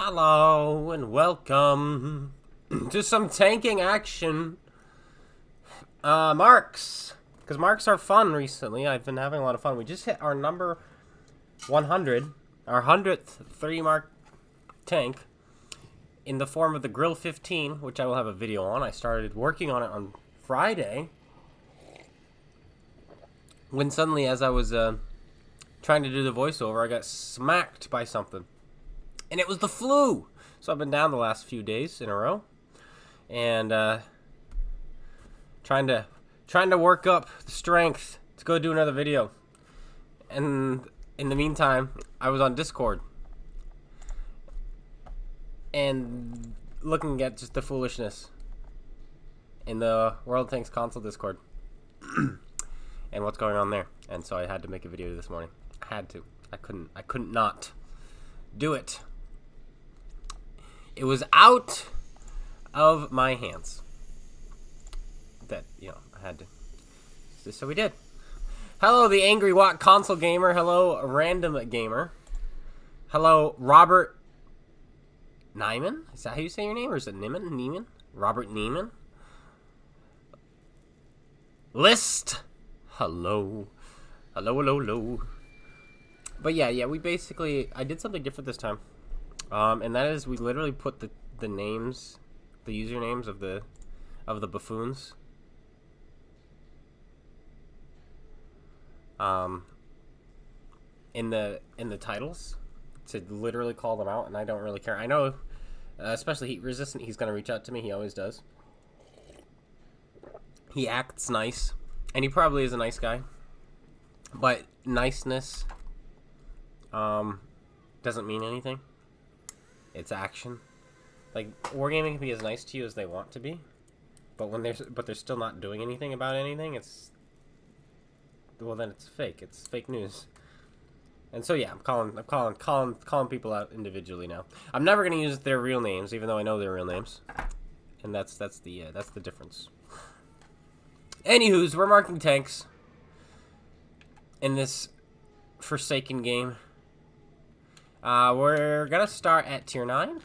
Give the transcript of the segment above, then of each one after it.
Hello and welcome to some tanking action. Marks. Because marks are fun recently. I've been having a lot of fun. We just hit our number 100. Our 100th 3-mark tank. In the form of the Grill 15, which I will have a video on. I started working on it on Friday. When suddenly, as I was trying to do the voiceover, I got smacked by something. And it was the flu. So I've been down the last few days in a row. And trying to work up the strength to go do another video. And in the meantime, I was on Discord. And looking at just the foolishness in the World Tanks console Discord. And what's going on there. And so I had to make a video this morning. I had to. I couldn't not do it. It was out of my hands. That, I had to. So we did. Hello, the Angry Watt Console Gamer. Hello, Random Gamer. Hello, Robert Nyman? Is that how you say your name? Or is it Neiman? Neiman? Robert Neiman? List. Hello. Hello. But yeah, we basically, I did something different this time. And that is we literally put the names, the usernames of the buffoons in the titles to literally call them out, and I don't really care. I know, especially Heat Resistant, he's gonna reach out to me. He always does. He acts nice, and he probably is a nice guy. But niceness doesn't mean anything. It's action. Like, wargaming can be as nice to you as they want to be, but they're still not doing anything about anything. Then it's fake. It's fake news. And so yeah, I'm calling people out individually now. I'm never gonna use their real names, even though I know their real names, and that's the difference. Anywho's, we're marking tanks in this Forsaken game. We're gonna start at tier 9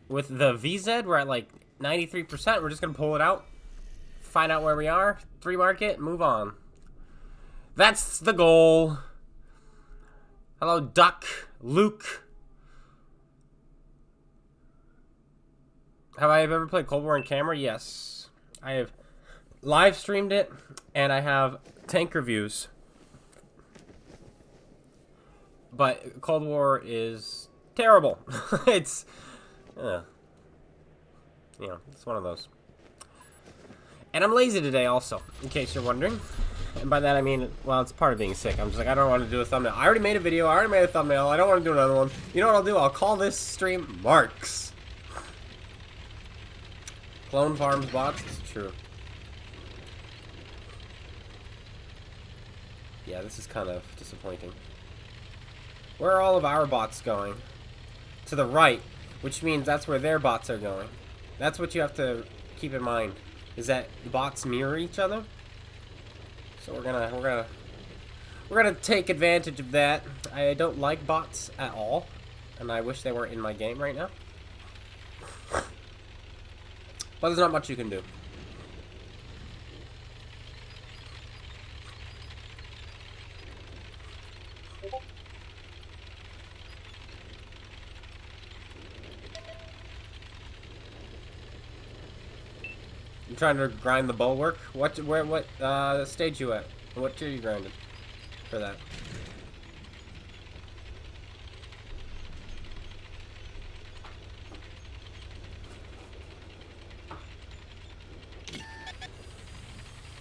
with the VZ. We're at like 93%. We're just gonna pull it out, find out where we are, 3-mark it, move on. That's the goal. Hello, Duck, Luke. Have I ever played Cold War on camera? Yes. I have live streamed it, and I have tank reviews. But Cold War is terrible. It's one of those. And I'm lazy today also, in case you're wondering. And by that I mean, well, it's part of being sick. I'm just like, I don't want to do a thumbnail. I already made a video. I already made a thumbnail. I don't want to do another one. You know what I'll do? I'll call this stream Marks. Clone Farms bots? It's true. Yeah, this is kind of disappointing. Where are all of our bots going? To the right, which means that's where their bots are going. That's what you have to keep in mind, is that bots mirror each other. So we're gonna take advantage of that. I don't like bots at all, and I wish they were in my game right now. But there's not much you can do. You trying to grind the bulwark? What stage you at? What tier you grinding for that?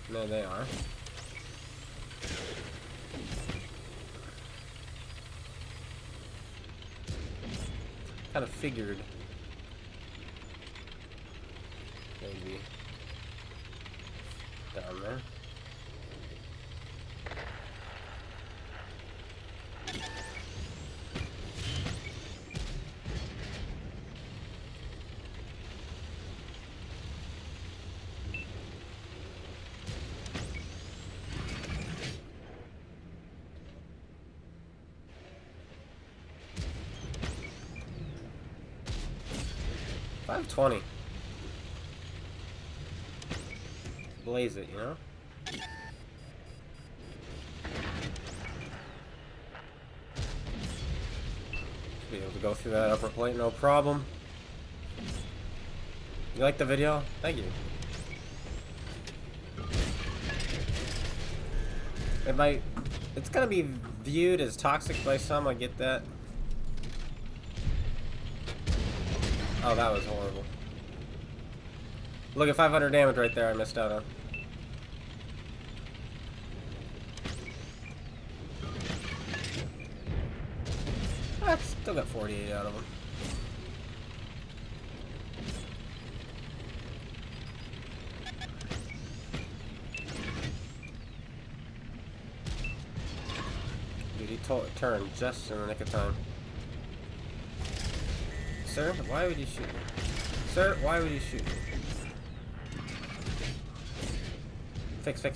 No, they are. Kind of figured. Maybe. Down there. 520. Blaze it, you know? Be able to go through that upper plate, no problem. You like the video? Thank you. It's gonna be viewed as toxic by some, I get that. Oh, that was horrible. Look at 500 damage right there I missed out on. Ah, still got 48 out of him. Dude, he turned just in the nick of time. Sir, why would you shoot me? Sir, why would you shoot me? Fix. Don't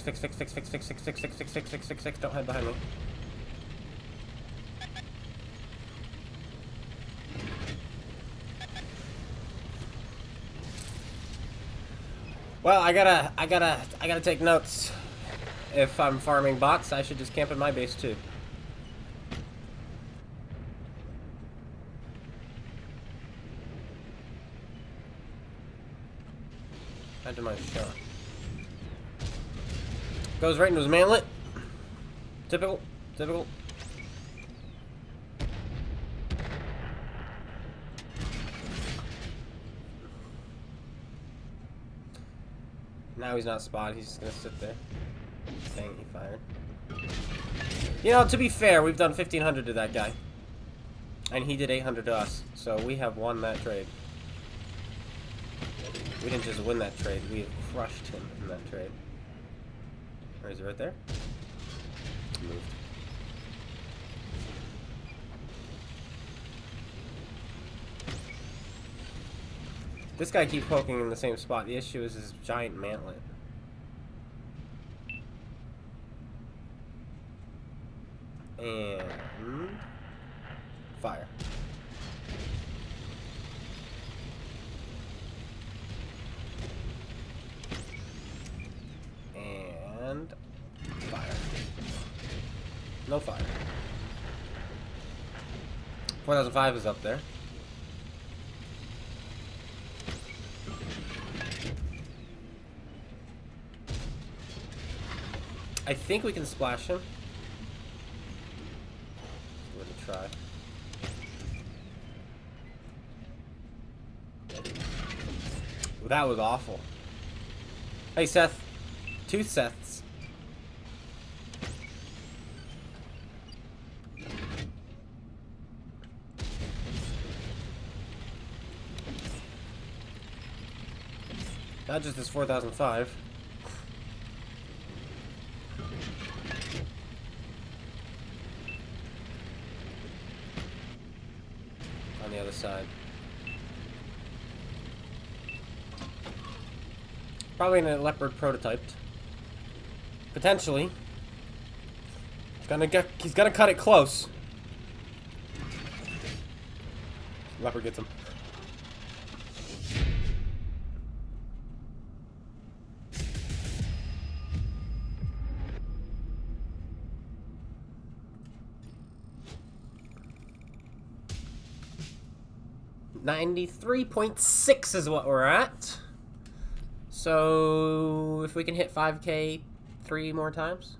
hide behind me. Well, I gotta take notes. If I'm farming bots, I should just camp in my base too. I did my shot. Goes right into his manlet. Typical. Now he's not spotted, he's just gonna sit there. Dang, he fired. You know, to be fair, we've done 1,500 to that guy. And he did 800 to us, so we have won that trade. We didn't just win that trade, we have crushed him in that trade. Where is he? Right there? Moved. This guy keeps poking in the same spot. The issue is his giant mantlet. And fire. And fire. No fire. 4005 is up there. I think we can splash him. Worth a try. Well, that was awful. Hey, Seth. Two Seths. Not just this 4005. On the other side. Probably in a leopard prototyped. Potentially. He's gonna cut it close. Leopard gets him. $93.6 is what we're at. So if we can hit 5K 3 more times.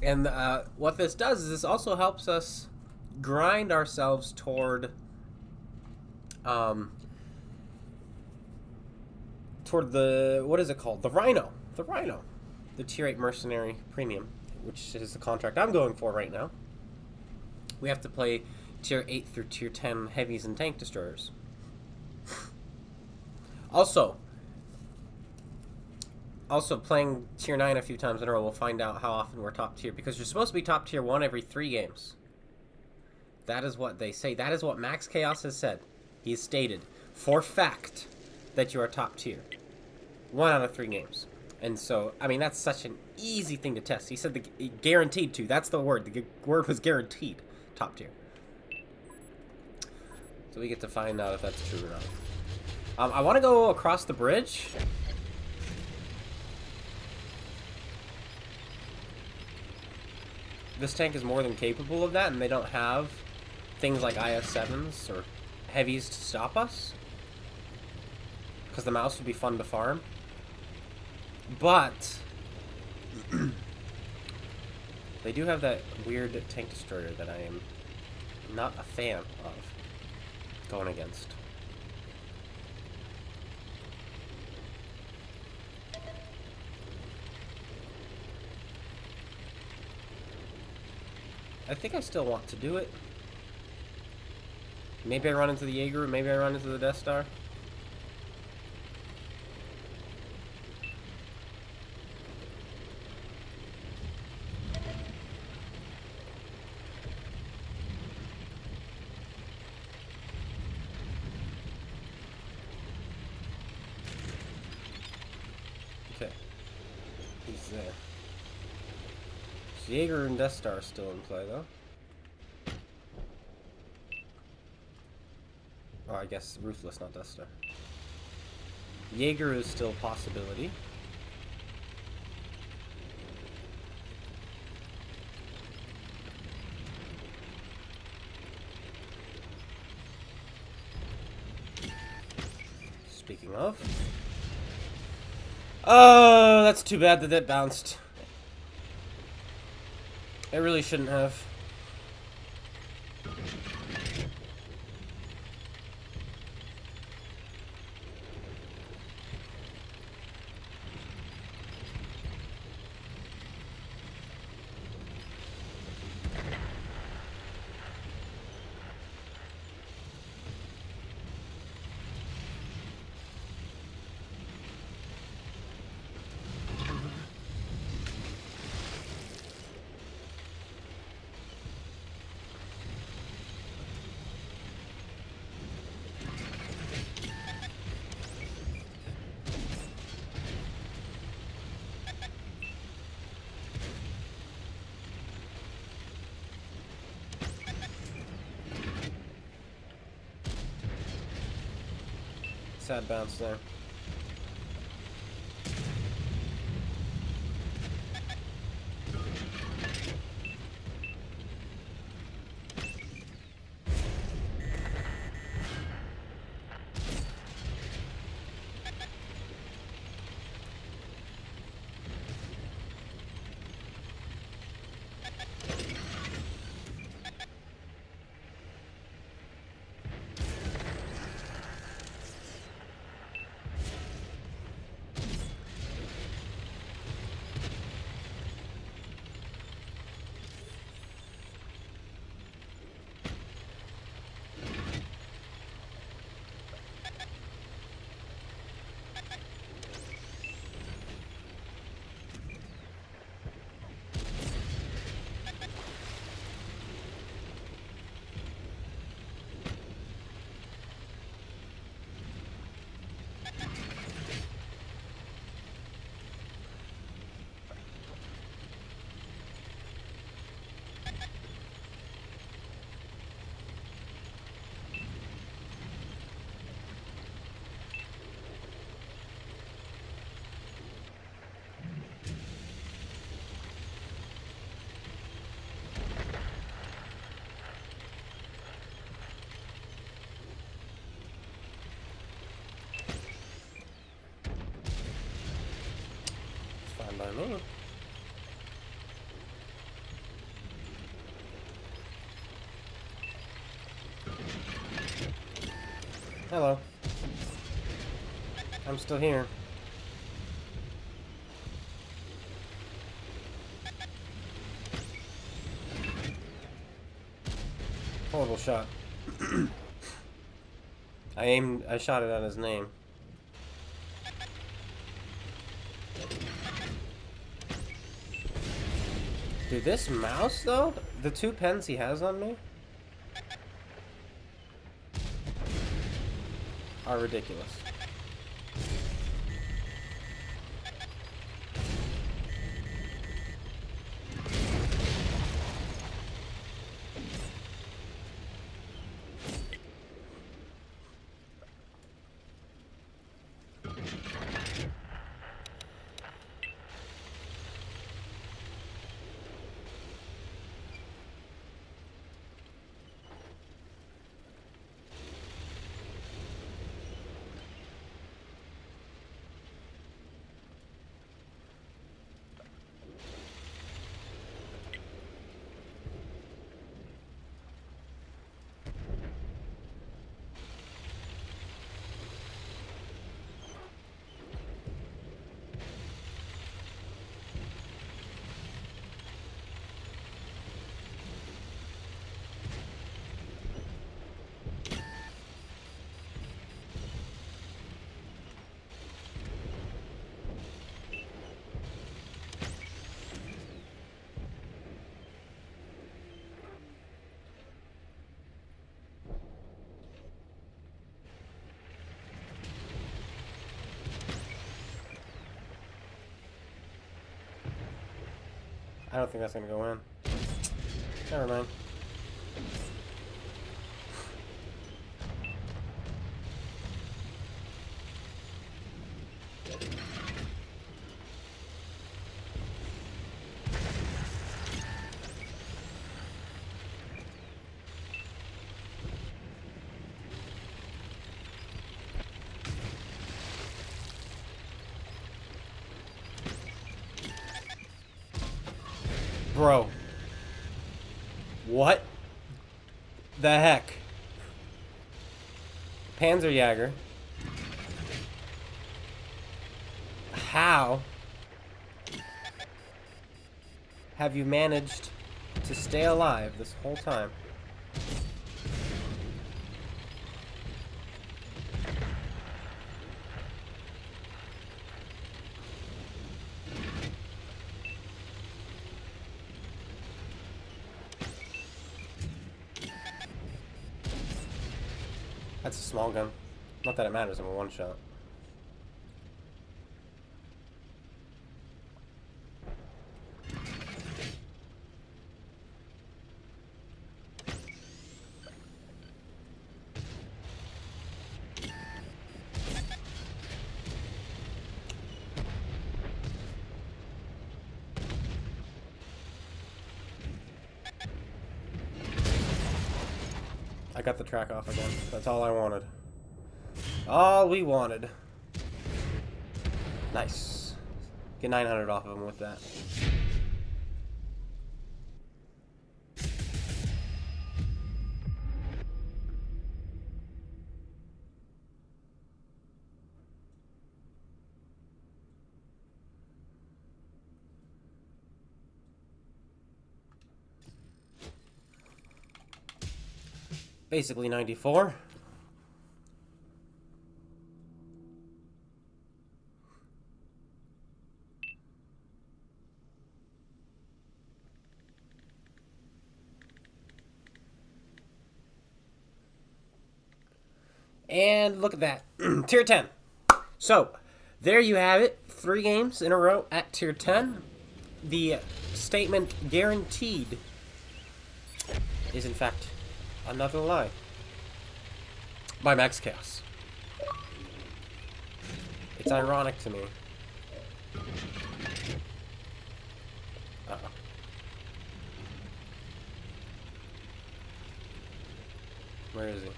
And what this does is this also helps us grind ourselves toward the, what is it called? The Rhino. The Rhino. The Tier 8 Mercenary Premium, which is the contract I'm going for right now. We have to play Tier 8 through Tier 10 heavies and tank destroyers. Also playing Tier 9 a few times in a row, we'll find out how often we're top tier, because you're supposed to be top tier 1 every 3 games. That is what they say. That is what Max Chaos has said. He has stated, for fact, that you are top tier. 1 out of 3 games. And so, I mean, that's such an easy thing to test. He said the guaranteed to. That's the word. The word was guaranteed. Top tier. So we get to find out if that's true or not. I want to go across the bridge. This tank is more than capable of that, and they don't have things like IS-7s or heavies to stop us. Because the mouse would be fun to farm. But they do have that weird tank destroyer that I am not a fan of going against. I think I still want to do it. Maybe I run into the Jaeger, maybe I run into the Death Star. Okay. He's there. Jaeger and Death Star are still in play, though. Oh, I guess Ruthless, not Death Star. Jaeger is still a possibility. Speaking of. Oh, that's too bad that bounced. It really shouldn't have. Sad bounce there. By me. Hello. I'm still here. Horrible shot. I shot it at his name. Dude, this mouse, though, the 2 pens he has on me are ridiculous. don't think that's gonna go in. Never mind. Bro. What the heck? Panzerjäger. How have you managed to stay alive this whole time? That's a small gun. Not that it matters, I'm a one-shot. I got the track off again. That's all I wanted. All we wanted. Nice. Get 900 off of him with that. Basically 94. And look at that. Tier 10. So, there you have it. 3 games in a row at Tier 10. The statement guaranteed is in fact another lie by Max Chaos. It's ironic to me. Uh-oh. Where is he?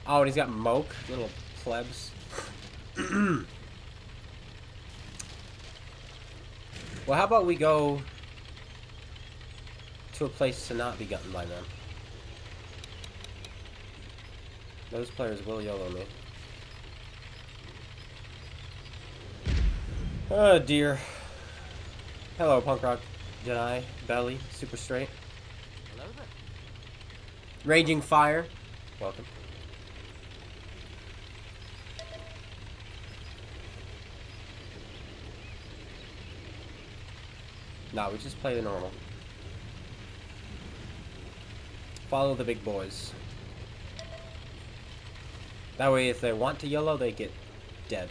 Oh, and he's got Moke, little plebs. Well, how about we go to a place to not be gotten by them? Those players will YOLO me. Oh dear. Hello, Punk Rock Jedi, Belly, Super Straight. Hello there. Raging Fire. Welcome. Nah, we just play the normal. Follow the big boys. That way, if they want to YOLO, they get dead.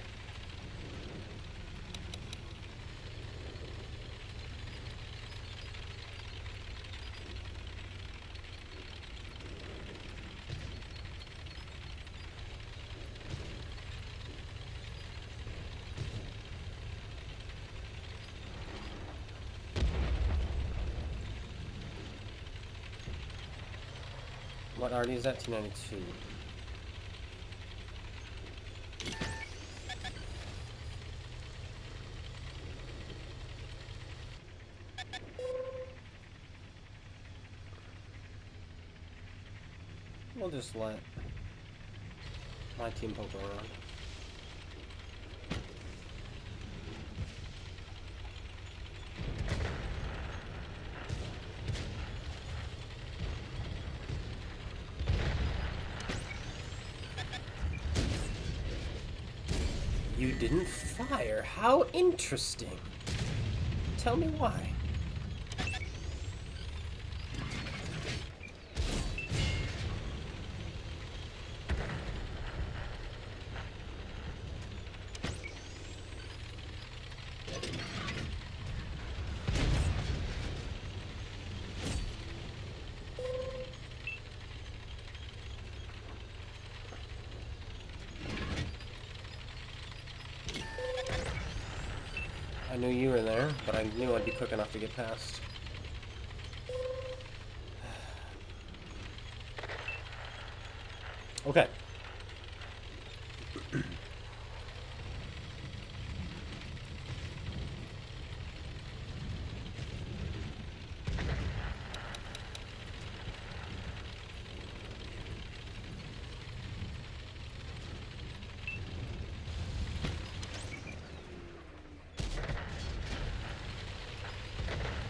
What RD is that? 292. We'll just let my team poke around. You didn't fire? How interesting. Tell me why. knew you were there, but I knew I'd be quick enough to get past. Okay.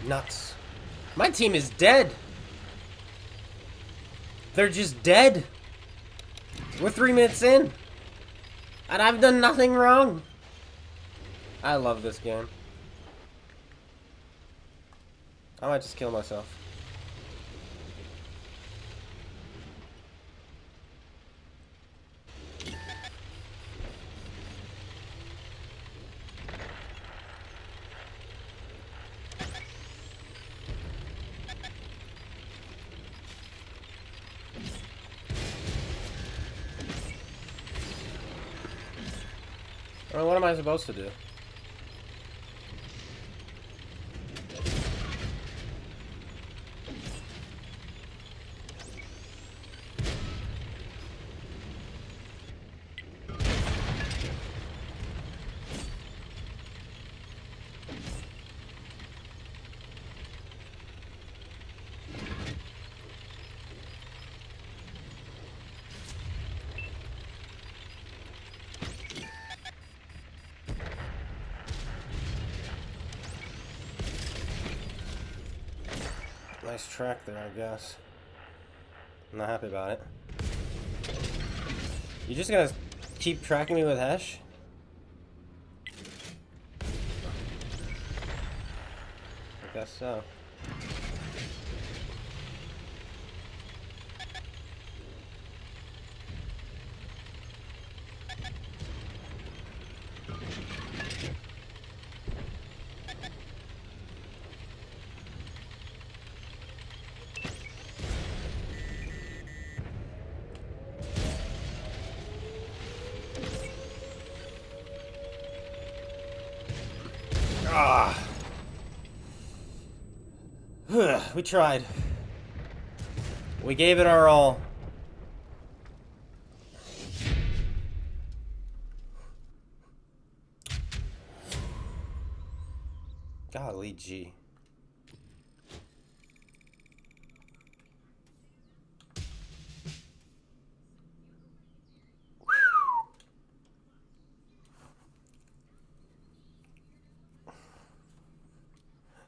Nuts. My team is dead. They're just dead. We're 3 minutes in. And I've done nothing wrong. I love this game. I might just kill myself. Well, what am I supposed to do? Nice track there, I guess. I'm not happy about it. You just gonna keep tracking me with Hesh? I guess so. Ah. We tried. We gave it our all. Golly gee.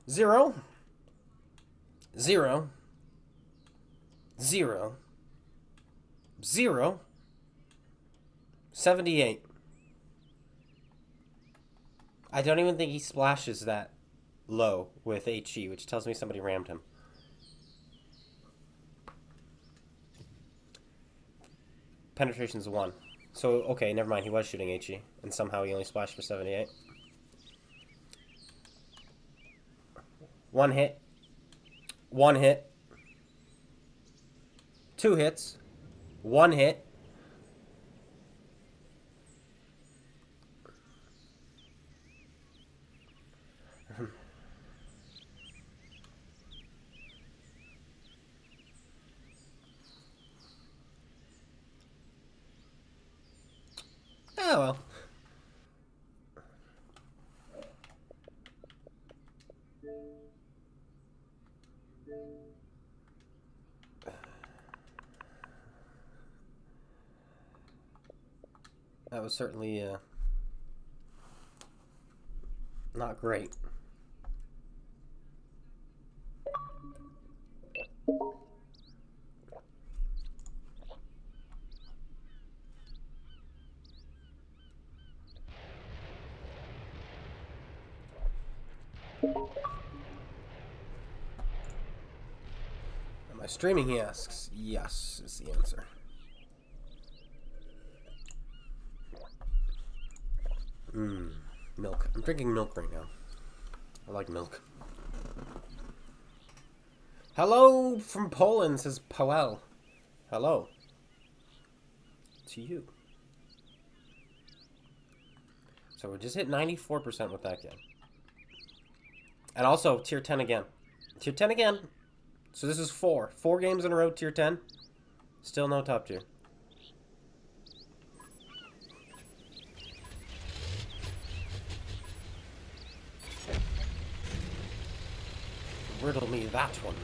Zero. 0 0 0 78. I don't even think he splashes that low with HE, which tells me somebody rammed him. Penetration's 1. So, okay, never mind. He was shooting HE, and somehow he only splashed for 78. 1 hit. 1 hit. 2 hits. 1 hit. Oh well. That was certainly not great. Am I streaming, he asks. Yes, is the answer. Milk. I'm drinking milk right now. I like milk. Hello from Poland, says Powell. Hello. To you. So we just hit 94% with that game. And also, tier 10 again. Tier 10 again. So this is 4. 4 games in a row, tier 10. Still no top tier. Riddle me that one.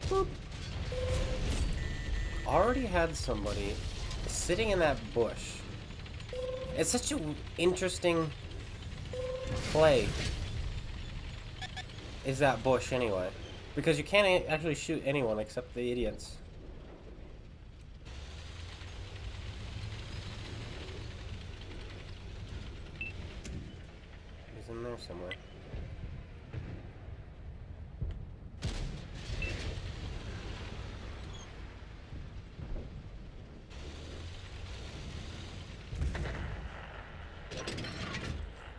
Boop. Already had somebody sitting in that bush. It's such an interesting play. Is that bush anyway? Because you can't actually shoot anyone except the idiots. He's in there somewhere.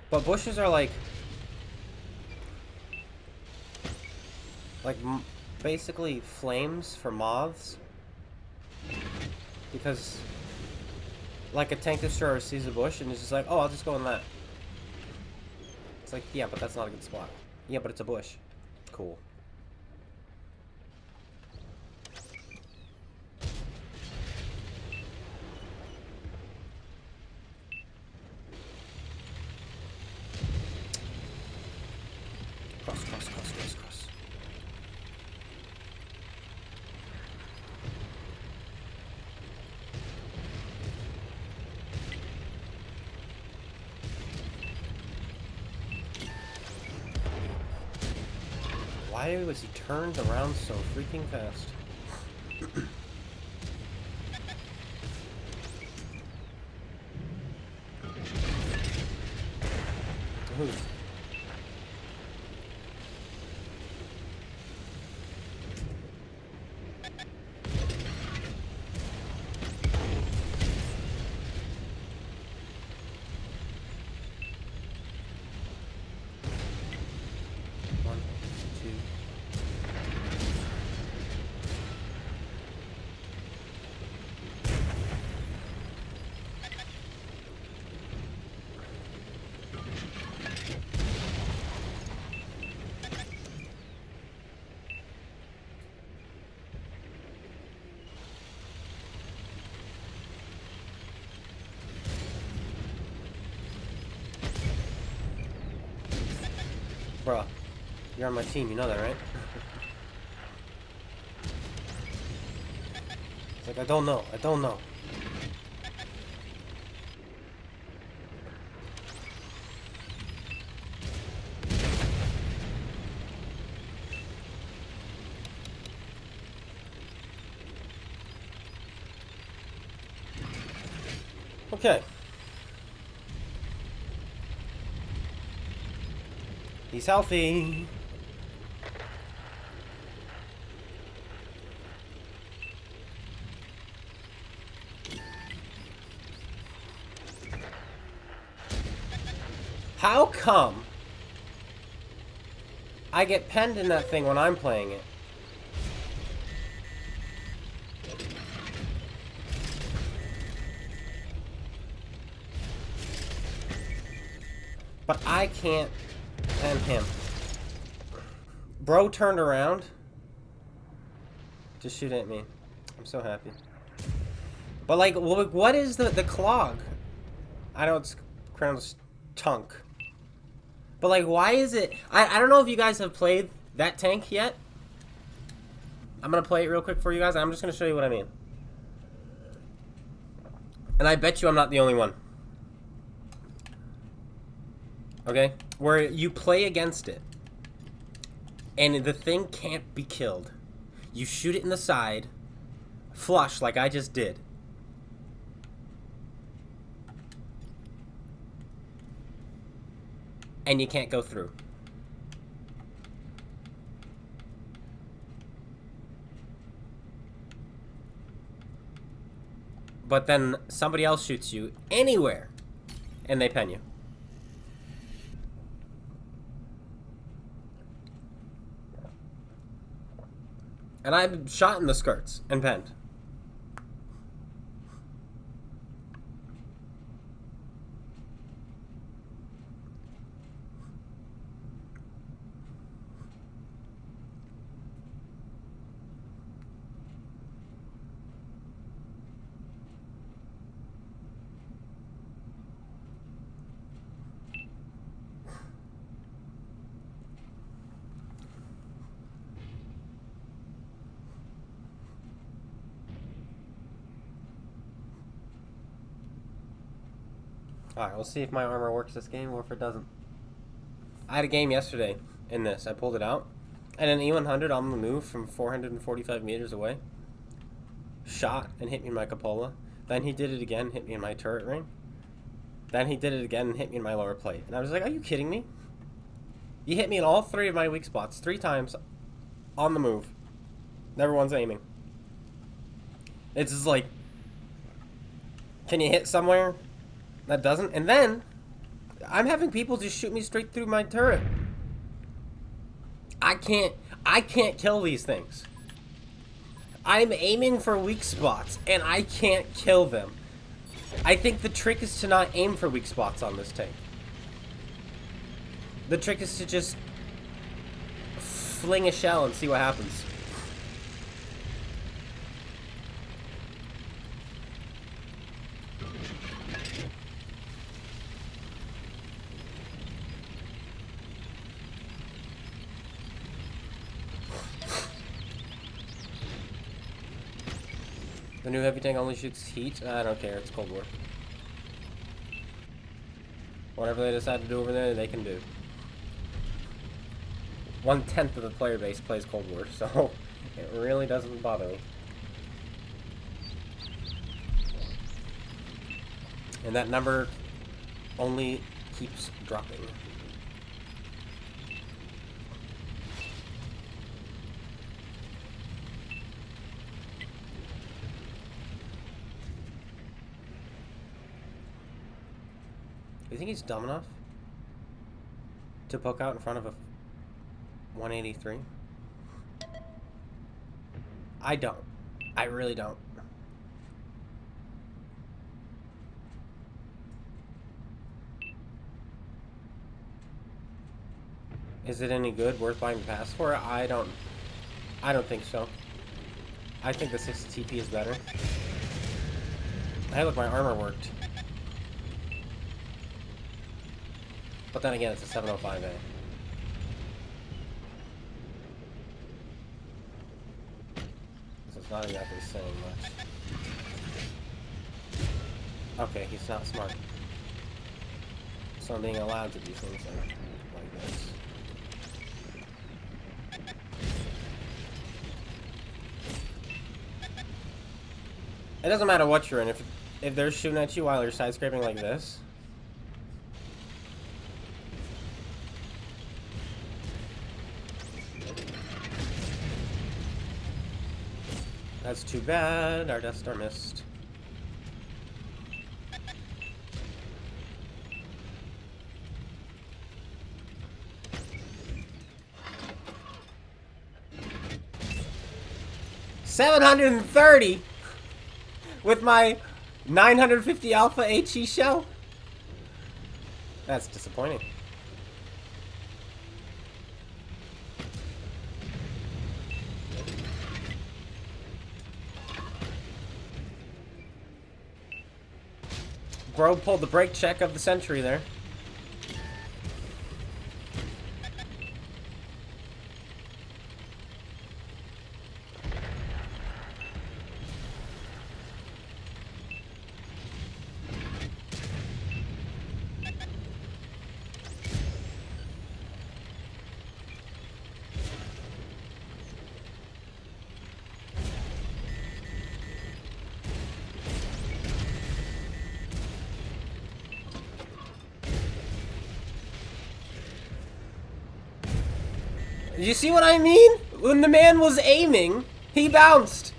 But bushes are like basically flames for moths, because like a tank destroyer sees a bush and is just like, oh, I'll just go in that. It's like, yeah, but that's not a good spot. Yeah, but it's a bush. Cool. Cross, cross, cross, cross, cross. Why was he turned around so freaking fast? Ooh. Bruh, you're on my team, you know that, right? It's like, I don't know, I don't know. Okay. He's healthy. How come I get penned in that thing when I'm playing it? But I can't pen him. Bro turned around to shoot at me. I'm so happy. But like, what is the clog? I know it's Crown's tunk. But like, why is it? I don't know if you guys have played that tank yet. I'm gonna play it real quick for you guys. I'm just gonna show you what I mean. And I bet you I'm not the only one. Okay? Where you play against it. and the thing can't be killed. You shoot it in the side, flush like I just did. And you can't go through. But then somebody else shoots you anywhere, and they pen you. And I'm shot in the skirts and penned. Alright, we'll see if my armor works this game or if it doesn't. I had a game yesterday in this. I pulled it out. And an E100 on the move from 445 meters away. Shot and hit me in my cupola. Then he did it again, hit me in my turret ring. Then he did it again and hit me in my lower plate. And I was like, are you kidding me? You hit me in all 3 of my weak spots 3 times on the move. Never once aiming. It's just like, can you hit somewhere that doesn't? And then I'm having people just shoot me straight through my turret. I can't kill these things. I'm aiming for weak spots and I can't kill them. I think the trick is to not aim for weak spots on this tank. The trick is to just fling a shell and see what happens. The new heavy tank only shoots heat? I don't care, it's Cold War. Whatever they decide to do over there, they can do. 1/10 of the player base plays Cold War, so it really doesn't bother me. And that number only keeps dropping. Do you think he's dumb enough to poke out in front of a 183? I don't. I really don't. Is it any good? Worth buying the pass for it? I don't think so. I think the 60 TP is better. Hey, look, my armor worked. But then again, it's a 705A. So it's not exactly saying much. Okay, he's not smart. So I'm being allowed to do things like this. It doesn't matter what you're in. If they're shooting at you while you're side scraping like this, that's too bad. Our Death Star missed. $730 with my 950 Alpha HE shell. That's disappointing. Bro pulled the brake check of the century there. You see what I mean? When the man was aiming, he bounced.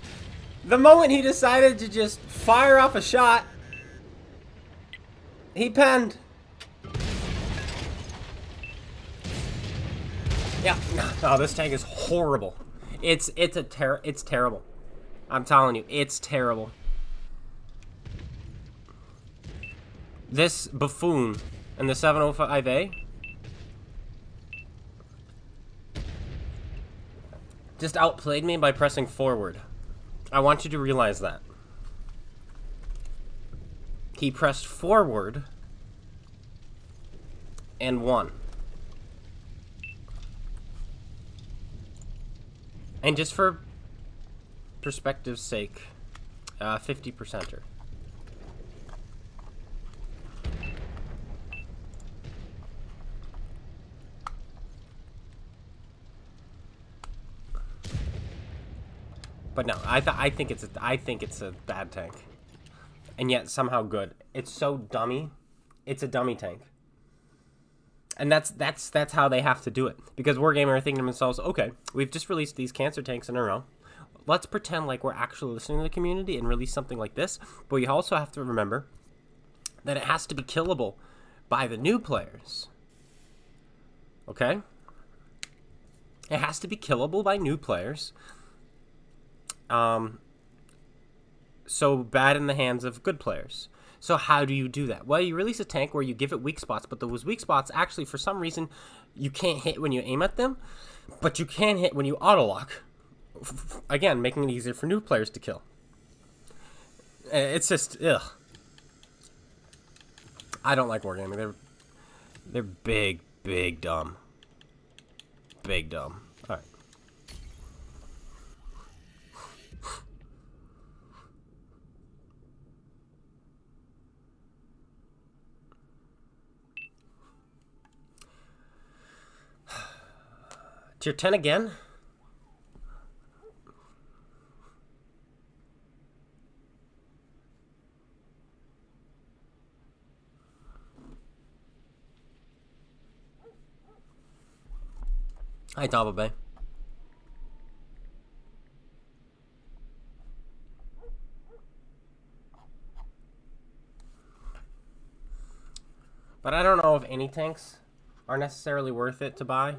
The moment he decided to just fire off a shot, he penned. Yeah. Oh, this tank is horrible. It's terrible. I'm telling you, it's terrible. This buffoon and the 705A just outplayed me by pressing forward. I want you to realize that. He pressed forward and won. And just for perspective's sake, 50%er. But no, I think it's a bad tank, and yet somehow good. It's so dummy. It's a dummy tank, and that's how they have to do it. Because Wargamer are thinking to themselves, okay, we've just released these cancer tanks in a row. Let's pretend like we're actually listening to the community and release something like this. But you also have to remember that it has to be killable by the new players. Okay? It has to be killable by new players. So bad in the hands of good players. So how do you do that? Well, you release a tank where you give it weak spots, but those weak spots actually, for some reason, you can't hit when you aim at them, but you can hit when you auto-lock. Again, making it easier for new players to kill. It's just, ugh. I don't like Wargaming. They're big dumb. Big dumb. Alright. Tier 10 again? Hi, Double Bay. But I don't know if any tanks are necessarily worth it to buy.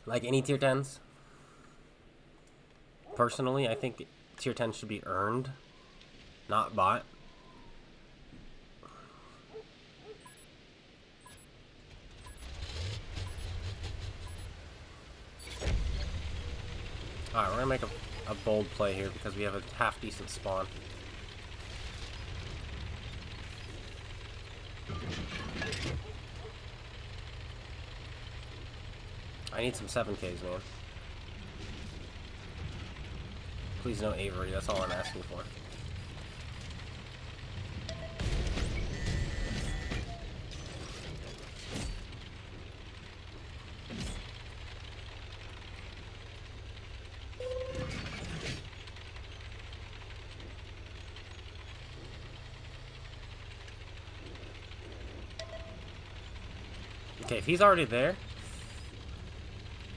Like any tier 10s. Personally, I think tier 10 should be earned, not bought. Alright, we're gonna make a bold play here because we have a half-decent spawn. I need some 7Ks, man. Please no Avery, that's all I'm asking for. Okay, if he's already there,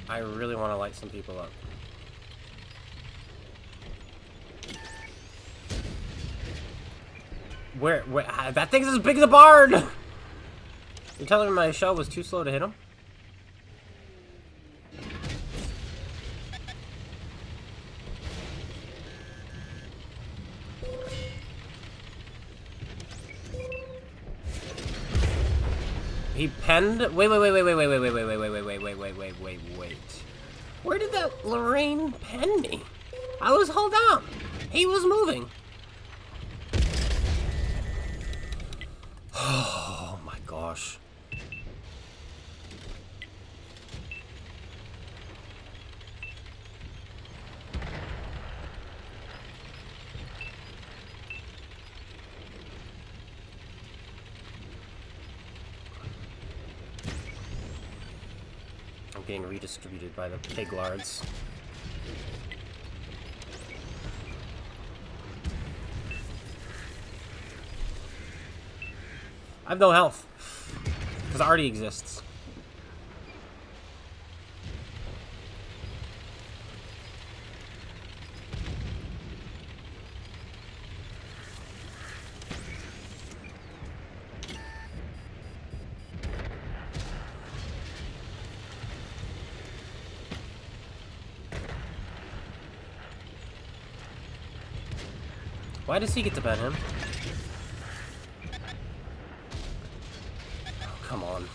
I really want to light some people up. Where that thing's as big as a barn! You're telling me my shell was too slow to hit him? He penned. Wait. Where did that Lorraine pen me? I was hold on. He was moving. Oh my gosh. Being redistributed by the piglards. I have no health because it already exists. Why does he get to ban him? Oh, come on.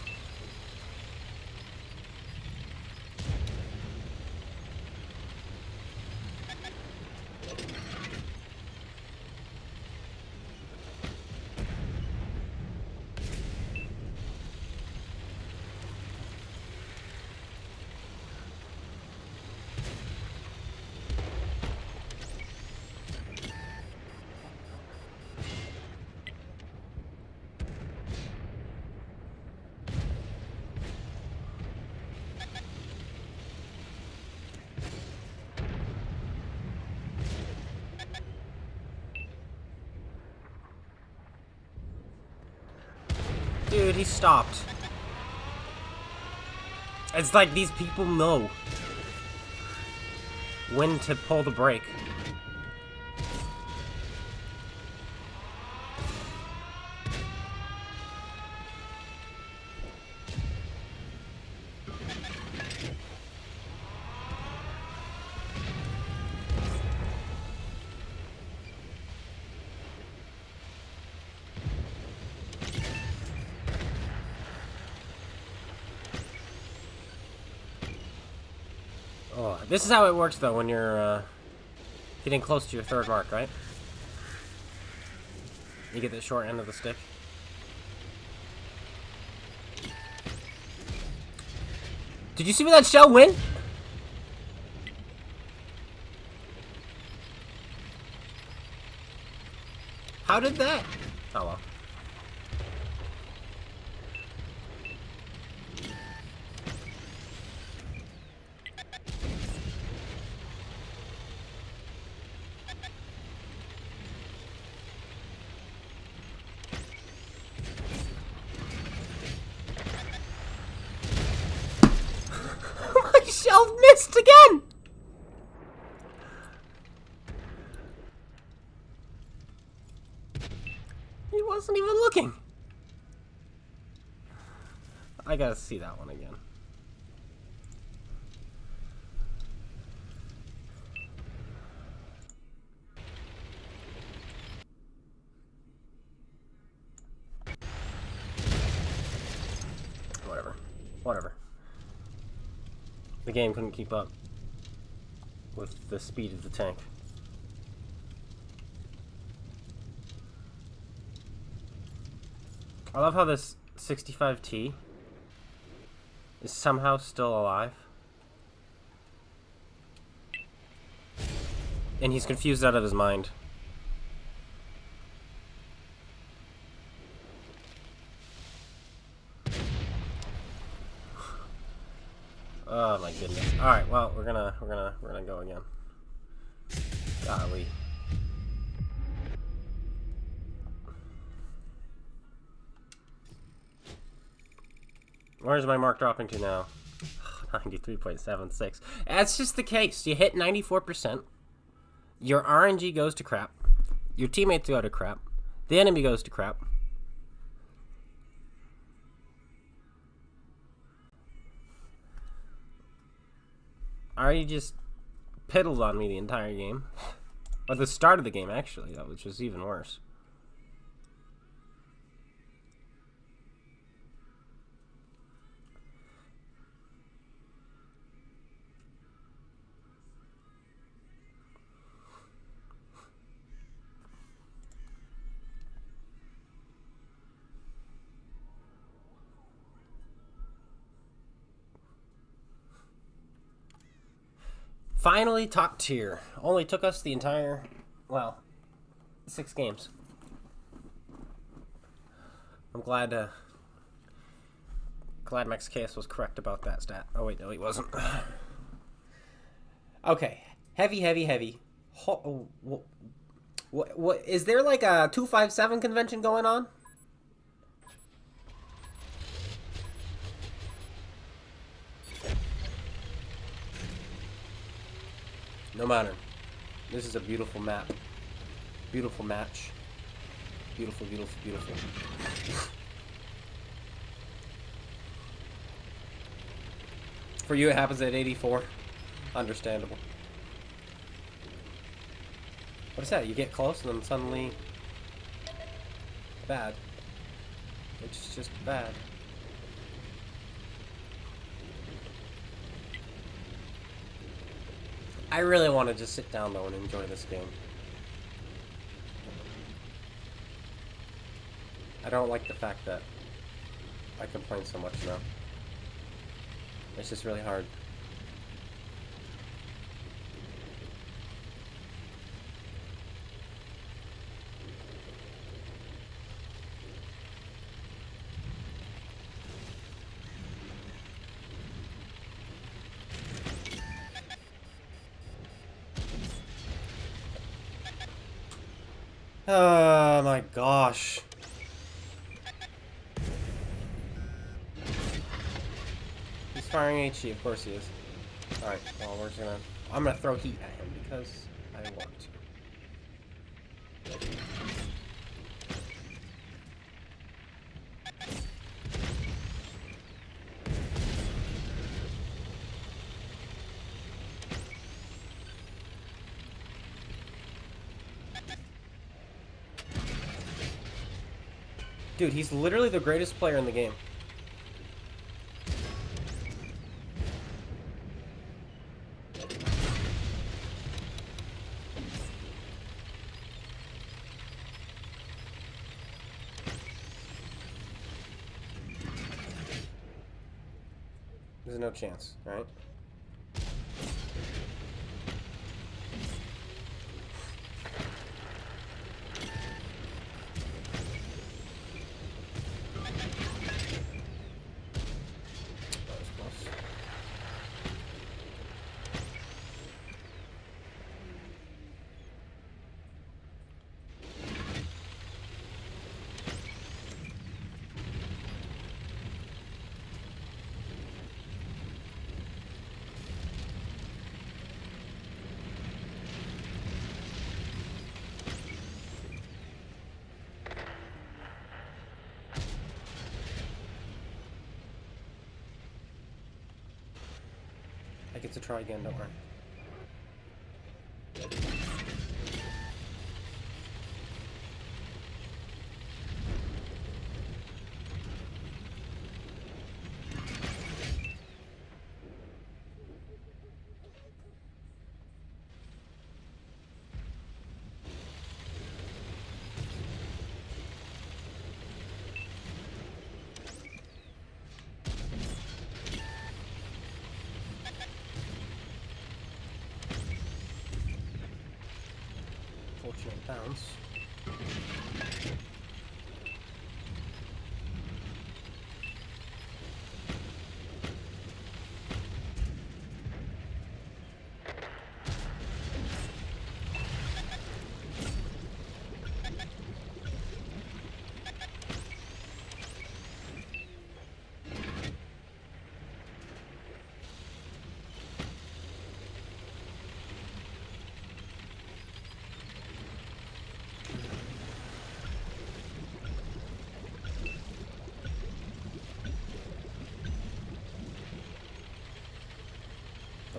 Dude, he stopped. It's like these people know when to pull the brake. Oh, this is how it works, though, when you're getting close to your third mark, right? You get the short end of the stick. Did you see where that shell went? How did that? Oh, well. Shell missed again! He wasn't even looking. I gotta see that one again. Whatever. The game couldn't keep up with the speed of the tank. I love how this 65T is somehow still alive. And he's confused out of his mind. Oh my goodness. Alright, well, we're gonna go again. Golly. Where's my mark dropping to now? 93.76. That's just the case. You hit 94%. Your RNG goes to crap. Your teammates go to crap. The enemy goes to crap. Already just piddled on me the entire game. Or the start of the game, actually. That was just even worse. Finally, top tier. Only took us the entire, well, 6 games. I'm glad Max KS was correct about that stat. Oh wait, no, he wasn't. Okay, heavy. What is there like a 257 convention going on? No matter. This is a beautiful map. Beautiful match. Beautiful. For you, it happens at 84. Understandable. What is that? You get close and then suddenly... bad. It's just bad. I really want to just sit down though and enjoy this game. I don't like the fact that I complain so much now. It's just really hard. Oh my gosh. He's firing HE, of course he is. Alright, well I'm gonna throw heat at him because I want to. Dude, he's literally the greatest player in the game. There's no chance, right? I get to try again, don't worry. Fortunate bounce.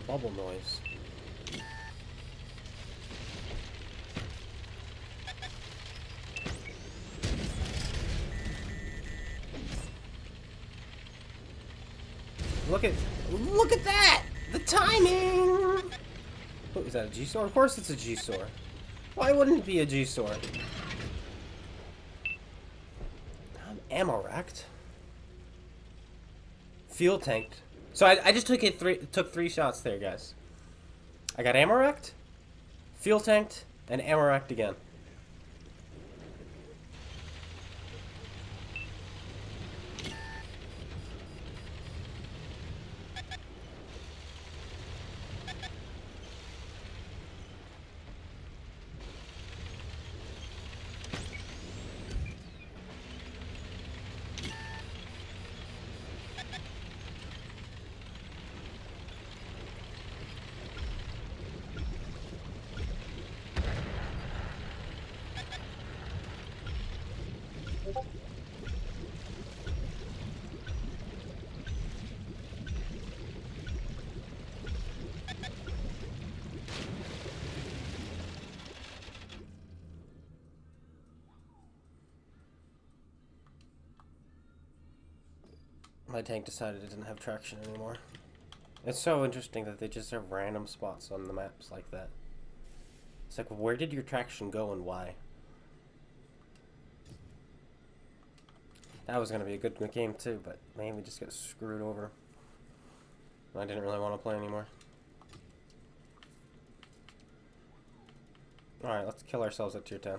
Bubble noise. Look at that! The timing! Oh, is that a G-Sword? Of course it's a G-Sword. Why wouldn't it be a G-Sword? I'm ammo racked. Fuel tanked. So I just took three shots there, guys. I got ammo wrecked, fuel tanked, and ammo wrecked again. My tank decided it didn't have traction anymore. It's so interesting that they just have random spots on the maps like that. It's like, where did your traction go and why? That was going to be a good game too, but man, we just got screwed over. I didn't really want to play anymore. Alright, let's kill ourselves at tier 10.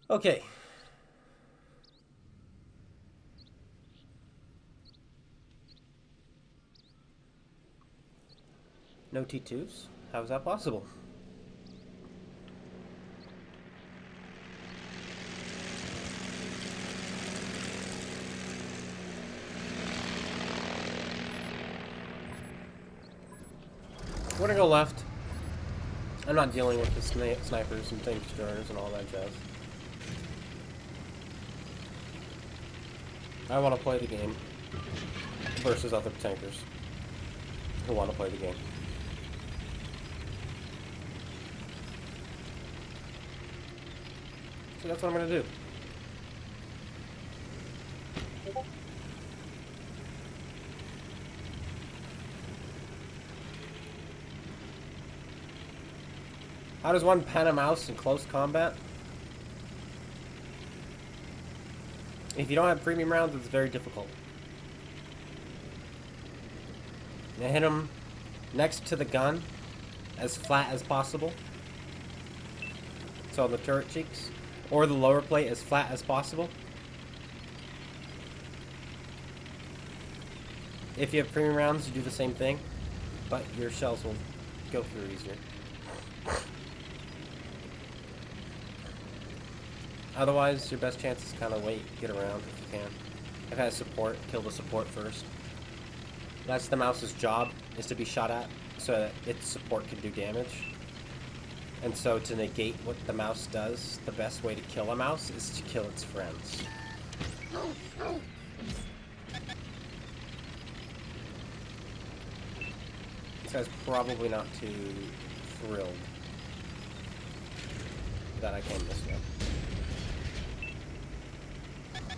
Okay. No T2s? How is that possible? We're gonna go left. I'm not dealing with the snipers and tank destroyers and all that jazz. I want to play the game versus other tankers who want to play the game. So that's what I'm going to do. How does one pen a mouse in close combat? If you don't have premium rounds, it's very difficult. Now hit him next to the gun, as flat as possible. So the turret cheeks, or the lower plate as flat as possible. If you have premium rounds, you do the same thing, but your shells will go through easier. Otherwise, your best chance is kind of wait, get around if you can. I've had support, kill the support first. That's the mouse's job, is to be shot at, so that its support can do damage. And so to negate what the mouse does, the best way to kill a mouse is to kill its friends. This guy's probably not too thrilled that I came this way.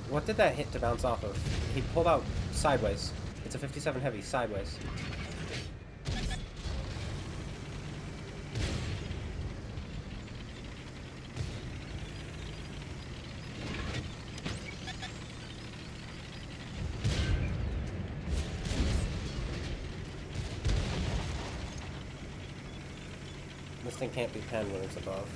What did that hit to bounce off of? He pulled out sideways. It's a 57 heavy, sideways. This thing can't be penned when it's above.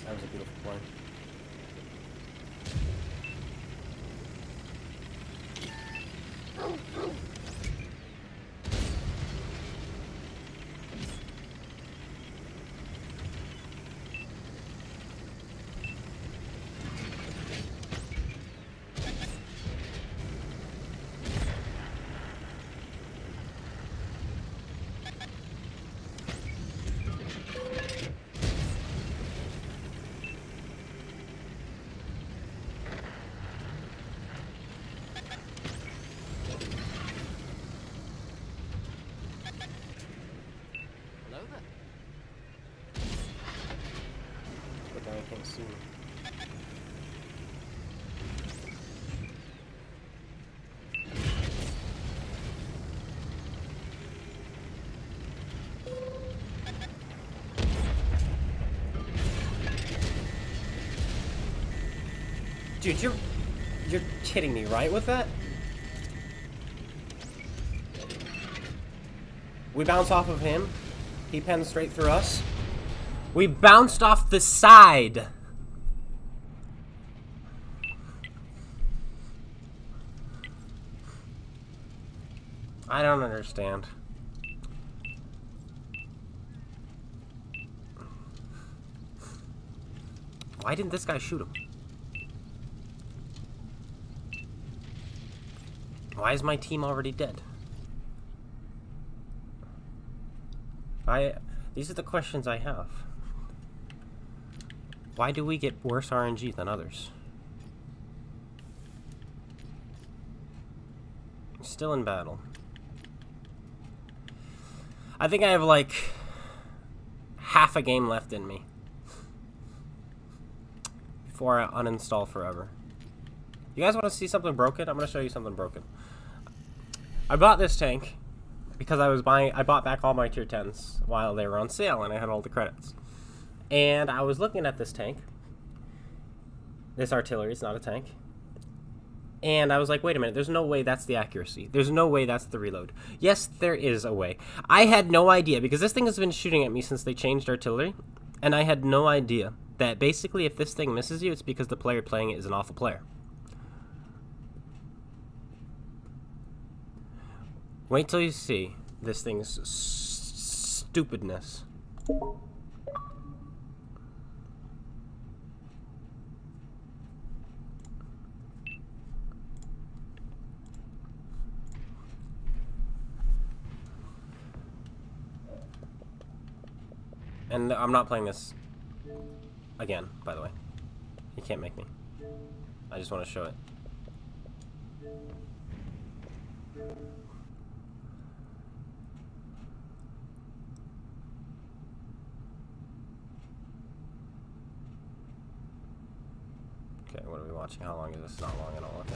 That was a beautiful point. Dude, you're kidding me, right, with that? We bounce off of him. He pens straight through us. We bounced off the side. I don't understand. Why didn't this guy shoot him? Why is my team already dead? These are the questions I have. Why do we get worse RNG than others? Still in battle. I think I have like half a game left in me before I uninstall forever. You guys want to see something broken? I'm going to show you something broken. I bought this tank because I bought back all my tier 10s while they were on sale and I had all the credits. And I was looking at this tank. This artillery is not a tank. And I was like, wait a minute, there's no way that's the accuracy. There's no way that's the reload. Yes, there is a way. I had no idea, because this thing has been shooting at me since they changed artillery, and I had no idea that basically if this thing misses you, it's because the player playing it is an awful player. Wait till you see this thing's stupidness. And I'm not playing this again, by the way. You can't make me. I just want to show it. Okay, what are we watching? How long is this? Not long at all, okay.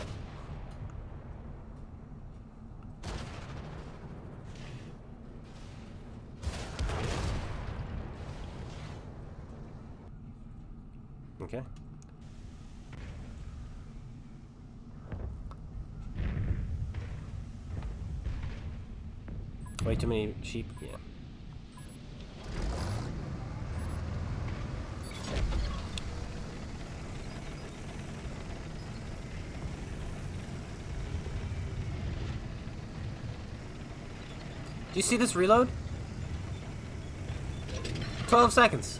Okay. Way too many sheep? Yeah. Do you see this reload? 12 seconds.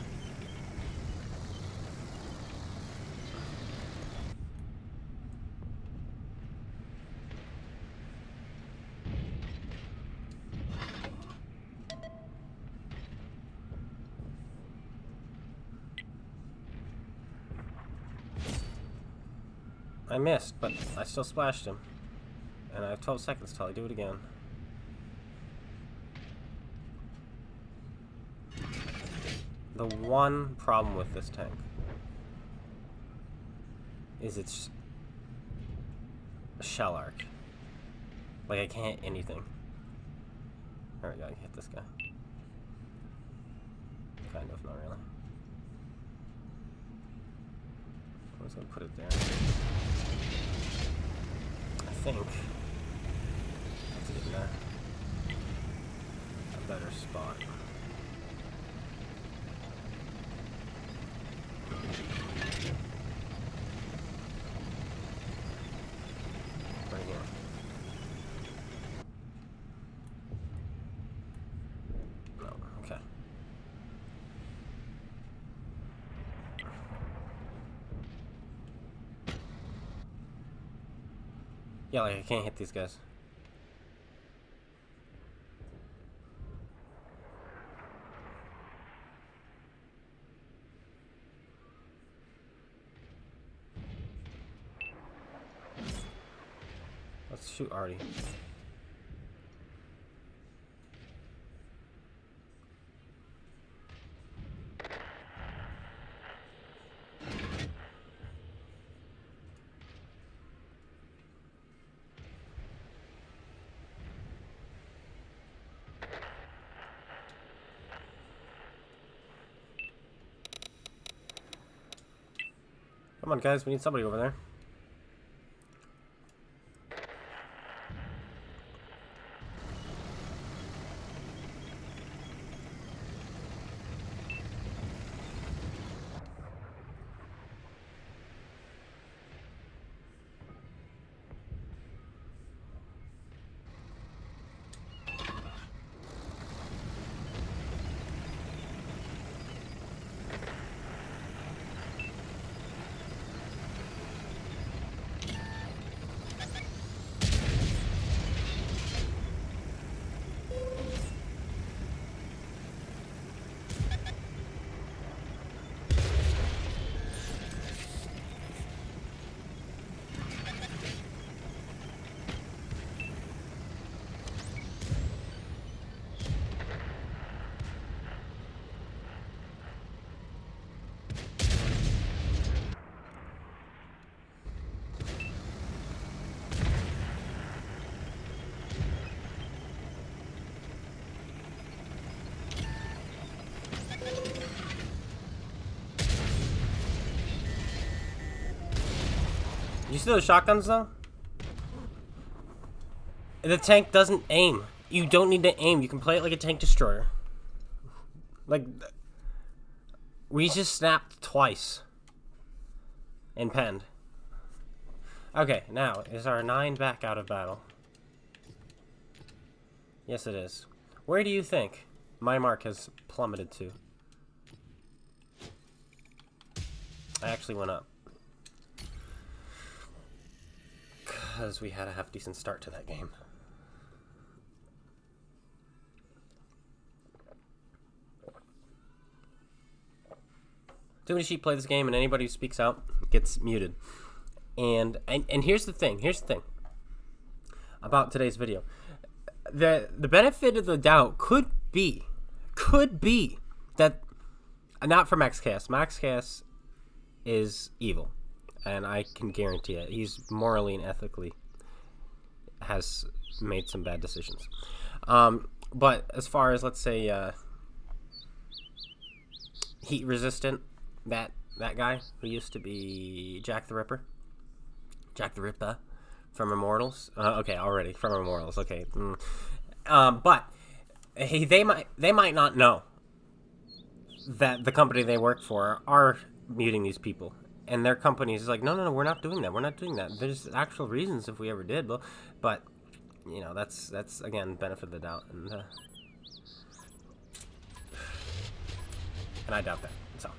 I missed, but I still splashed him. And I have 12 seconds till I do it again. The one problem with this tank is its shell arc. Like, I can't hit anything. Alright, gotta hit this guy. Kind of, not really. I'm just gonna put it there. I think. Let's get in there. A better spot. Right here. No, okay. Yeah, like I can't hit these guys. Let's shoot Artie. Come on, guys, we need somebody over there. You see those shotguns, though? The tank doesn't aim. You don't need to aim. You can play it like a tank destroyer. Like, we just snapped twice. And penned. Okay, now, is our 9 back out of battle? Yes, it is. Where do you think my mark has plummeted to? I actually went up. Because we had a half-decent start to that game. Too many sheep play this game, and anybody who speaks out gets muted. And here's the thing. Here's the thing about today's video. The benefit of the doubt could be that, not for Max Chaos. Max Chaos is evil, and I can guarantee it. He's morally and ethically has made some bad decisions. But as far as, let's say, heat resistant, that guy who used to be Jack the Ripper from Immortals. Okay, already from Immortals. Okay, but they might not know that the company they work for are muting these people, and their company is like, no, we're not doing that. We're not doing that. There's actual reasons if we ever did, but you know, that's again benefit of the doubt, and I doubt that. So.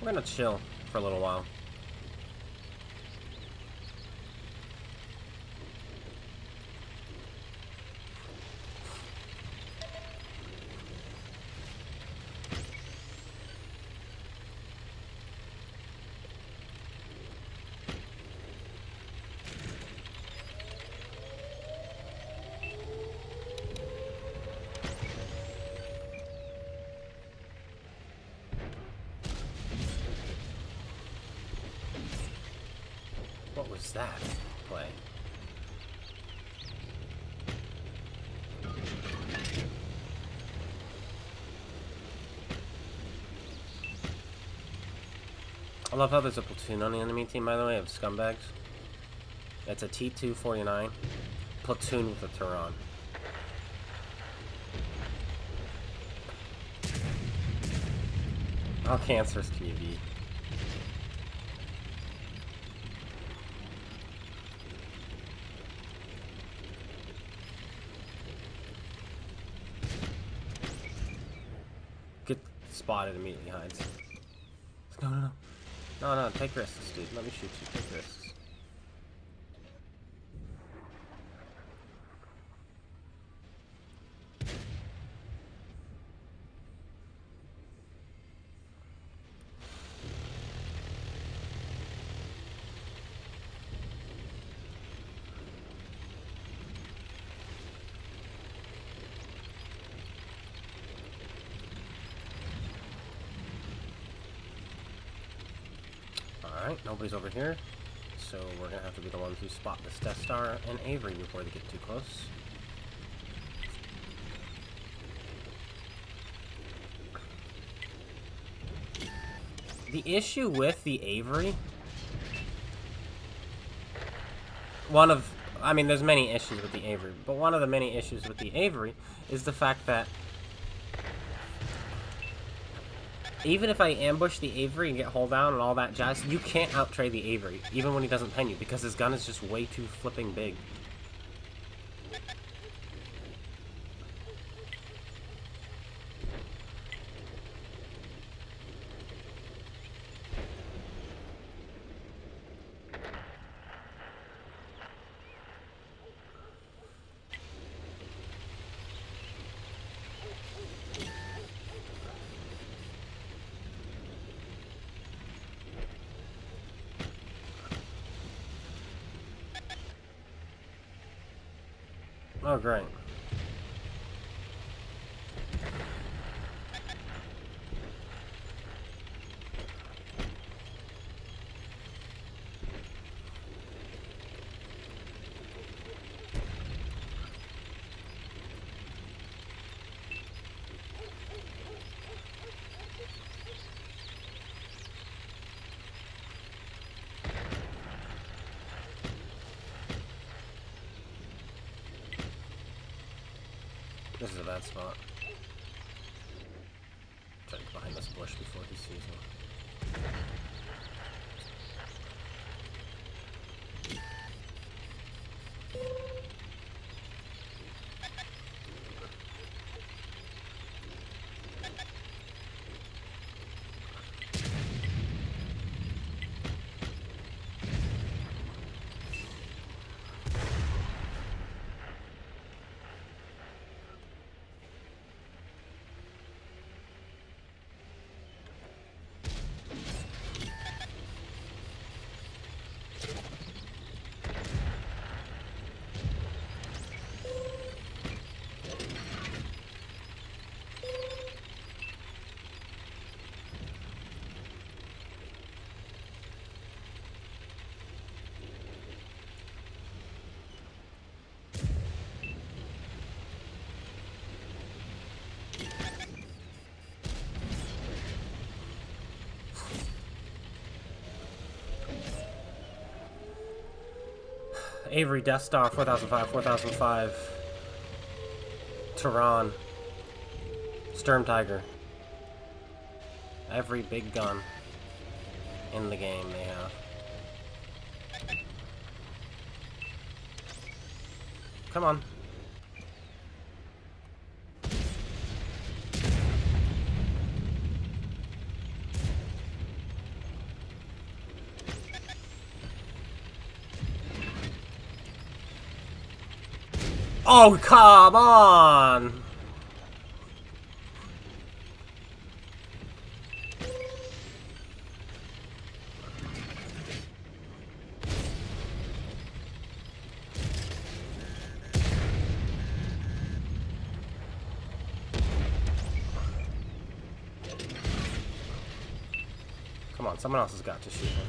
We're gonna chill for a little while. What was that play? I love how there's a platoon on the enemy team, by the way, of scumbags. It's a T-249 platoon with a Turan. How cancerous can you be? Get spotted, immediately hides. No, take risks, dude. Let me shoot you. Take risks. Alright, nobody's over here, so we're gonna have to be the ones who spot this Death Star and Avery before they get too close. The issue with the Avery, there's many issues with the Avery, but one of the many issues with the Avery is the fact that even if I ambush the Avery and get hull down and all that jazz, you can't out-trade the Avery, even when he doesn't pen you, because his gun is just way too flipping big. Oh, great. This is a bad spot. Try to get behind this bush before he sees me. Avery, Death Star, 4005, 4005. Tehran. Sturm Tiger. Every big gun in the game they have. Come on. Oh, come on! Come on, someone else has got to shoot him.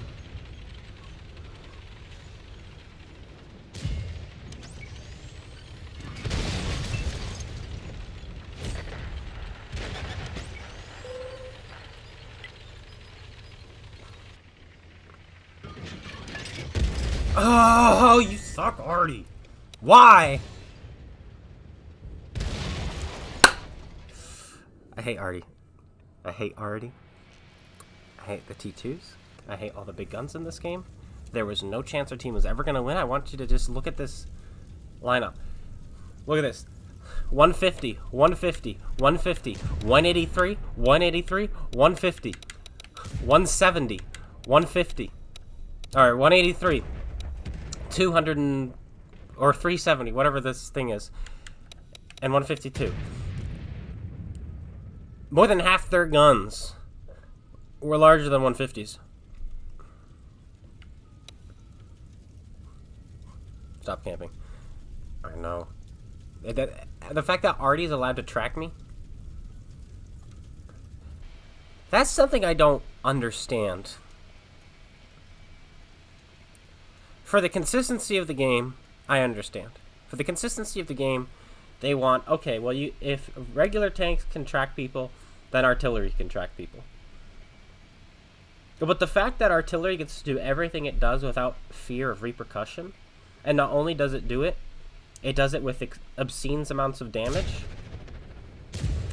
Oh, you suck, Artie. Why? I hate Artie. I hate Artie. I hate the T2s. I hate all the big guns in this game. There was no chance our team was ever going to win. I want you to just look at this lineup. Look at this. 150, 150, 150, 183, 183, 150, 170, 150. All right, 183. 200 or 370, whatever this thing is, and 152. More than half their guns were larger than 150s. Stop camping. I know. The fact that Artie's allowed to track me, that's something I don't understand. For the consistency of the game, I understand. For the consistency of the game, they want, okay, well, if regular tanks can track people, then artillery can track people. But the fact that artillery gets to do everything it does without fear of repercussion, and not only does it do it, it does it with obscene amounts of damage,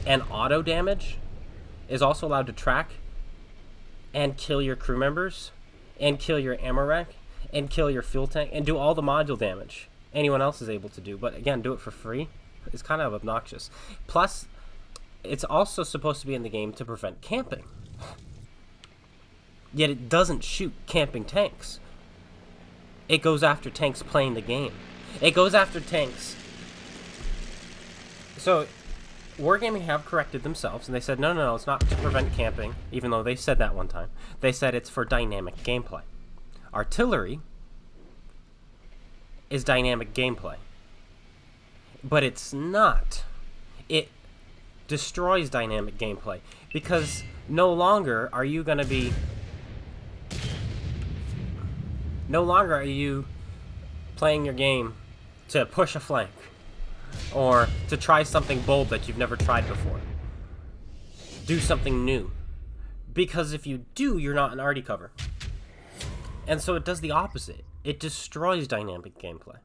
and auto damage, is also allowed to track and kill your crew members, and kill your ammo rack, and kill your fuel tank, and do all the module damage anyone else is able to do. But again, do it for free. It's kind of obnoxious. Plus, it's also supposed to be in the game to prevent camping. Yet it doesn't shoot camping tanks. It goes after tanks playing the game. It goes after tanks. So, Wargaming have corrected themselves, and they said, no, it's not to prevent camping, even though they said that one time. They said it's for dynamic gameplay. Artillery is dynamic gameplay. But it's not. It destroys dynamic gameplay. Because no longer are you going to be... No longer are you playing your game to push a flank. Or to try something bold that you've never tried before. Do something new. Because if you do, you're not an arty cover. And so it does the opposite. It destroys dynamic gameplay.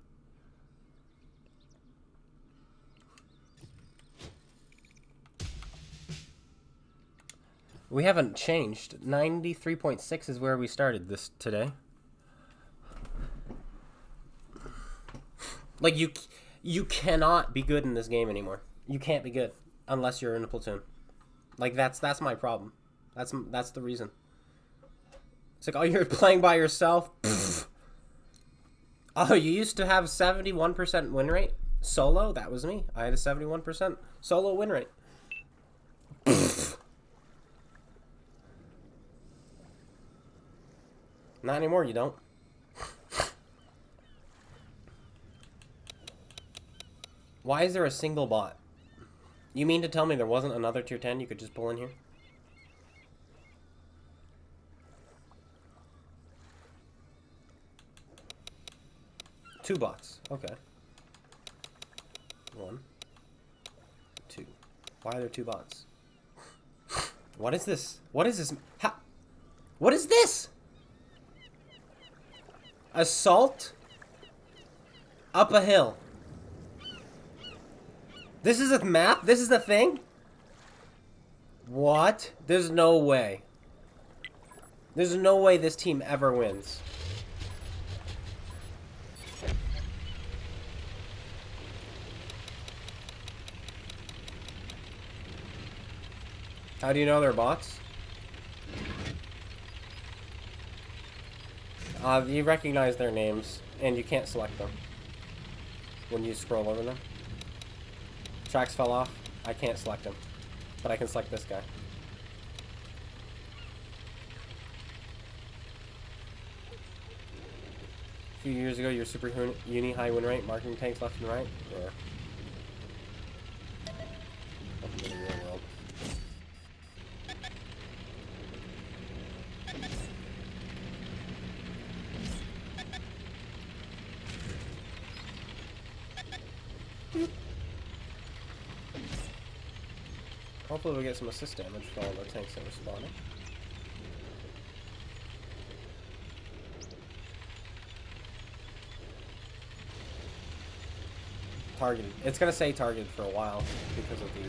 We haven't changed. 93.6 is where we started this today. Like, you cannot be good in this game anymore. You can't be good unless you're in a platoon. Like, that's my problem. That's the reason. It's like, oh, you're playing by yourself? Pfft. Oh, you used to have 71% win rate? Solo? That was me. I had a 71% solo win rate. Pfft. Not anymore, you don't. Why is there a single bot? You mean to tell me there wasn't another tier 10 you could just pull in here? Two bots. Okay. 1, 2. Why are there 2 bots? What is this? What is this? How? What is this? Assault up a hill. This is a map? This is the thing? What? There's no way. There's no way this team ever wins. How do you know they're bots? You recognize their names, and you can't select them when you scroll over them. Tracks fell off. I can't select him, but I can select this guy. A few years ago, your super uni high win rate, marking tanks left and right. Yeah. Welcome to the real world. Hopefully we'll get some assist damage for all the tanks that are spawning. Targeted. It's gonna say targeted for a while because of the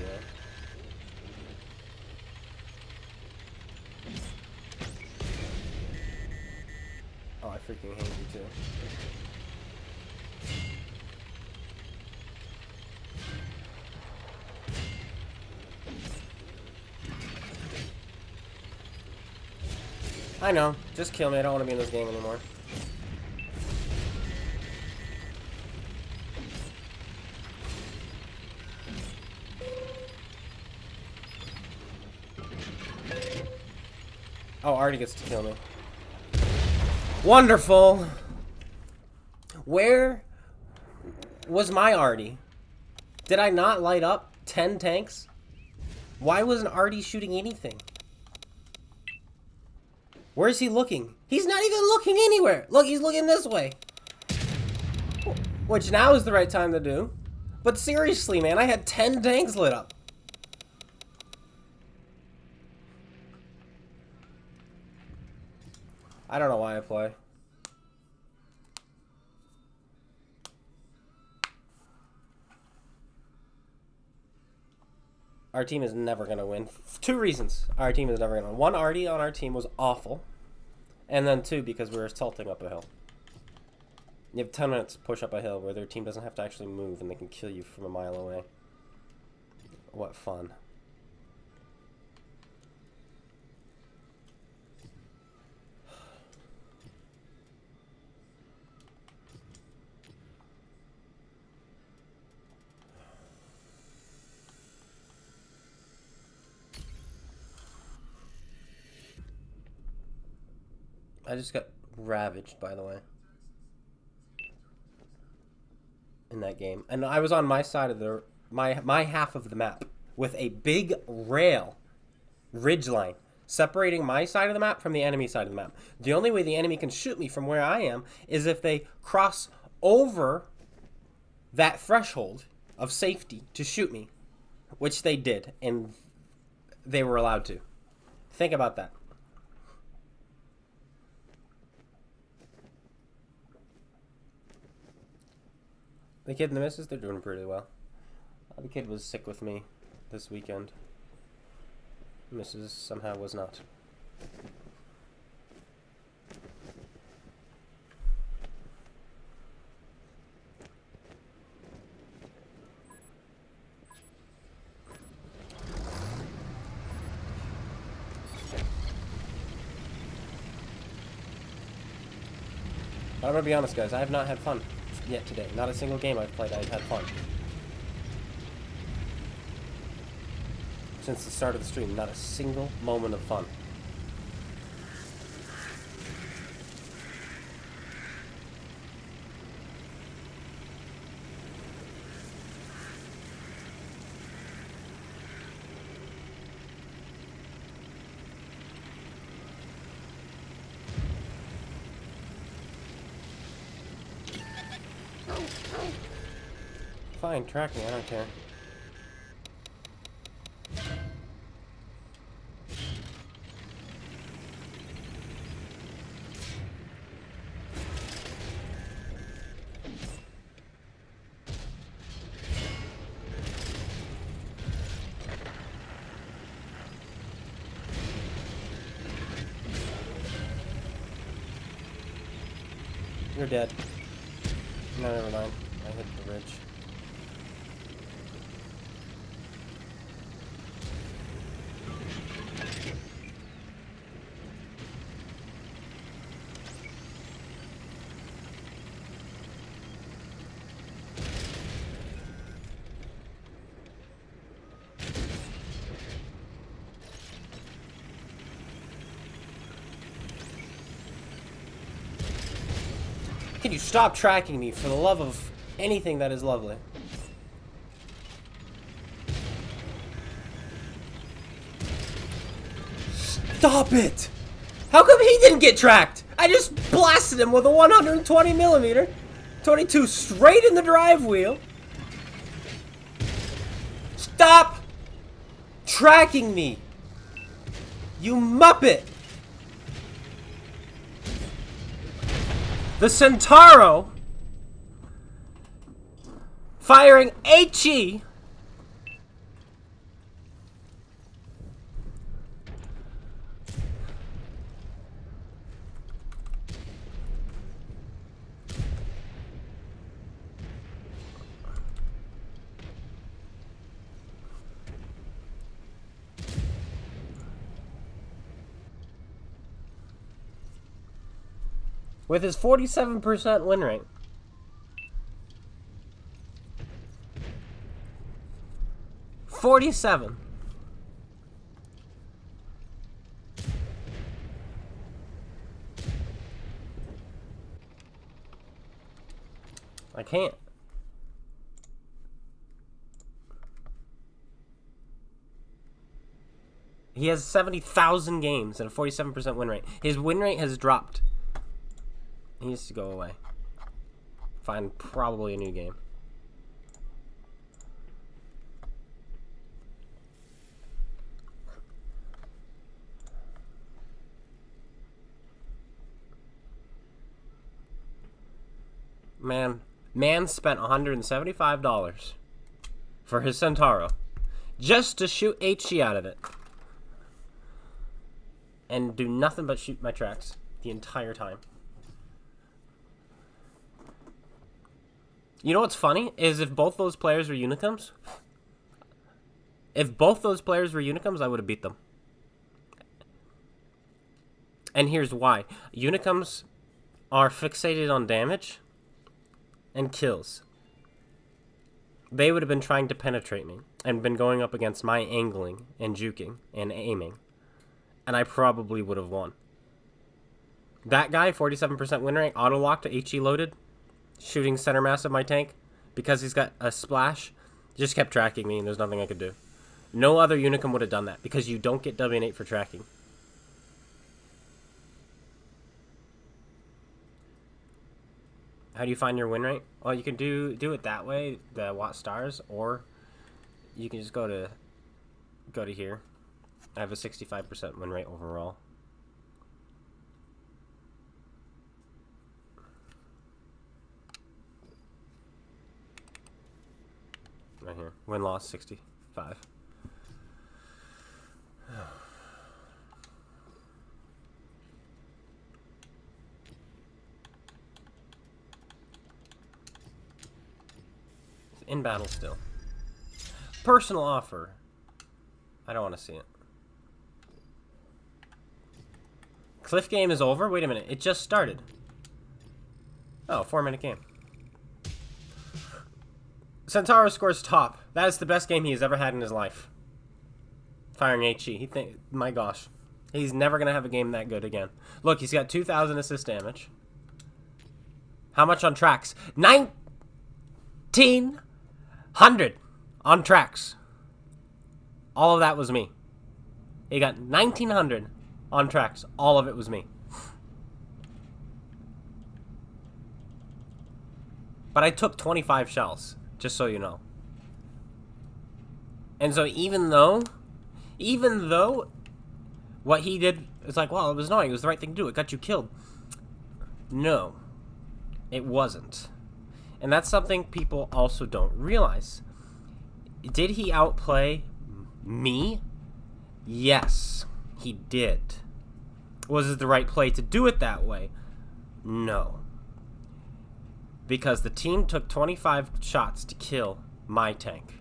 Oh, I freaking hate you too. I know. Just kill me. I don't want to be in this game anymore. Oh, Artie gets to kill me. Wonderful! Where was my Artie? Did I not light up 10 tanks? Why wasn't Artie shooting anything? Where is he looking? He's not even looking anywhere. Look, he's looking this way. Which now is the right time to do. But seriously, man, I had 10 tanks lit up. I don't know why I play. Our team is never going to win. 2 reasons our team is never going to win. 1, Artie on our team was awful. And then 2, because we were assaulting up a hill. You have 10 minutes to push up a hill where their team doesn't have to actually move and they can kill you from a mile away. What fun. I just got ravaged, by the way, in that game. And I was on my side of the my half of the map with a big ridge line separating my side of the map from the enemy side of the map. The only way the enemy can shoot me from where I am is if they cross over that threshold of safety to shoot me, which they did, and they were allowed to. Think about that. The kid and the missus, they're doing pretty well. The kid was sick with me this weekend. Mrs. somehow was not. But I'm gonna be honest, guys. I have not had fun yet today. Not a single game I've played I've had fun. Since the start of the stream, not a single moment of fun. Fine, track me, I don't care. You're dead. No, never mind. I hit the ridge. Can you stop tracking me for the love of anything that is lovely? Stop it! How come he didn't get tracked? I just blasted him with a 120 millimeter, 22 straight in the drive wheel. Stop tracking me, you muppet! The Centauro firing HE with his 47% win rate. $47. I can't. He has 70,000 games and a 47% win rate. His win rate has dropped. He needs to go away. Find probably a new game. Man spent $175 for his Centauro just to shoot HG out of it. And do nothing but shoot my tracks the entire time. You know what's funny? Is if both those players were Unicums, I would have beat them. And here's why. Unicums are fixated on damage and kills. They would have been trying to penetrate me and been going up against my angling and juking and aiming. And I probably would have won. That guy, 47% win rate, auto-locked to HE loaded, shooting center mass of my tank because he's got a splash, just kept tracking me and there's nothing I could do. No other Unicum would have done that because you don't get W8 for tracking. How do you find your win rate? Well, you can do it that way, the Watt Stars, or you can just go to here. I have a 65% win rate overall. Right here. Win-loss 65. In battle still. Personal offer. I don't want to see it. Cliff game is over? Wait a minute. It just started. Oh, 4-minute game. Centauro scores top. That is the best game he has ever had in his life. Firing HE. My gosh. He's never going to have a game that good again. Look, he's got 2,000 assist damage. How much on tracks? 1,900 on tracks. All of that was me. He got 1,900 on tracks. All of it was me. But I took 25 shells, just so you know. And so even though what he did is like, well, it was annoying, it was the right thing to do, it got you killed. No, it wasn't. And that's something people also don't realize. Did he outplay me? Yes, he did. Was it the right play to do it that way? No. Because the team took 25 shots to kill my tank.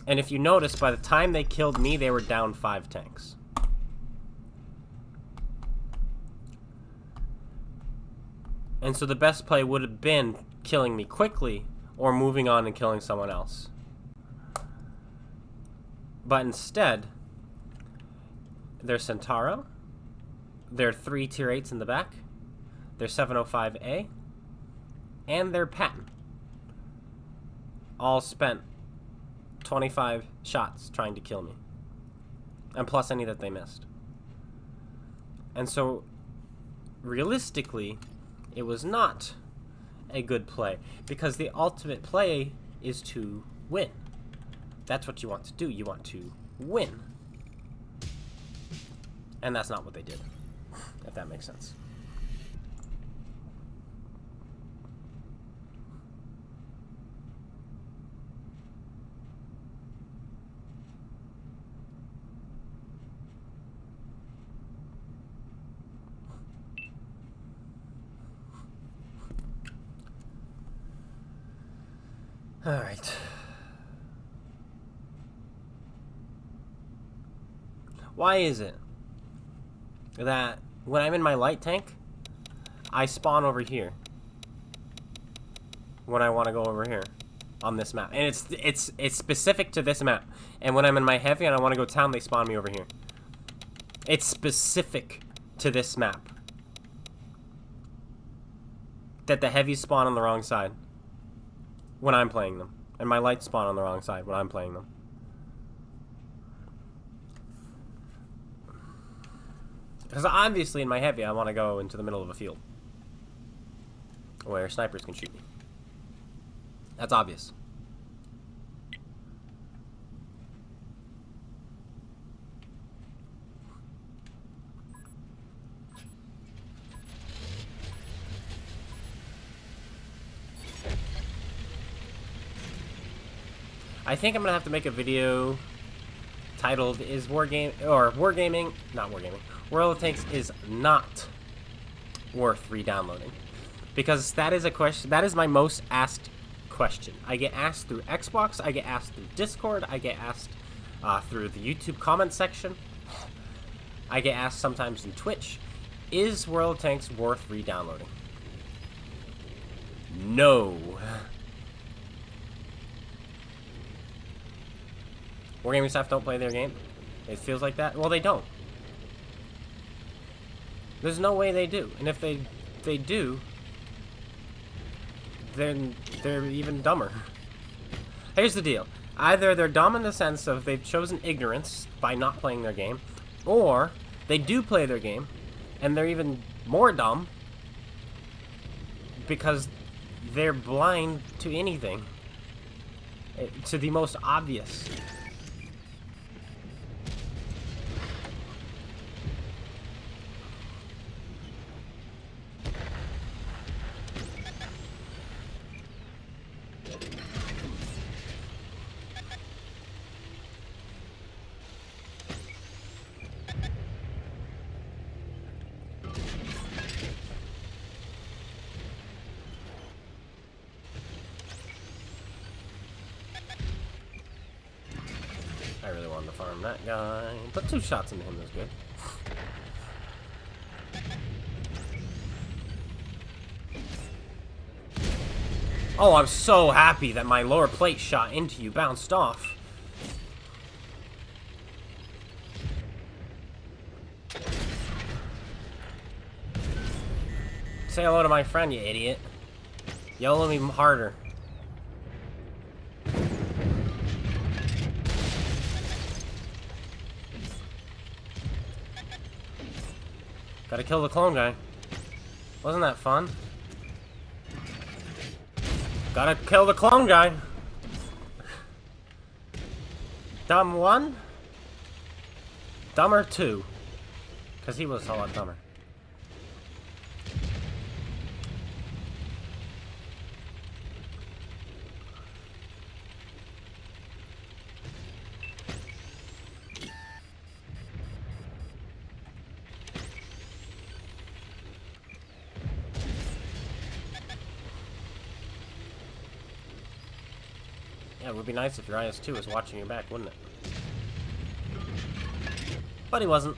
And if you notice, by the time they killed me, they were down 5 tanks. And so the best play would have been killing me quickly or moving on and killing someone else. But instead, there's Centauro, there are 3 tier 8s in the back, there's 705A, and their Patton. All spent 25 shots trying to kill me. And plus any that they missed. And so, realistically, it was not a good play. Because the ultimate play is to win. That's what you want to do. You want to win. And that's not what they did. If that makes sense. All right. Why is it that when I'm in my light tank, I spawn over here when I want to go over here on this map? And it's specific to this map. And when I'm in my heavy and I want to go town, they spawn me over here. It's specific to this map that the heavies spawn on the wrong side when I'm playing them, and my lights spawn on the wrong side when I'm playing them. Because obviously in my heavy I want to go into the middle of a field where snipers can shoot me. That's obvious. I think I'm gonna have to make a video titled "Is Wargaming World of Tanks is not worth re-downloading?" Because that is a question. That is my most asked question. I get asked through Xbox. I get asked through Discord. I get asked through the YouTube comment section. I get asked sometimes in Twitch. Is World of Tanks worth re-downloading? No. Wargaming staff don't play their game? It feels like that? Well, they don't. There's no way they do. And if they do, then they're even dumber. Here's the deal. Either they're dumb in the sense of they've chosen ignorance by not playing their game, or they do play their game, and they're even more dumb because they're blind to anything. To the most obvious. farm that guy. Put 2 shots into him, that's good. Oh, I'm so happy that my lower plate shot into you bounced off. Say hello to my friend, you idiot. YOLO me harder. Gotta kill the clone guy. Wasn't that fun? Gotta kill the clone guy. Dumb 1? Dumber 2. Because he was a lot dumber. Yeah, it would be nice if your IS-2 was watching your back, wouldn't it? But he wasn't.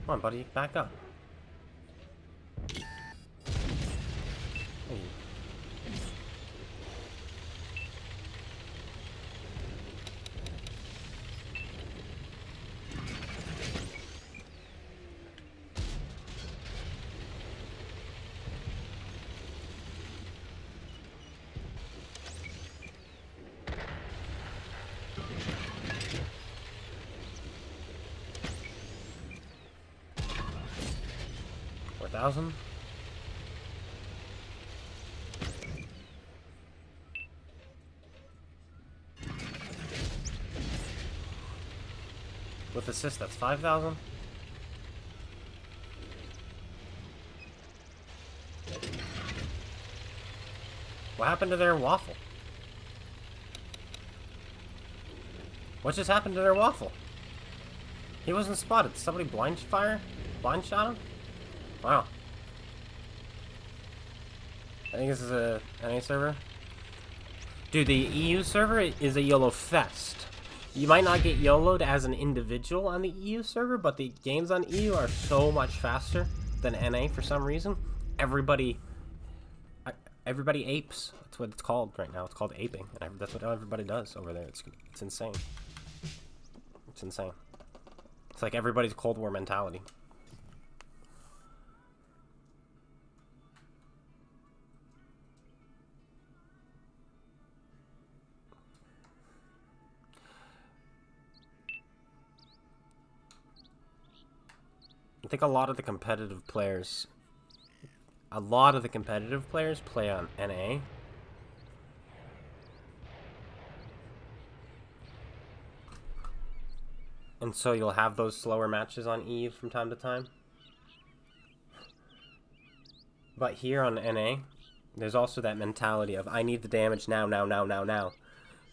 Come on, buddy, back up. Hey. $4,000. With assist, that's 5,000. What happened to their waffle? What just happened to their waffle? He wasn't spotted. Did somebody blind shot him? Wow. I think this is a NA server. Dude, the EU server is a YOLO fest. You might not get YOLO'd as an individual on the EU server, but the games on EU are so much faster than NA for some reason. Everybody apes. That's what it's called right now. It's called aping. And that's what everybody does over there. It's insane. It's insane. It's like everybody's Cold War mentality. I think a lot of the competitive players play on NA. And so you'll have those slower matches on EU from time to time. But here on NA, there's also that mentality of I need the damage now.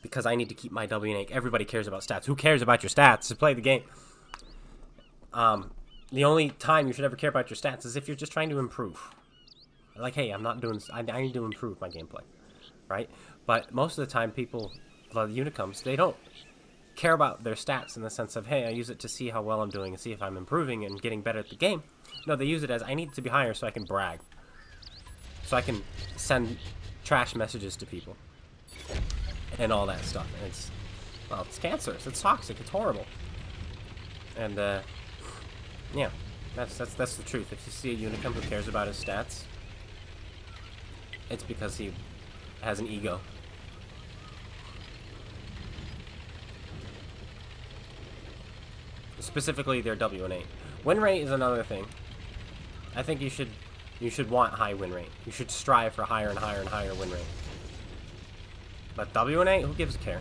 Because I need to keep my W and A. Everybody cares about stats. Who cares about your stats? To play the game. The only time you should ever care about your stats is if you're just trying to improve. Like, hey, I'm not doing this. I need to improve my gameplay, right? But most of the time, people, the Unicums, they don't care about their stats in the sense of, hey, I use it to see how well I'm doing and see if I'm improving and getting better at the game. No, they use it as, I need to be higher so I can brag. So I can send trash messages to people. And all that stuff. And it's, well, it's cancerous. It's toxic. It's horrible. And, yeah. That's the truth. If you see a Unicum who cares about his stats, it's because he has an ego. Specifically their W and A. Win rate is another thing. I think you should want high win rate. You should strive for higher and higher and higher win rate. But W and A, who gives a care?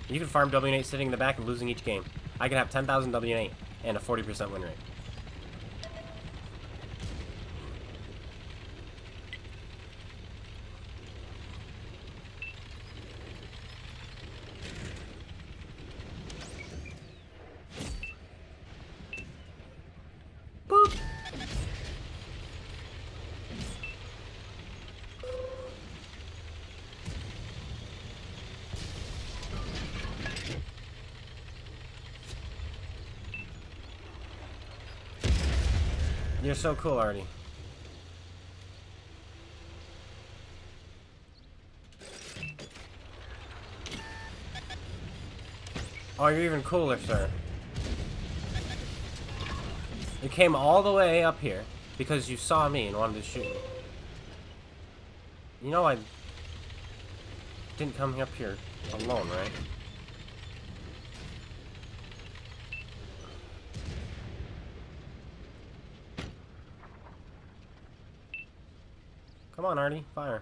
You can farm W and A sitting in the back and losing each game. I can have 10,000 W and A and a 40% win rate. Boop. You're so cool, Artie. Oh, you're even cooler, sir. You came all the way up here because you saw me and wanted to shoot me. You know I didn't come up here alone, right? Come on, Artie, fire.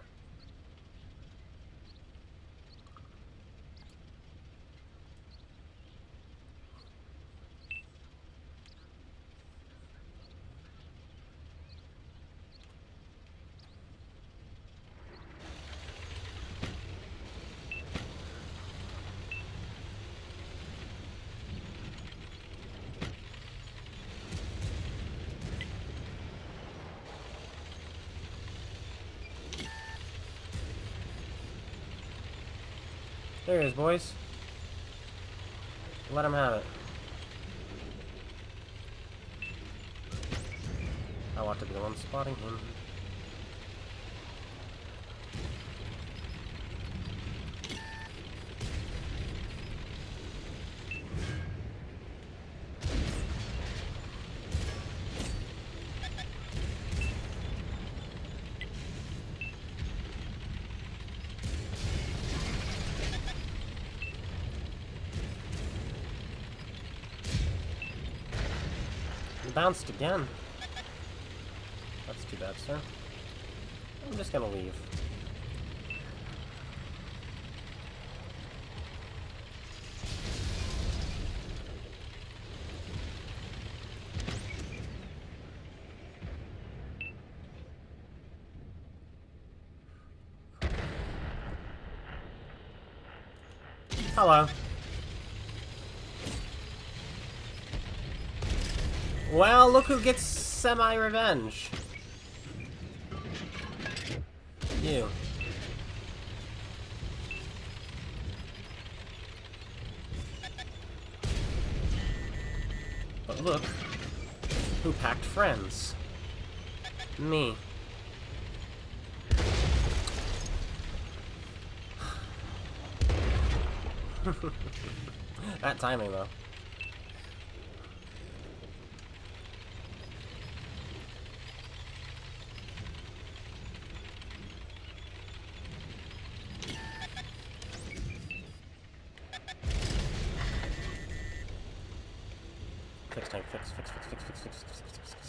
There he is, boys. Let him have it. I want to be the one spotting him. Bounced again. That's too bad, sir. I'm just gonna leave. Hello. Well, look who gets semi-revenge. You. But look who packed friends. Me. That timing, though.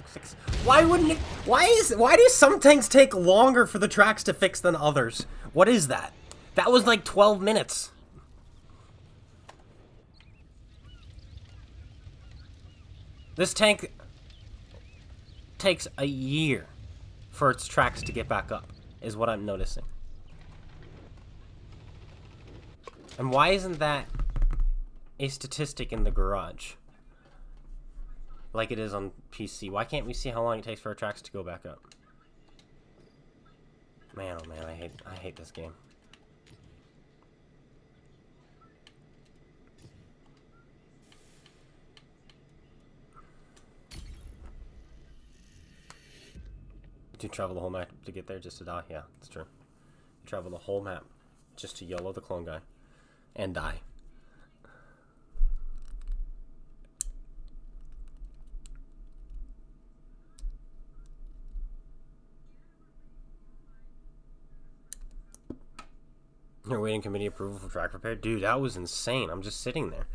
Fix. Why wouldn't it? Why do some tanks take longer for the tracks to fix than others? What is that? That was like 12 minutes. This tank takes a year for its tracks to get back up, is what I'm noticing. And why isn't that a statistic in the garage? Like it is on PC. Why can't we see how long it takes for our tracks to go back up? Man, oh man, I hate this game. Do you travel the whole map to get there just to die? Yeah, that's true. You travel the whole map just to YOLO the clone guy and die. You're waiting committee approval for track repair? Dude, that was insane. I'm just sitting there.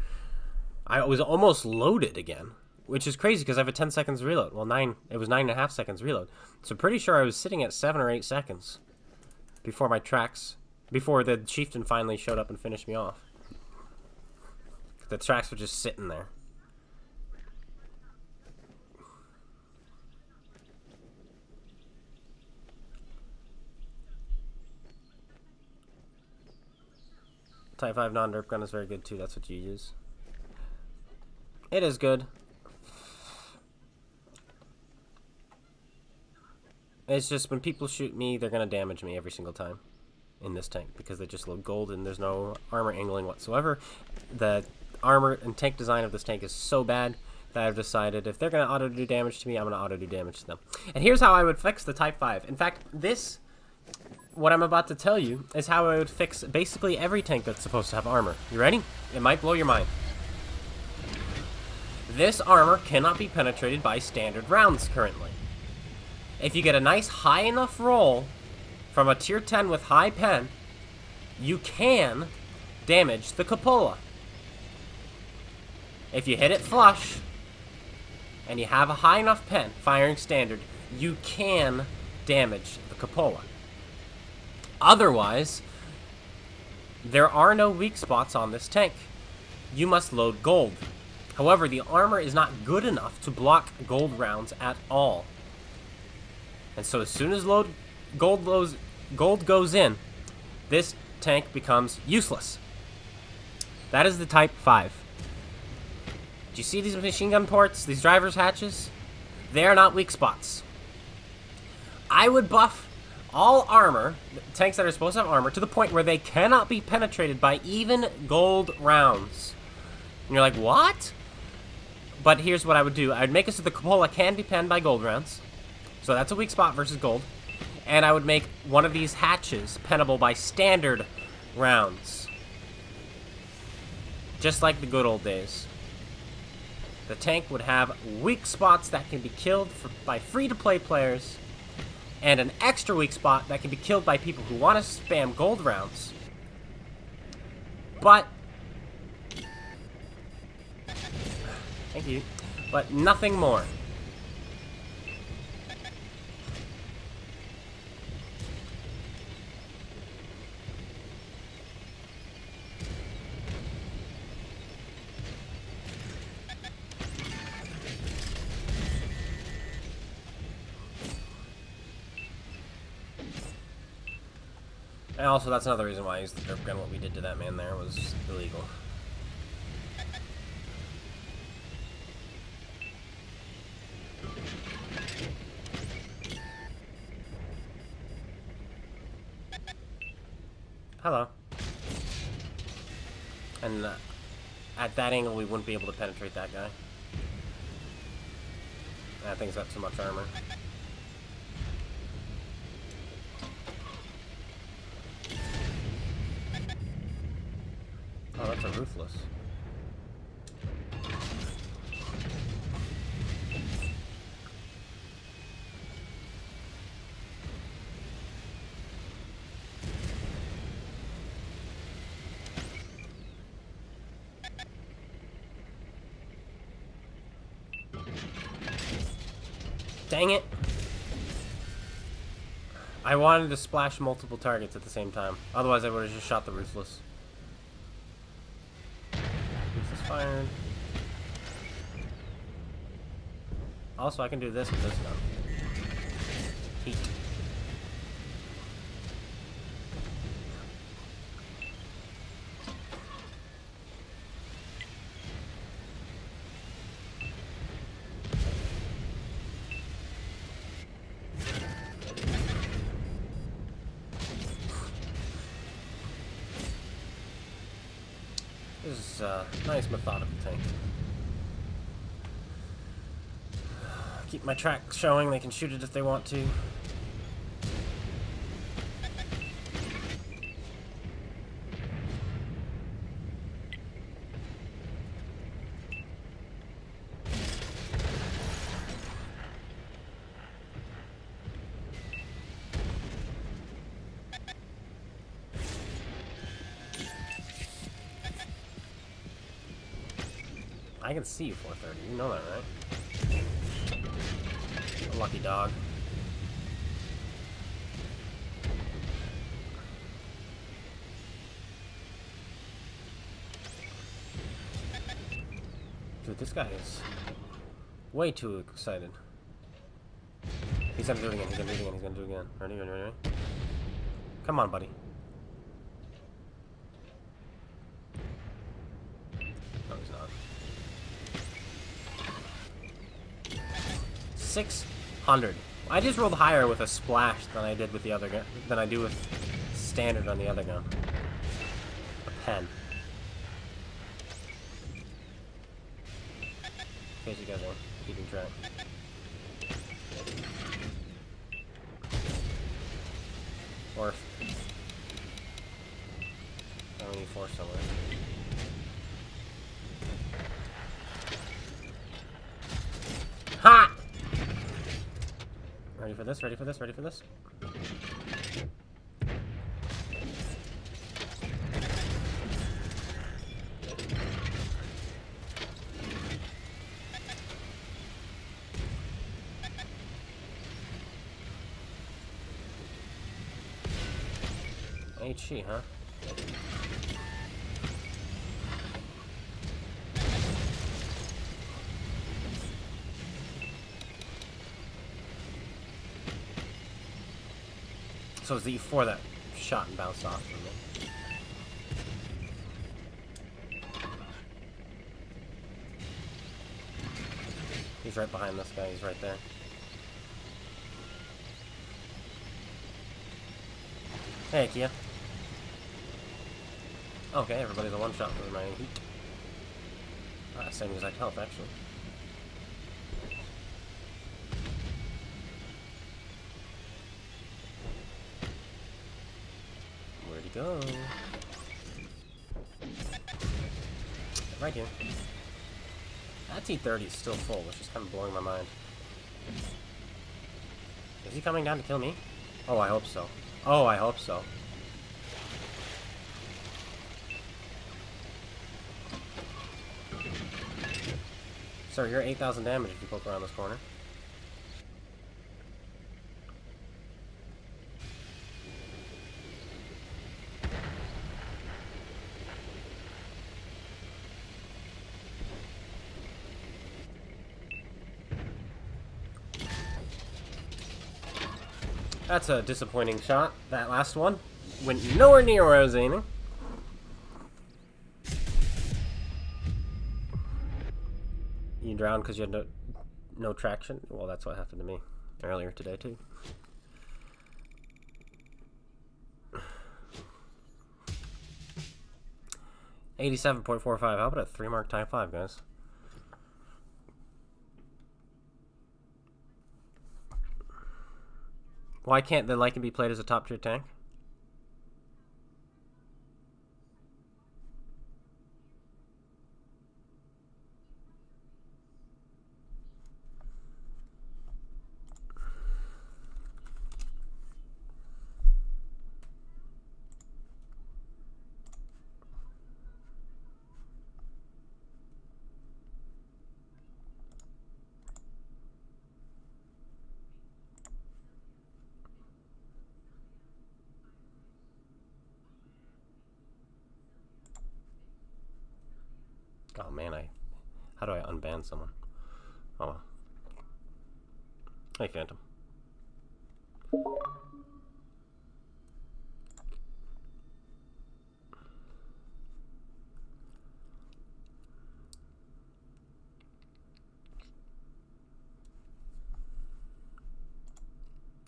I was almost loaded again, which is crazy because I have a 10 seconds reload. Well, it was 9.5 seconds reload. So pretty sure I was sitting at 7 or 8 seconds before the chieftain finally showed up and finished me off. The tracks were just sitting there. Type 5 non-derp gun is very good too. That's what you use. It is good. It's just when people shoot me, they're going to damage me every single time in this tank because they just load gold and there's no armor angling whatsoever. The armor and tank design of this tank is so bad that I've decided if they're going to auto-do damage to me, I'm going to auto-do damage to them. And here's how I would fix the Type 5. In fact, what I'm about to tell you is how I would fix basically every tank that's supposed to have armor. You ready? It might blow your mind. This armor cannot be penetrated by standard rounds currently. If you get a nice high enough roll from a tier 10 with high pen, you can damage the cupola. If you hit it flush and you have a high enough pen firing standard, you can damage the cupola. Otherwise, there are no weak spots on this tank. You must load gold. However, the armor is not good enough to block gold rounds at all. And so as soon as gold goes in, this tank becomes useless. That is the Type 5. Do you see these machine gun ports, these driver's hatches? They are not weak spots. I would buff all armor, tanks that are supposed to have armor, to the point where they cannot be penetrated by even gold rounds. And you're like, what? But here's what I would do. I would make it so the cupola can be penned by gold rounds. So that's a weak spot versus gold. And I would make one of these hatches pennable by standard rounds. Just like the good old days. The tank would have weak spots that can be killed by free-to-play players, and an extra weak spot that can be killed by people who want to spam gold rounds. But thank you. But nothing more. And also, that's another reason why I used the derp gun. What we did to that man there was illegal. Hello. And at that angle, we wouldn't be able to penetrate that guy. That thing's got too much armor. Oh, that's a ruthless. Dang it! I wanted to splash multiple targets at the same time. Otherwise, I would have just shot the ruthless. Ruthless fired. Also, I can do this with this gun. Heat. This is a nice methodical tank. Keep my track showing, they can shoot it if they want to. I can see you 430. You know that, right? Lucky dog. Dude, this guy is way too excited. He's gonna do it again, he's gonna do it again, he's gonna do it again. Ready, ready, ready? Come on, buddy. No, he's not. 600. I just rolled higher with a splash than I did with the other gun, than I do with standard on the other gun. A pen. In case you guys are keeping track. Or I only need 4 somewhere. Ha! Ready for this? Ready for this? Ready for this? Ain't she, huh? So it's the E4 that shot and bounced off from me. He's right behind this guy, he's right there. Hey, Kia. Okay, everybody's a one-shot for my heat. Same exact health, actually. Where'd he go? Right here. That T-30 is still full, which is kind of blowing my mind. Is he coming down to kill me? Oh, I hope so. Oh, I hope so. Sir, you're 8,000 damage if you poke around this corner. That's a disappointing shot. That last one went nowhere near where I was aiming. You drowned because you had no traction? Well, that's what happened to me earlier today, too. $87.45. How about a 3-mark Type 5, guys? Why can't the Lycan be played as a top-tier tank? Oh man, how do I unban someone? Oh well. Hey, Phantom. Oh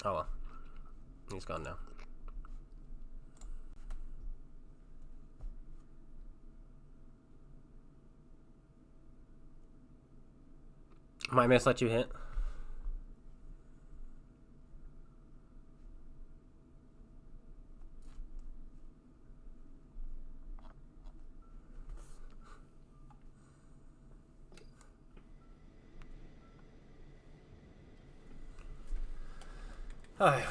well. He's gone now. My miss let you hit. Oh.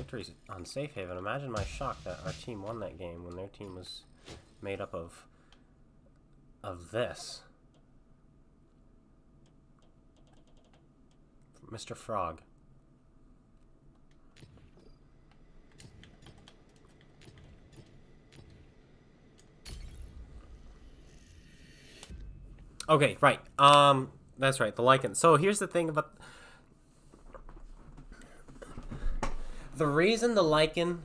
victories on Safe Haven. Imagine my shock that our team won that game when their team was made up of this. Mr. Frog. Okay, right. That's right, the Lycan. So here's the thing about... The reason the Lycan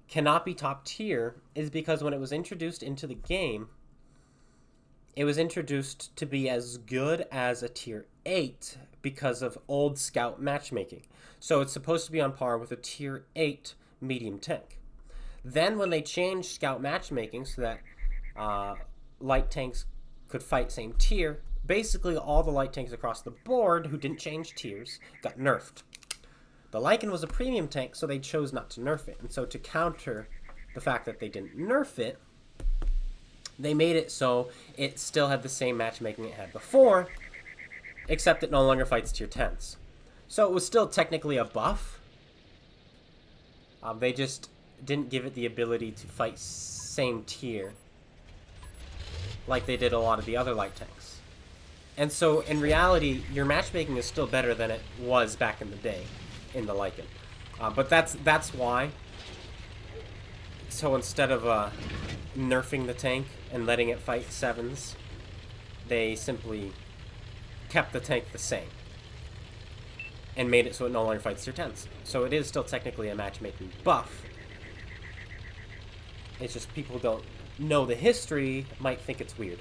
cannot be top tier is because when it was introduced into the game, it was introduced to be as good as a tier 8 because of old scout matchmaking. So it's supposed to be on par with a tier 8 medium tank. Then when they changed scout matchmaking so that light tanks could fight same tier, basically all the light tanks across the board who didn't change tiers got nerfed. The Lycan was a premium tank, so they chose not to nerf it. And so to counter the fact that they didn't nerf it, they made it so it still had the same matchmaking it had before, except it no longer fights tier 10s. So it was still technically a buff. They just didn't give it the ability to fight same tier like they did a lot of the other light tanks. And so in reality, your matchmaking is still better than it was back in the day in the Lycan. But that's why. So instead of nerfing the tank and letting it fight 7s, they simply kept the tank the same and made it so it no longer fights tier 10s. So it is still technically a matchmaking buff. It's just people don't know the history, might think it's weird.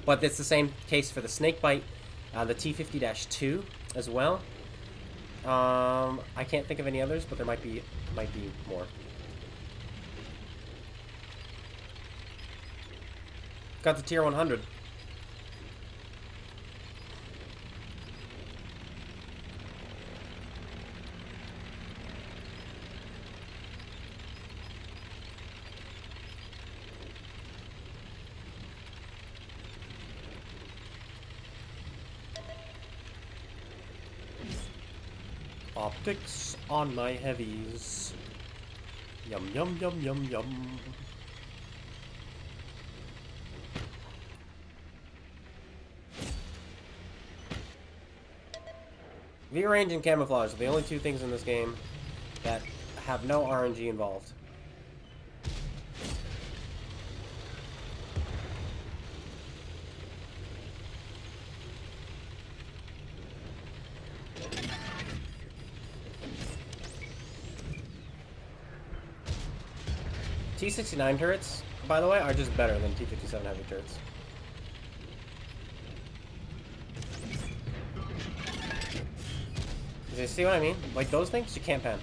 But it's the same case for the Snakebite, the T50-2 as well. I can't think of any others, but there might be more. Got the tier 100. Optics on my heavies. Yum, yum, yum, yum, yum. View range and camouflage are the only two things in this game that have no RNG involved. T69 turrets, by the way, are just better than T57 heavy turrets. Do you see what I mean? Like those things, you can't pan.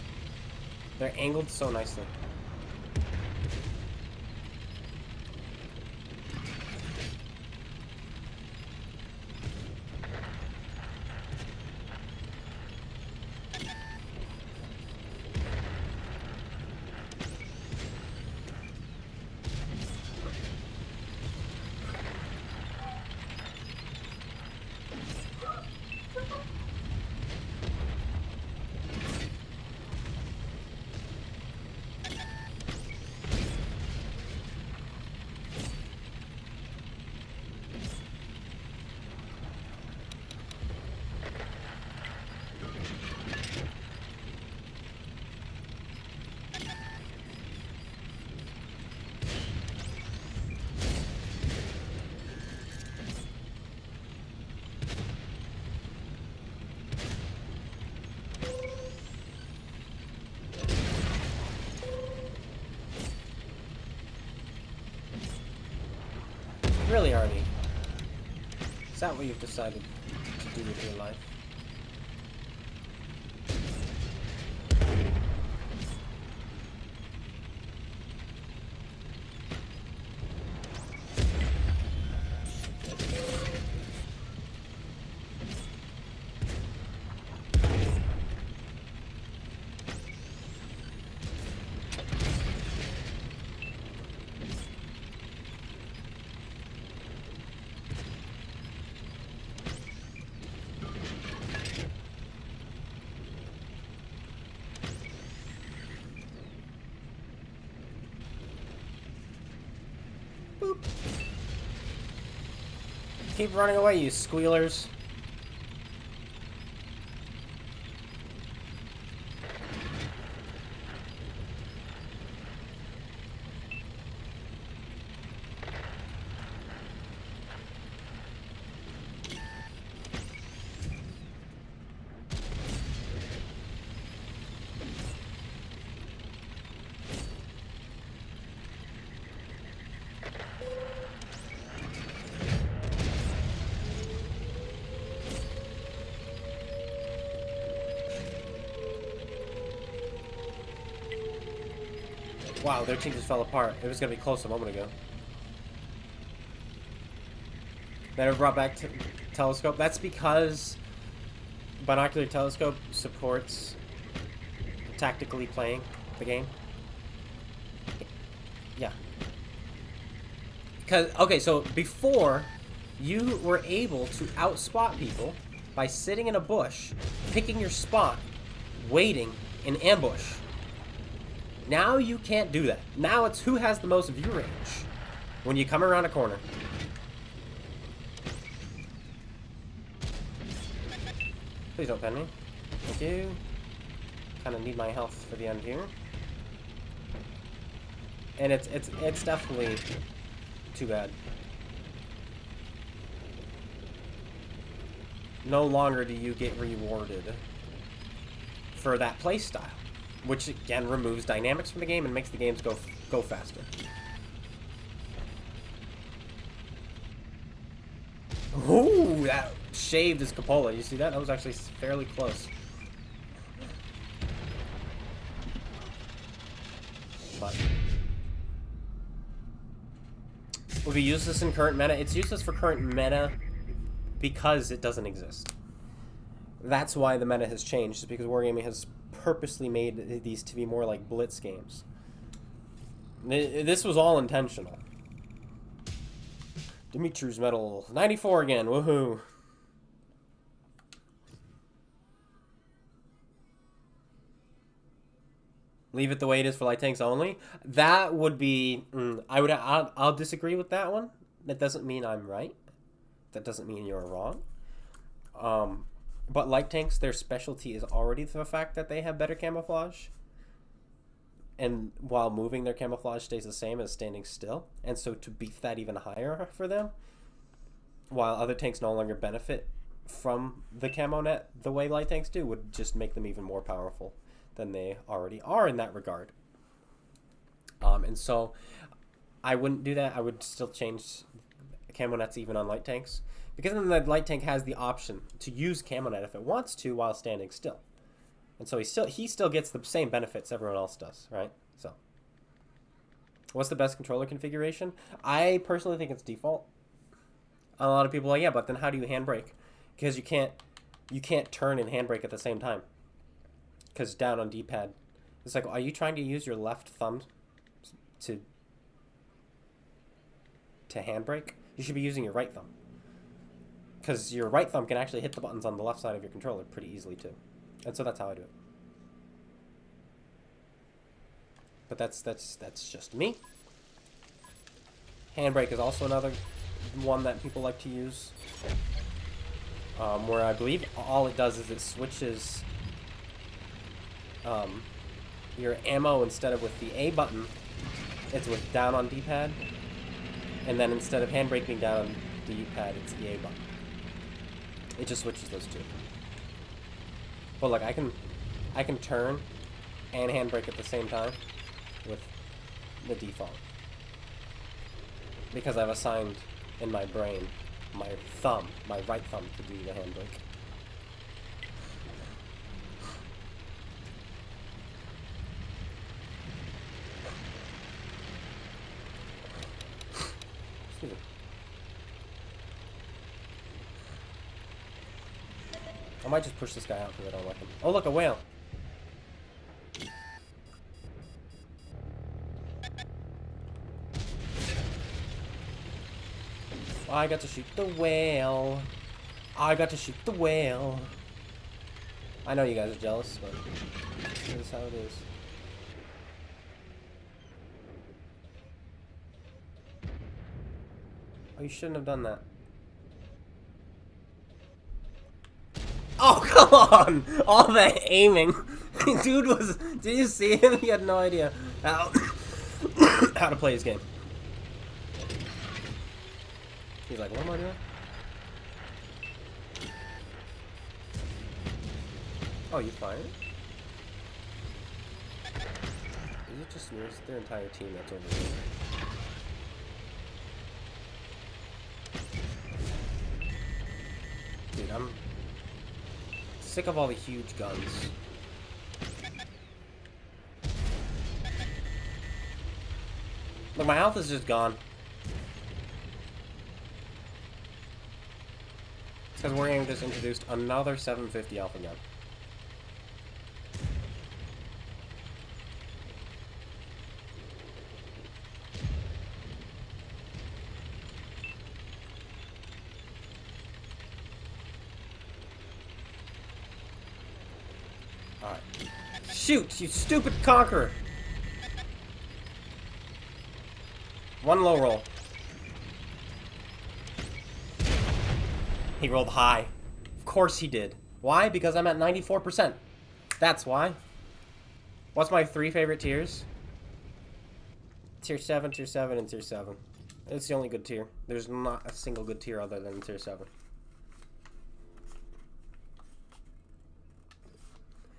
They're angled so nicely. Really, Arnie? Is that what you've decided to do with your life? Keep running away, you squealers. Wow, their team just fell apart. It was going to be close a moment ago. They never brought back telescope. That's because binocular telescope supports tactically playing the game. Yeah. Because, okay, so before, you were able to outspot people by sitting in a bush, picking your spot, waiting in ambush. Now you can't do that. Now it's who has the most view range when you come around a corner. Please don't pen me. Thank you. Kind of need my health for the end here. And it's definitely too bad. No longer do you get rewarded for that playstyle, which again removes dynamics from the game and makes the games go faster. Ooh, that shaved his cupola. You see that? That was actually fairly close. But would we use this in current meta? It's useless for current meta because it doesn't exist. That's why the meta has changed, is because Wargaming has purposely made these to be more like blitz games. This was all intentional. Dimitri's medal 94 again. Woohoo! Leave it the way it is for light tanks only. That would be. I'll disagree with that one. That doesn't mean I'm right. That doesn't mean you're wrong. But light tanks, their specialty is already the fact that they have better camouflage. And while moving, their camouflage stays the same as standing still. And so to beef that even higher for them, while other tanks no longer benefit from the camo net the way light tanks do, would just make them even more powerful than they already are in that regard. And so I wouldn't do that. I would still change camo nets even on light tanks, because then the light tank has the option to use camo net if it wants to while standing still. And so he still gets the same benefits everyone else does, right? So what's the best controller configuration? I personally think it's default. A lot of people are like, yeah, but then how do you handbrake? Because you can't turn and handbrake at the same time. Because down on D-pad, it's like, are you trying to use your left thumb to handbrake? You should be using your right thumb. Because your right thumb can actually hit the buttons on the left side of your controller pretty easily too. And so that's how I do it. But that's just me. Handbrake is also another one that people like to use. Where I believe all it does is it switches your ammo, instead of with the A button, it's with down on D-pad. And then instead of handbrake being down on D-pad, it's the A button. It just switches those two. But look, I can turn and handbrake at the same time with the default, because I've assigned in my brain my right thumb to do the handbrake. Excuse me. I might just push this guy out because I don't like him. Oh, look, a whale. I got to shoot the whale. I got to shoot the whale. I know you guys are jealous, but this is how it is. Oh, you shouldn't have done that. Oh, come on! All that aiming. Dude was... Did you see him? He had no idea how, how to play his game. He's like, what am I doing? Oh, you fired? Is it just yours? Their entire team that's over there. Dude, I'm sick of all the huge guns. Look, my health is just gone. It's because Wargaming just introduced another 750 alpha gun. Alright. Shoot, you stupid conqueror! One low roll. He rolled high. Of course he did. Why? Because I'm at 94%. That's why. What's my 3 favorite tiers? Tier 7, Tier 7, and Tier 7. It's the only good tier. There's not a single good tier other than Tier 7.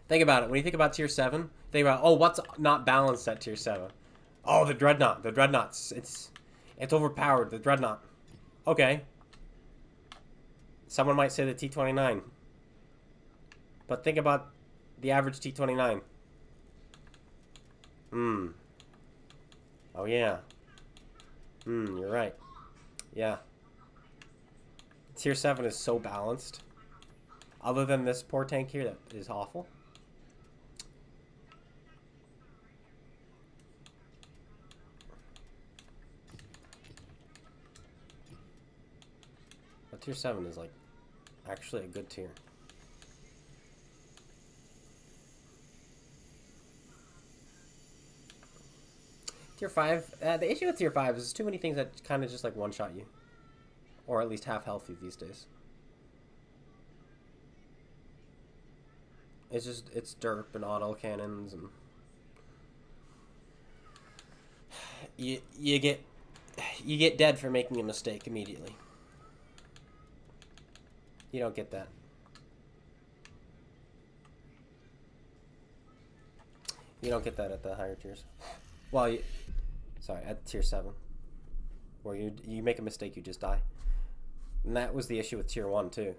Think about it. When you think about Tier 7, think about, oh, what's not balanced at Tier 7? Oh, the Dreadnought. The Dreadnought's... It's overpowered. The Dreadnought. Okay. Someone might say the T-29. But think about the average T-29. Oh, yeah. You're right. Yeah. Tier 7 is so balanced. Other than this poor tank here that is awful. But Tier 7 is, like, actually a good tier. Tier 5, the issue with Tier 5 is too many things that kind of just, like, one-shot you. Or at least half healthy these days. It's just, it's derp and auto cannons and... You get dead for making a mistake immediately. You don't get that. You don't get that at the higher tiers. Well, sorry, at Tier 7. Where you make a mistake, you just die. And that was the issue with Tier 1, too.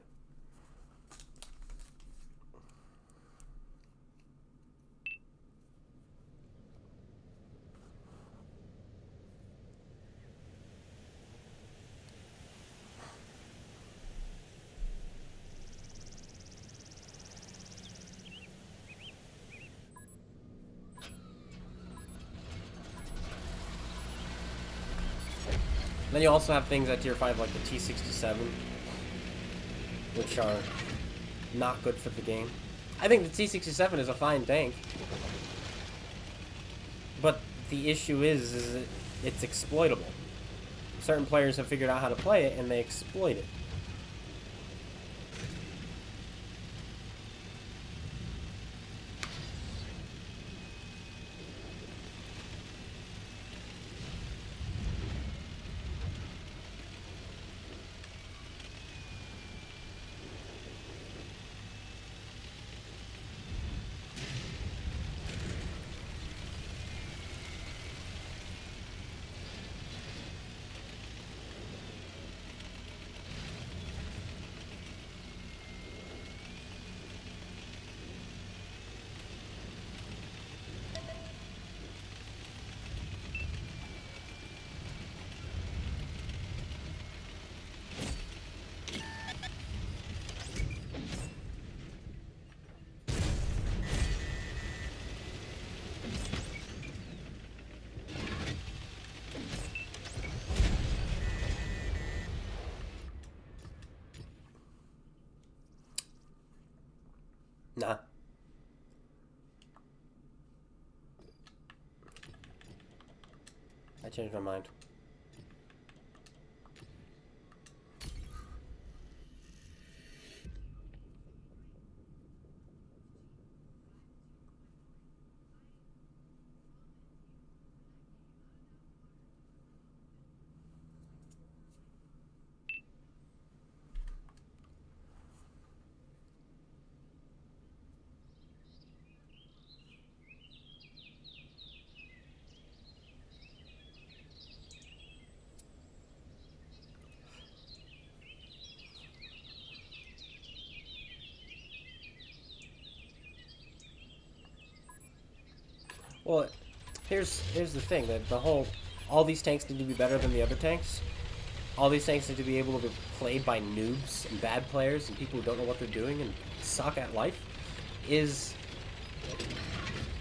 Then you also have things at Tier 5 like the T-67, which are not good for the game. I think the T-67 is a fine tank. But the issue is that it's exploitable. Certain players have figured out how to play it, and they exploit it. Nah. I changed my mind. Well, here's the thing, that all these tanks need to be better than the other tanks. All these tanks need to be able to be played by noobs and bad players and people who don't know what they're doing and suck at life.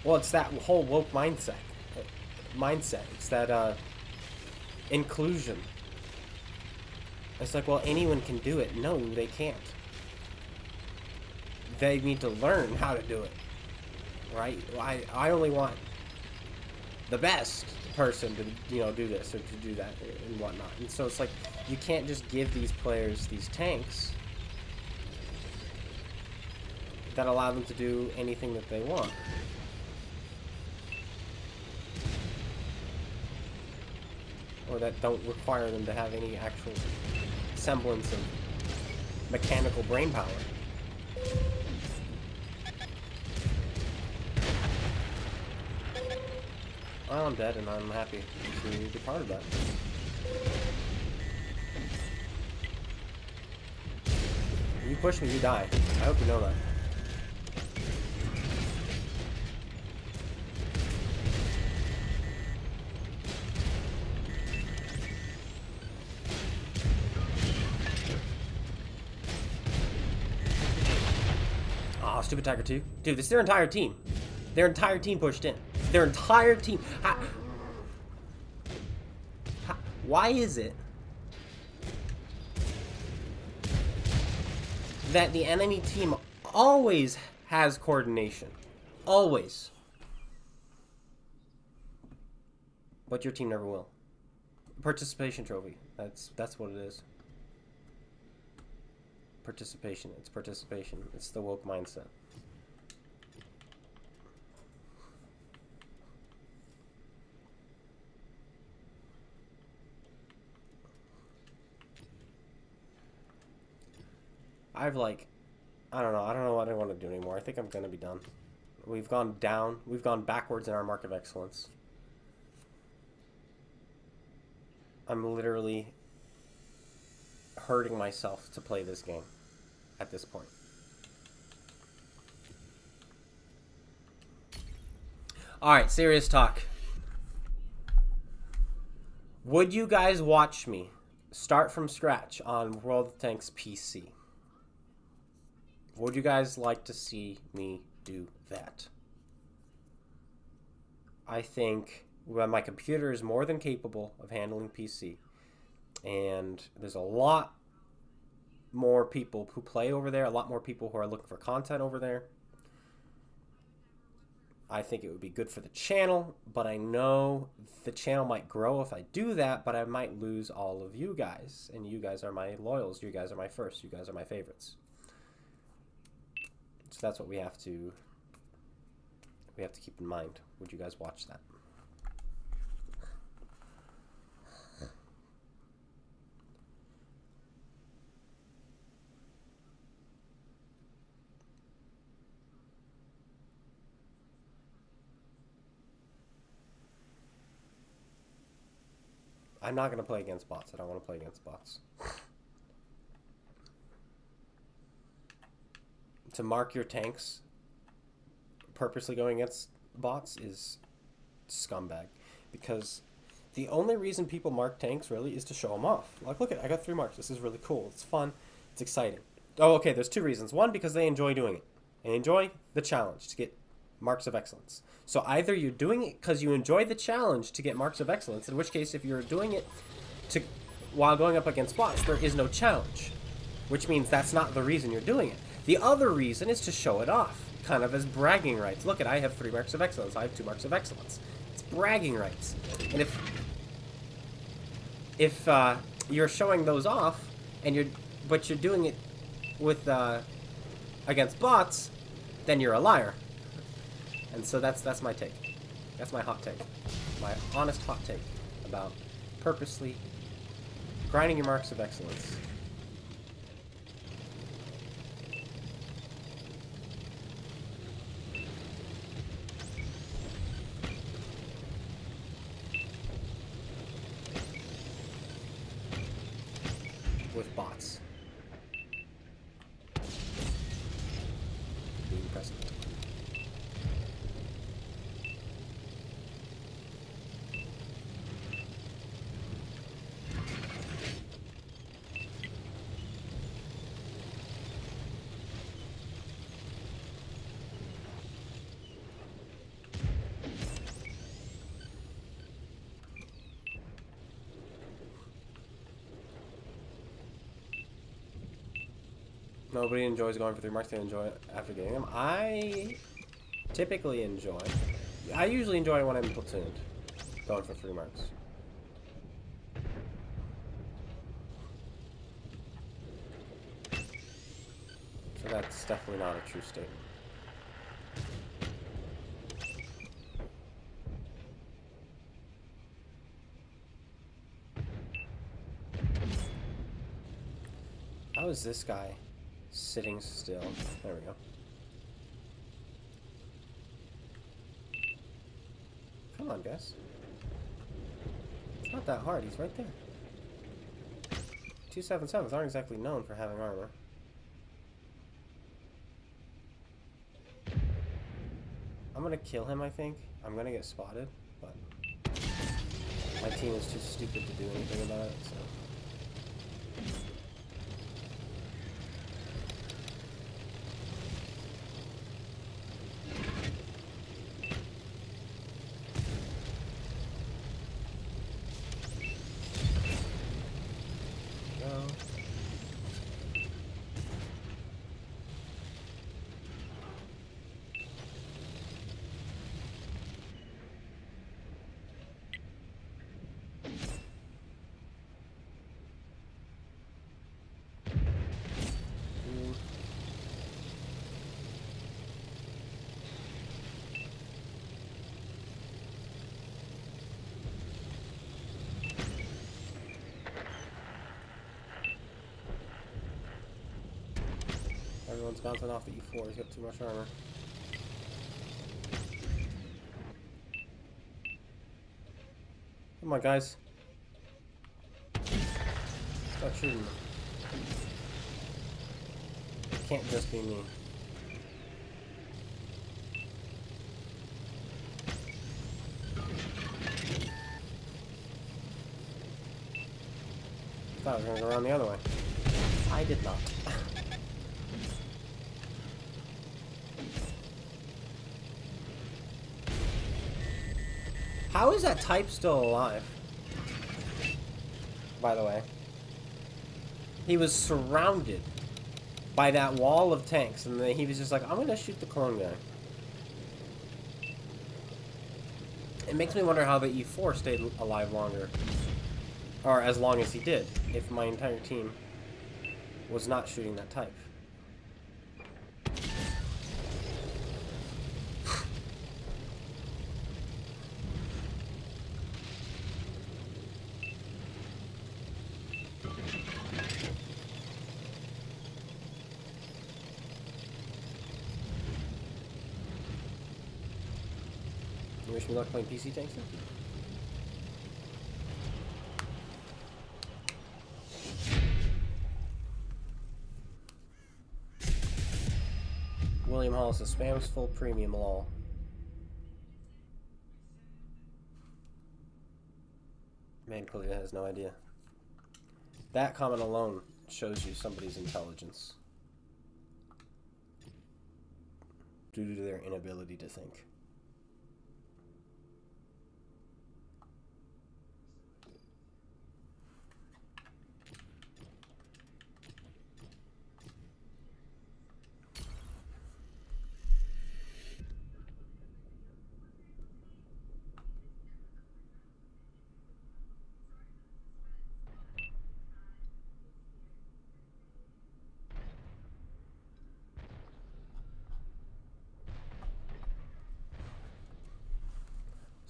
Well, it's that whole woke mindset. It's that inclusion. It's like, well, anyone can do it. No, they can't. They need to learn how to do it, right? I only want the best person to, you know, do this or to do that and whatnot. And so it's like, you can't just give these players these tanks that allow them to do anything that they want. Or that don't require them to have any actual semblance of mechanical brain power. Well, I'm dead, and I'm happy to be part of that. You push me, you die. I hope you know that. Oh, stupid Tiger 2. Dude, this is their entire team. Their entire team pushed in. Their entire team. Why is it that the enemy team always has coordination? Always. But your team never will. Participation trophy. That's what it is. Participation. It's participation. It's the woke mindset. I don't know what I want to do anymore. I think I'm going to be done. We've gone down. We've gone backwards in our mark of excellence. I'm literally hurting myself to play this game at this point. Alright, serious talk. Would you guys watch me start from scratch on World of Tanks PC? Would you guys like to see me do that? I think my computer is more than capable of handling PC. And there's a lot more people who play over there, a lot more people who are looking for content over there. I think it would be good for the channel, but I know the channel might grow if I do that, but I might lose all of you guys. And you guys are my loyals. You guys are my first. You guys are my favorites. So that's what we have to keep in mind. Would you guys watch that? I'm not going to play against bots. I don't want to play against bots. To mark your tanks purposely going against bots is scumbag. Because the only reason people mark tanks really is to show them off. Like, look at it, I got 3 marks. This is really cool. It's fun. It's exciting. Oh, okay, there's 2 reasons. One, because they enjoy doing it. They enjoy the challenge to get marks of excellence. So either you're doing it because you enjoy the challenge to get marks of excellence, in which case if you're doing it while going up against bots, there is no challenge. Which means that's not the reason you're doing it. The other reason is to show it off, kind of as bragging rights. Look, I have 3 marks of excellence. I have 2 marks of excellence. It's bragging rights. And if you're showing those off, but you're doing it with against bots, then you're a liar. And so that's my take. That's my hot take. My honest hot take about purposely grinding your marks of excellence. With bots. Being present. Nobody enjoys going for 3 marks. They enjoy it after getting them. I typically enjoy. I usually enjoy when I'm platooned, going for 3 marks. So that's definitely not a true statement. How is this guy sitting still? There we go. Come on, guys. It's not that hard. He's right there. 277s aren't exactly known for having armor. I'm gonna kill him, I think. I'm gonna get spotted, but my team is too stupid to do anything about it, so. Everyone's bouncing off the E4. He's got too much armor. Come on, guys. Stop shooting me. It can't just be me. I thought I was going to go around the other way. I did not. How is that type still alive? By the way. He was surrounded by that wall of tanks, and then he was just like, I'm gonna shoot the clone guy. It makes me wonder how the E4 stayed alive longer. Or as long as he did, if my entire team was not shooting that type. You wish me luck playing PC tanks then? William Hall says spams full premium lol. Man clearly has no idea. That comment alone shows you somebody's intelligence. Due to their inability to think.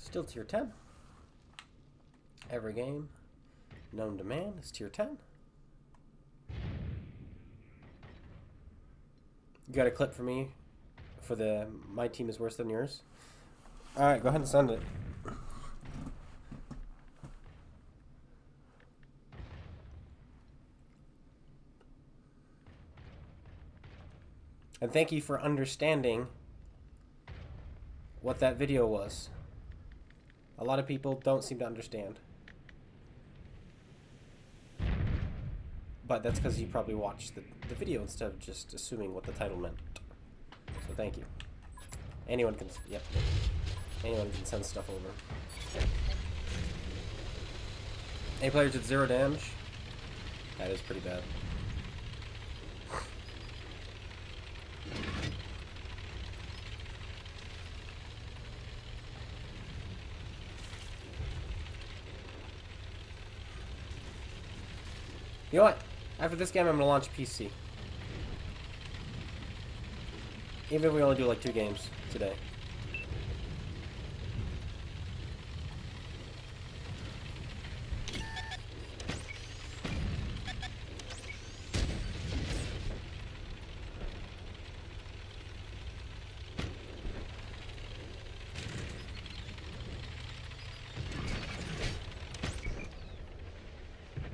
Still tier 10. Every game known to man is tier 10. You got a clip for me for the my team is worse than yours? Alright, go ahead and send it. And thank you for understanding what that video was. A lot of people don't seem to understand. But that's because you probably watched the video instead of just assuming what the title meant. So thank you. Anyone can, yep. Anyone can send stuff over. A player did 0 damage. That is pretty bad. know what? After this game, I'm gonna launch PC. Even if we only do like 2 games today.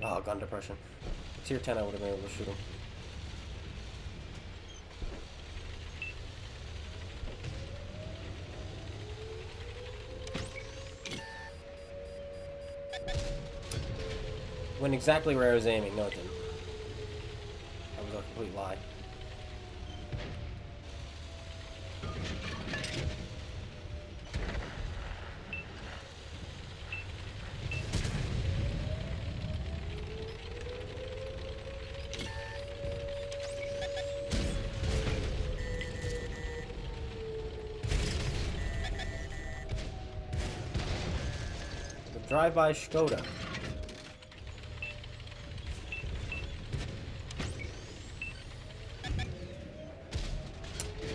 Oh, gun depression. Tier 10, I would have been able to shoot him. Went exactly where I was aiming. No, it didn't. That was a complete lie. The drive-by Skoda.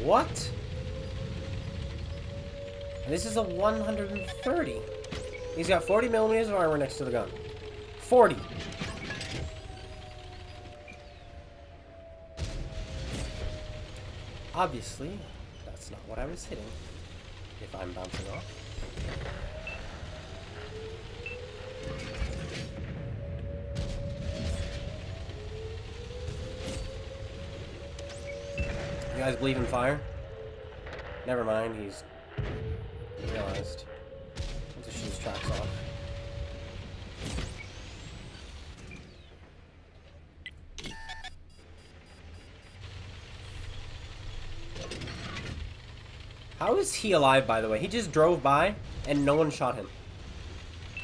What? And this is a 130. He's got 40 millimeters of armor next to the gun. 40. Obviously, that's not what I was hitting. If I'm bouncing off. You guys believe in fire? Never mind, he's realized. Let's just shoot his tracks off. How is he alive, by the way? He just drove by and no one shot him.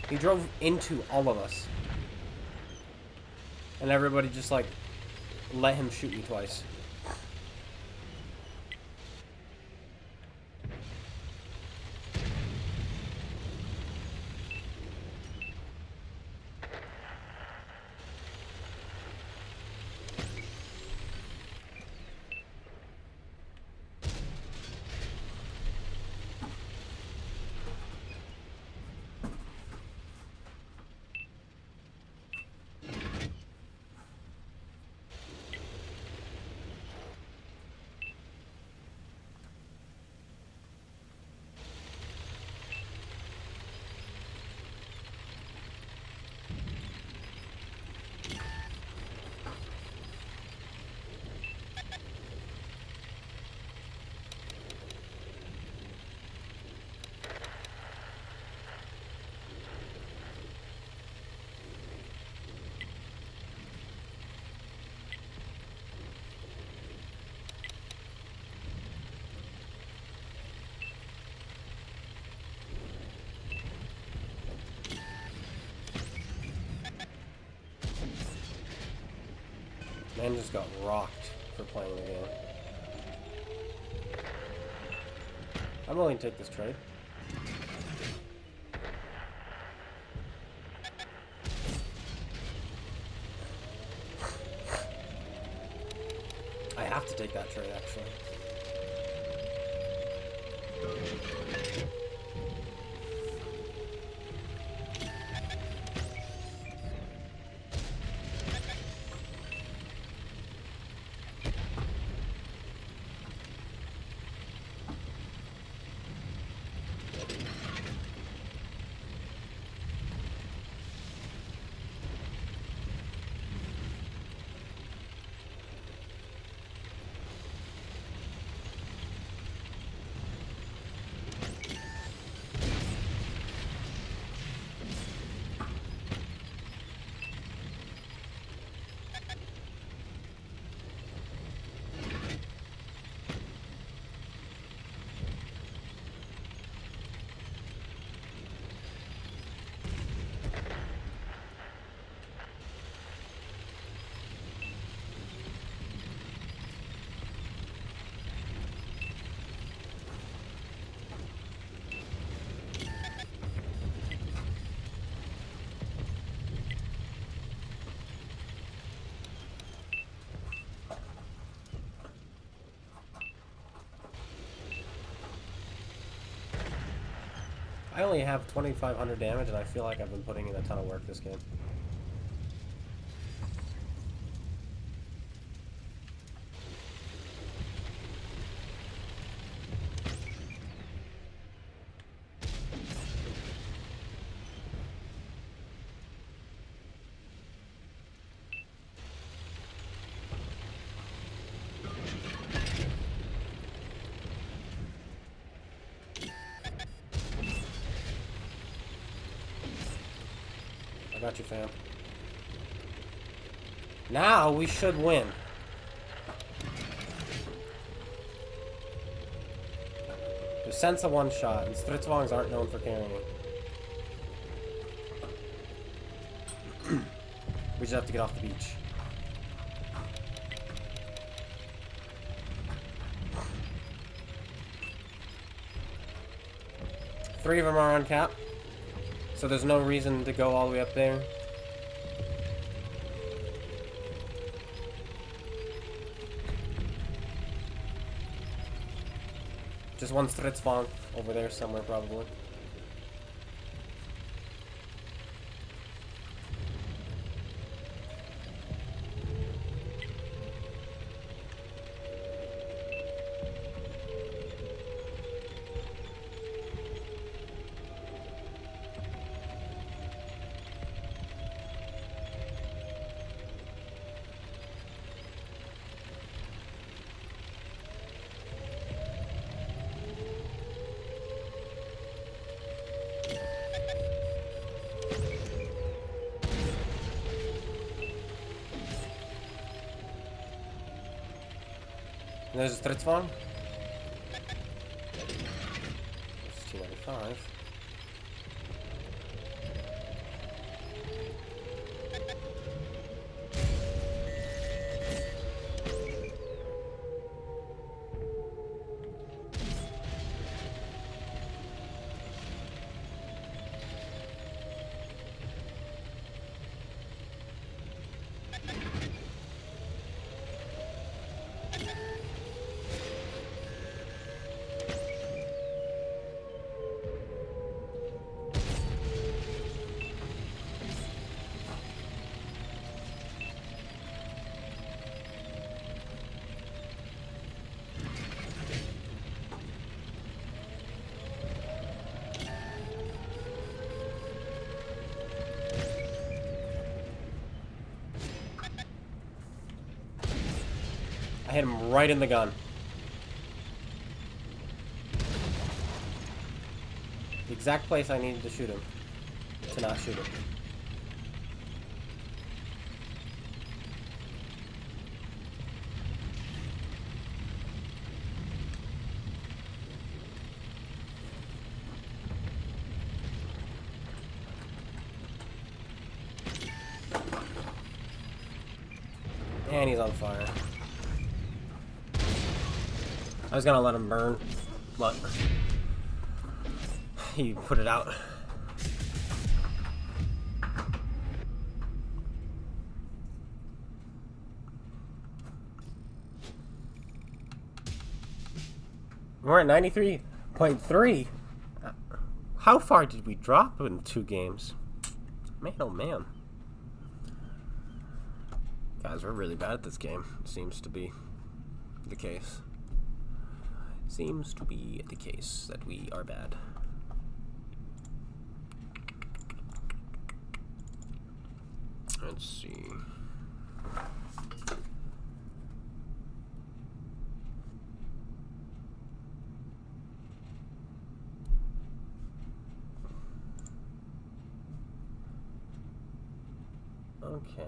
He drove into all of us. And everybody just, like, let him shoot me twice. Man just got rocked for playing the game. I'm willing to take this trade. I have to take that trade, actually. I only have 2,500 damage, and I feel like I've been putting in a ton of work this game. I got you, fam. Now we should win. The sense of one shot, and Stritzvongs aren't known for carrying. We just have to get off the beach. Three of them are on cap, so there's no reason to go all the way up there. Just one Stritzvong over there somewhere, probably. And there's a Stritzvong. It's 295. I hit him right in the gun. The exact place I needed to shoot him. To not shoot him. And he's on fire. I was gonna let him burn, but he put it out. We're at 93.3. How far did we drop in 2 games? Man, oh man. Guys, we're really bad at this game. Seems to be the case. Seems to be the case that we are bad. Let's see. Okay.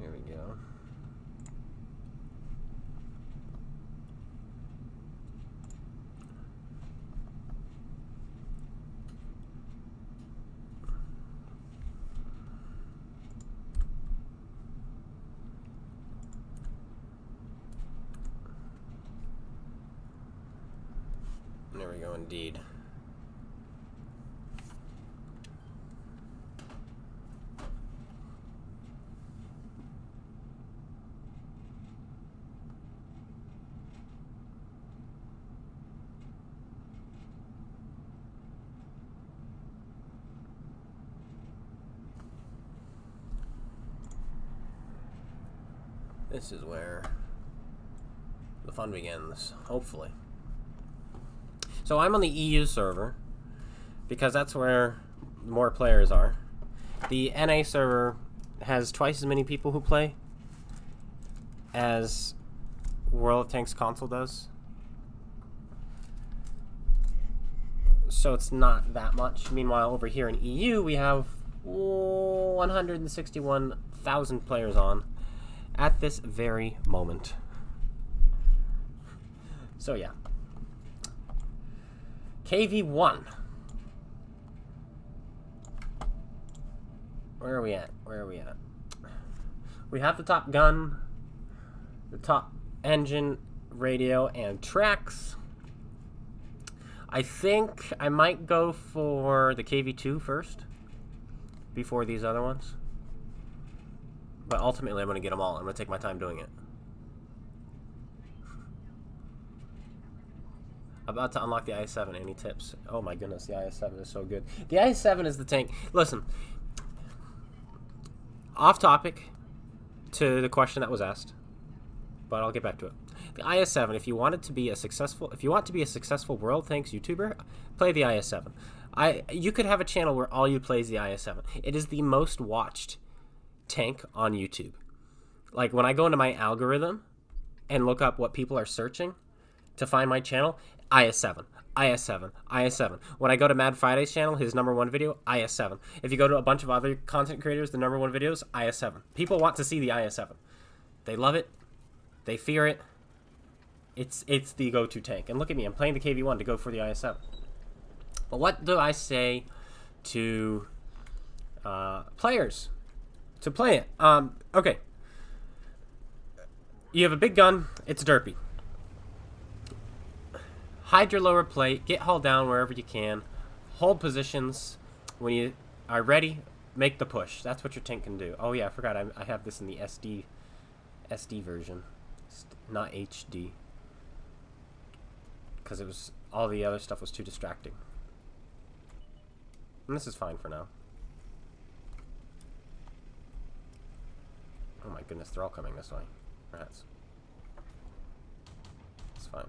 Here we go. There we go, indeed. This is where the fun begins, hopefully. So I'm on the EU server because that's where more players are. The NA server has twice as many people who play as World of Tanks console does. So it's not that much. Meanwhile, over here in EU, we have 161,000 players on at this very moment. So yeah. KV1. Where are we at? Where are we at? We have the top gun, the top engine, radio, and tracks. I think I might go for the KV2 first before these other ones. But ultimately, I'm going to get them all. I'm going to take my time doing it. About to unlock the IS-7. Any tips? Oh my goodness, the IS-7 is so good. The IS-7 is the tank. Listen, off topic to the question that was asked, but I'll get back to it. The IS-7, if you want to be a successful World Tanks YouTuber, play the IS-7. You could have a channel where all you play is the IS-7. It is the most watched tank on YouTube. Like when I go into my algorithm and look up what people are searching to find my channel, IS-7, IS-7, IS-7. When I go to Mad Friday's channel, his #1 video, IS-7. If you go to a bunch of other content creators, the #1 videos, IS-7. People want to see the IS-7. They love it. They fear it. It's the go-to tank. And look at me, I'm playing the KV1 to go for the IS-7. But what do I say to players to play it? Okay. You have a big gun. It's derpy. Hide your lower plate. Get hull down wherever you can. Hold positions. When you are ready, make the push. That's what your tank can do. Oh yeah, I forgot. I have this in the SD version, not HD, because it was all the other stuff was too distracting. And this is fine for now. Oh my goodness, they're all coming this way. Rats. It's fine.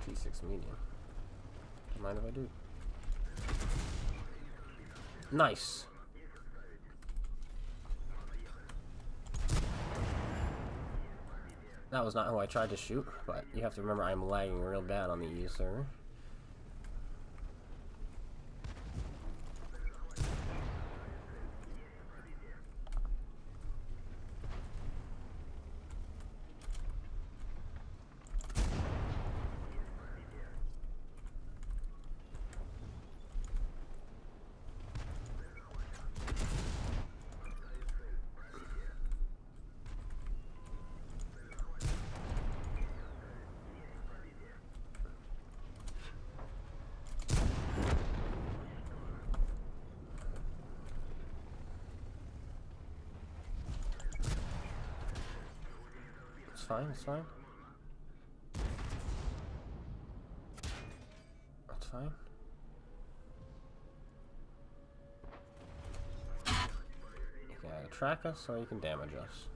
T6 medium. Don't mind if I do. Nice. That was not who I tried to shoot, but you have to remember I'm lagging real bad on the EU server. It's fine, it's fine. That's fine. You can either track us or you can damage us.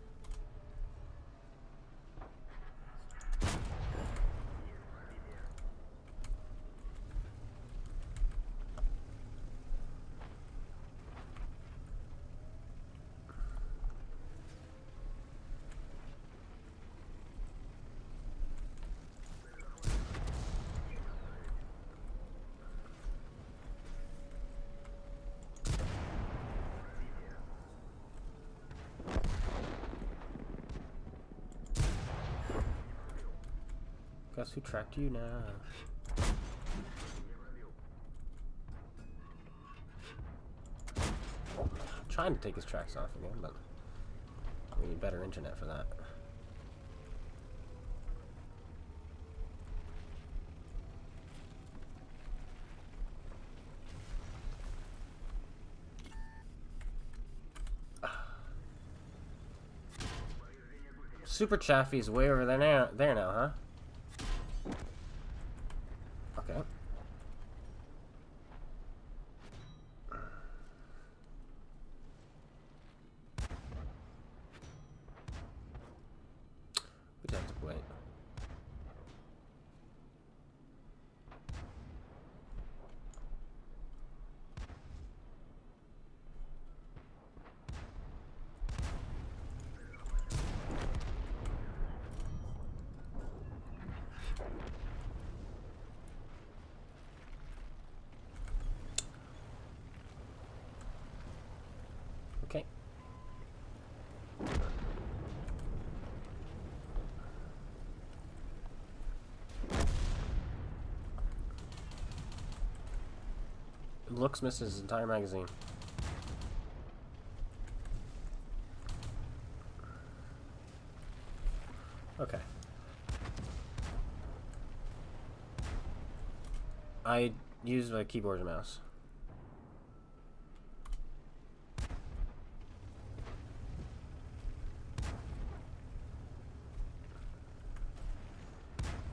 Guess who tracked you now? I'm trying to take his tracks off again, but we need better internet for that. Super Chaffee's way over there now, huh? Okay. We'd have to wait. Okay. Looks missed his entire magazine. Okay. I use my keyboard and mouse.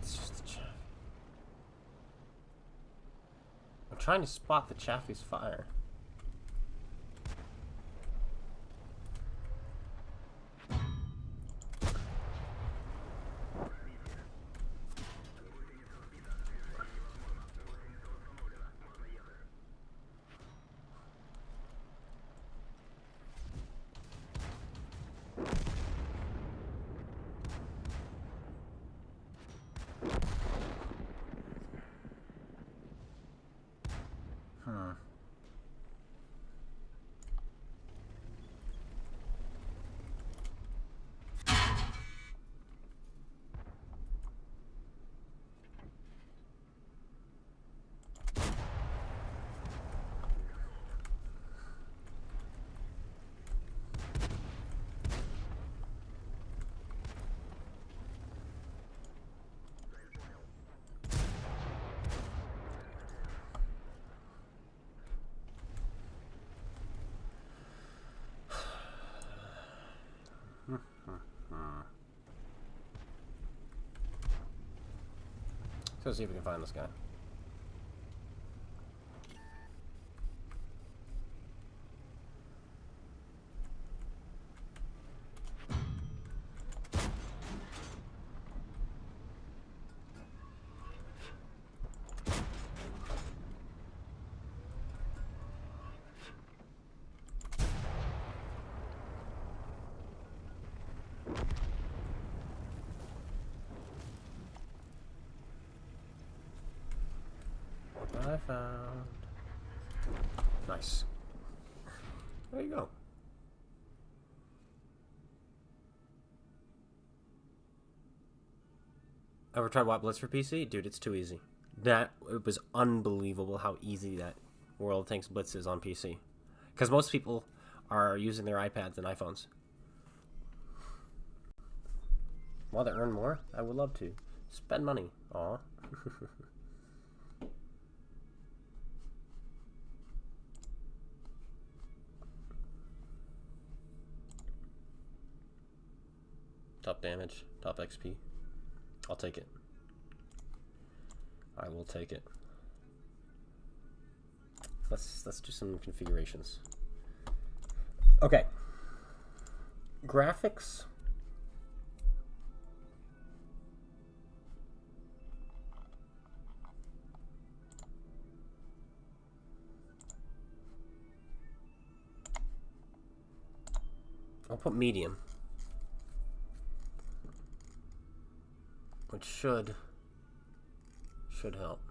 It's just the chaff. I'm trying to spot the Chaffee's fire. So let's see if we can find this guy. I found. Nice. There you go. Ever tried Watt Blitz for PC? Dude, it's too easy. It was unbelievable how easy that World of Tanks Blitz is on PC. Because most people are using their iPads and iPhones. Want to earn more? I would love to. Spend money. Aw. Top damage, top XP. I'll take it. I will take it. Let's do some configurations. Okay. Graphics. I'll put medium. Which should help.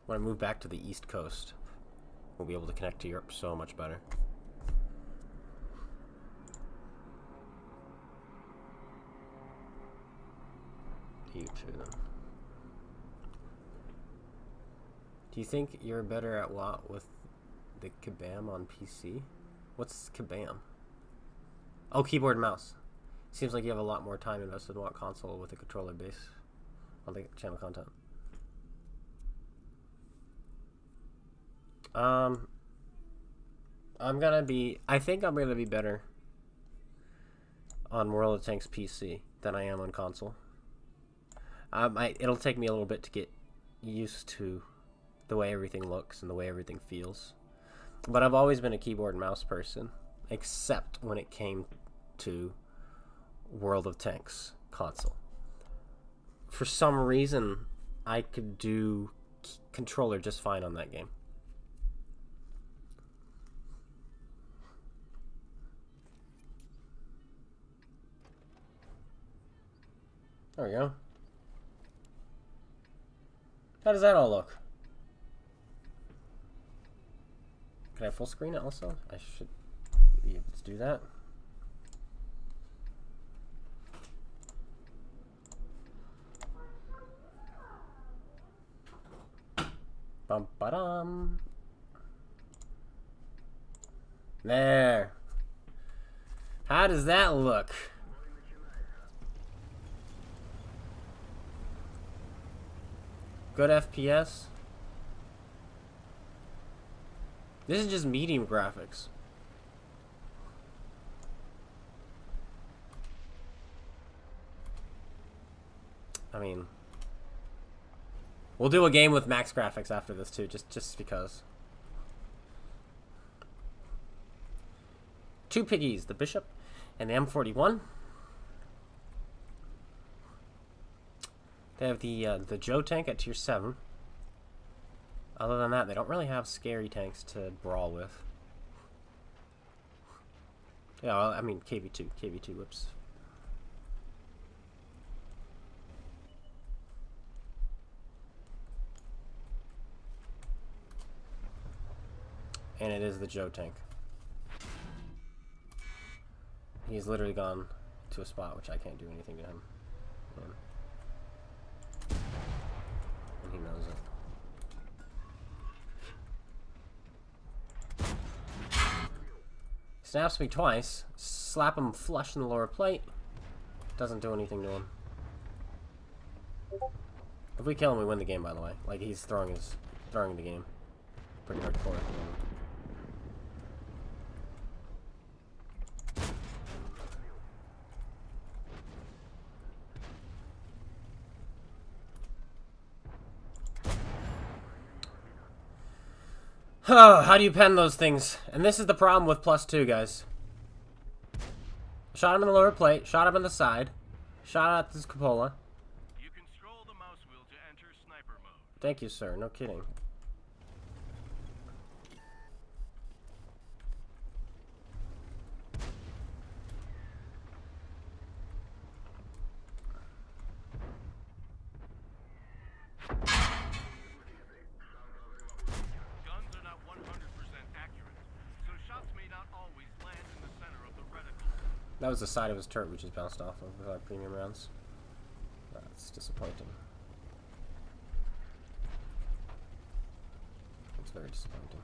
When I move back to the East Coast, we'll be able to connect to Europe so much better. You too, then. Do you think you're better at what with the Kabam on PC? What's Kabam? Oh, keyboard and mouse. Seems like you have a lot more time invested in what console with a controller base on the channel content. I think I'm gonna be better on World of Tanks PC than I am on console. It'll take me a little bit to get used to the way everything looks and the way everything feels. But I've always been a keyboard and mouse person, except when it came to World of Tanks console. For some reason, I could do controller just fine on that game. There we go. How does that all look? Can I full screen it also? I should be able to do that. Bum ba dum. There. How does that look? Good FPS. This is just medium graphics. I mean, we'll do a game with max graphics after this too, just because. Two piggies, the Bishop and the M41. They have the Joe tank at tier 7. Other than that, they don't really have scary tanks to brawl with. Yeah, well, I mean KV2 whips. And it is the Joe tank. He's literally gone to a spot which I can't do anything to him. Yeah. And he knows it. Snaps me twice, slap him flush in the lower plate. Doesn't do anything to him. If we kill him, we win the game, by the way. Like, he's throwing the game. Pretty hardcore at the moment. Oh, how do you pen those things? And this is the problem with +2, guys. Shot him in the lower plate, shot him in the side, shot at this cupola. You can scroll the mouse wheel to enter sniper mode. Thank you, sir. No kidding. That was the side of his turret we just bounced off of with our premium rounds. That's disappointing. It's very disappointing.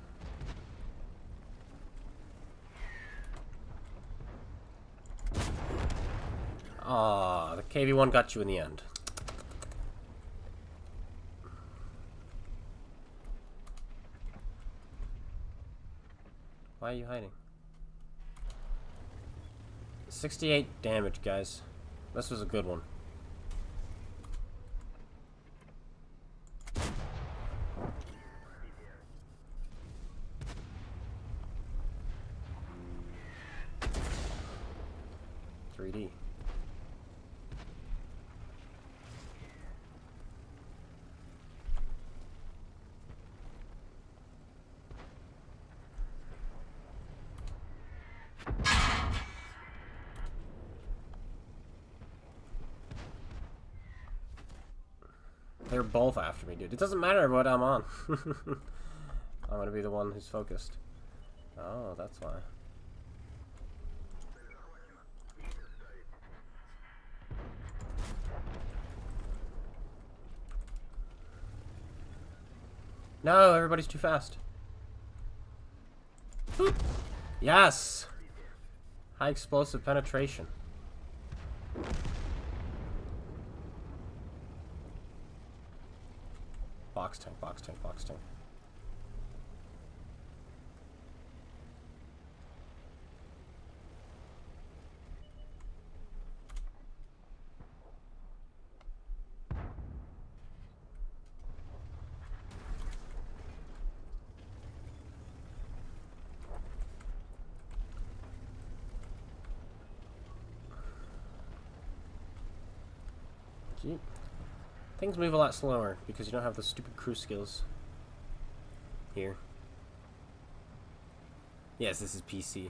Ah, the KV1 got you in the end. Why are you hiding? 68 damage, guys. This was a good one. .3D. They're both after me, dude. It doesn't matter what I'm on. I'm gonna be the one who's focused. Oh, that's why. No, everybody's too fast. Boop. Yes! High explosive penetration. Box tank, box tank, box tank. Gee. Things move a lot slower because you don't have the stupid crew skills here. Yes, this is PC.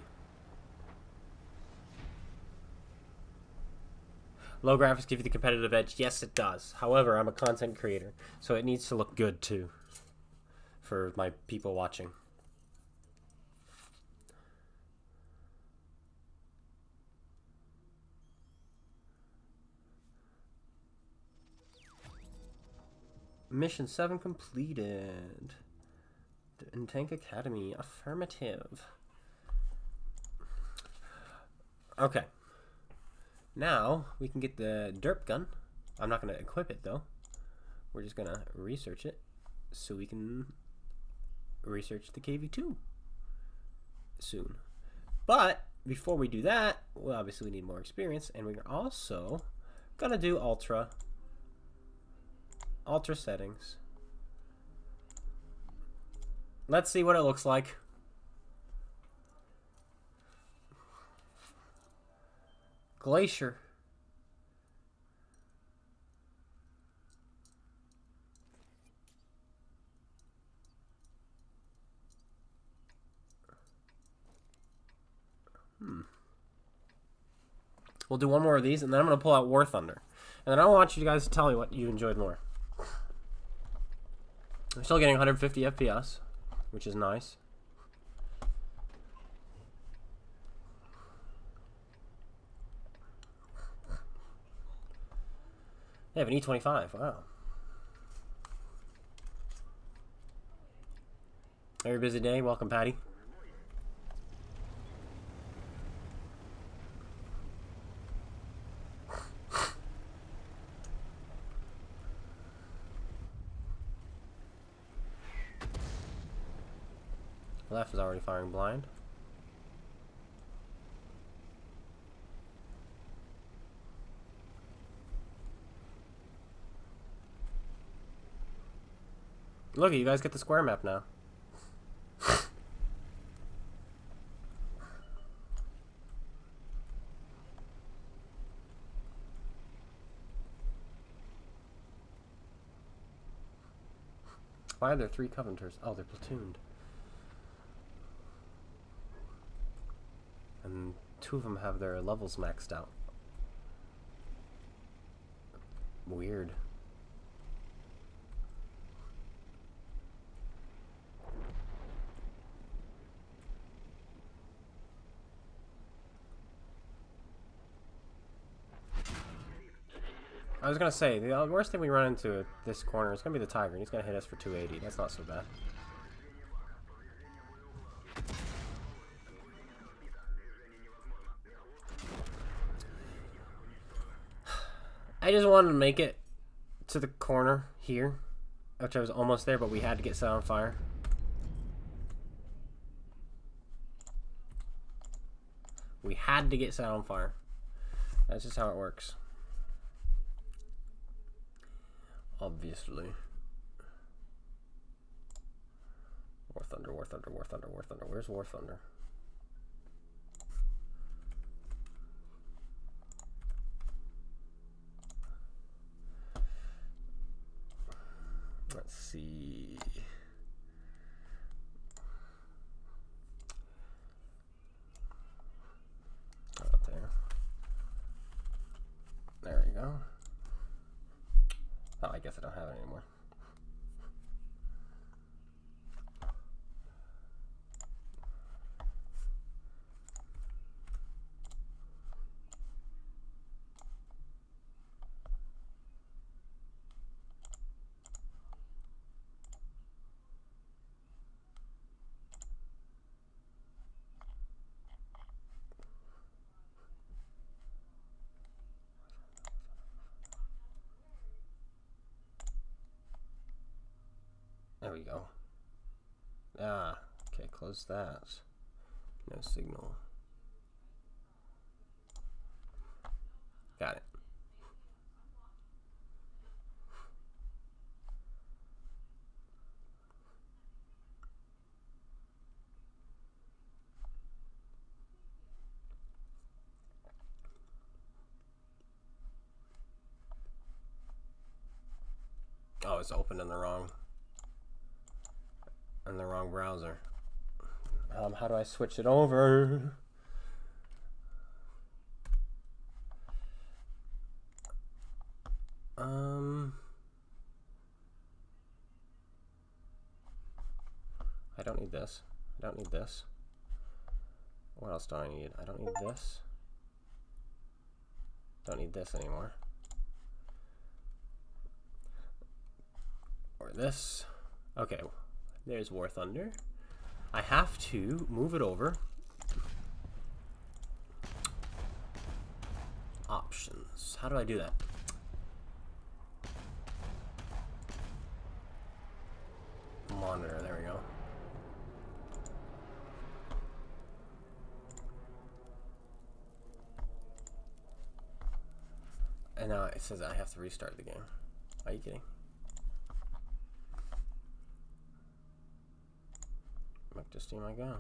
Low graphics give you the competitive edge. Yes, it does. However, I'm a content creator, so it needs to look good too for my people watching. Mission 7 completed. In Tank Academy, affirmative. Okay. Now, we can get the derp gun. I'm not going to equip it, though. We're just going to research it so we can research the KV2 soon. But, before we do that, well, obviously we need more experience, and we're also going to do Ultra settings. Let's see what it looks like. Glacier. We'll do one more of these, and then I'm going to pull out War Thunder. And then I want you guys to tell me what you enjoyed more. I'm still getting 150 FPS, which is nice. They have an E25. Wow. Very busy day. Welcome, Patty. Left is already firing blind. Look, you guys get the square map now. Why are there 3 Covenanters? Oh, they're platooned. And 2 of them have their levels maxed out. Weird. I was gonna say, the worst thing we run into at this corner is gonna be the Tiger, and he's gonna hit us for 280. That's not so bad. I just wanted to make it to the corner here, which I was almost there, but we had to get set on fire. We had to get set on fire. That's just how it works. Obviously. War Thunder, War Thunder, War Thunder, War Thunder. Where's War Thunder? Let's see. Out there. There we go. Oh, I guess I don't have it anymore. There we go. Ah, okay, close that. No signal. Got it. Oh, it's open in the wrong browser. How do I switch it over? I don't need this. I don't need this. What else do I need? I don't need this. Don't need this anymore. Or this. Okay, there's War Thunder. I have to move it over. Options. How do I do that? Monitor, there we go. And now it says I have to restart the game. Are you kidding? Back to Steam I go.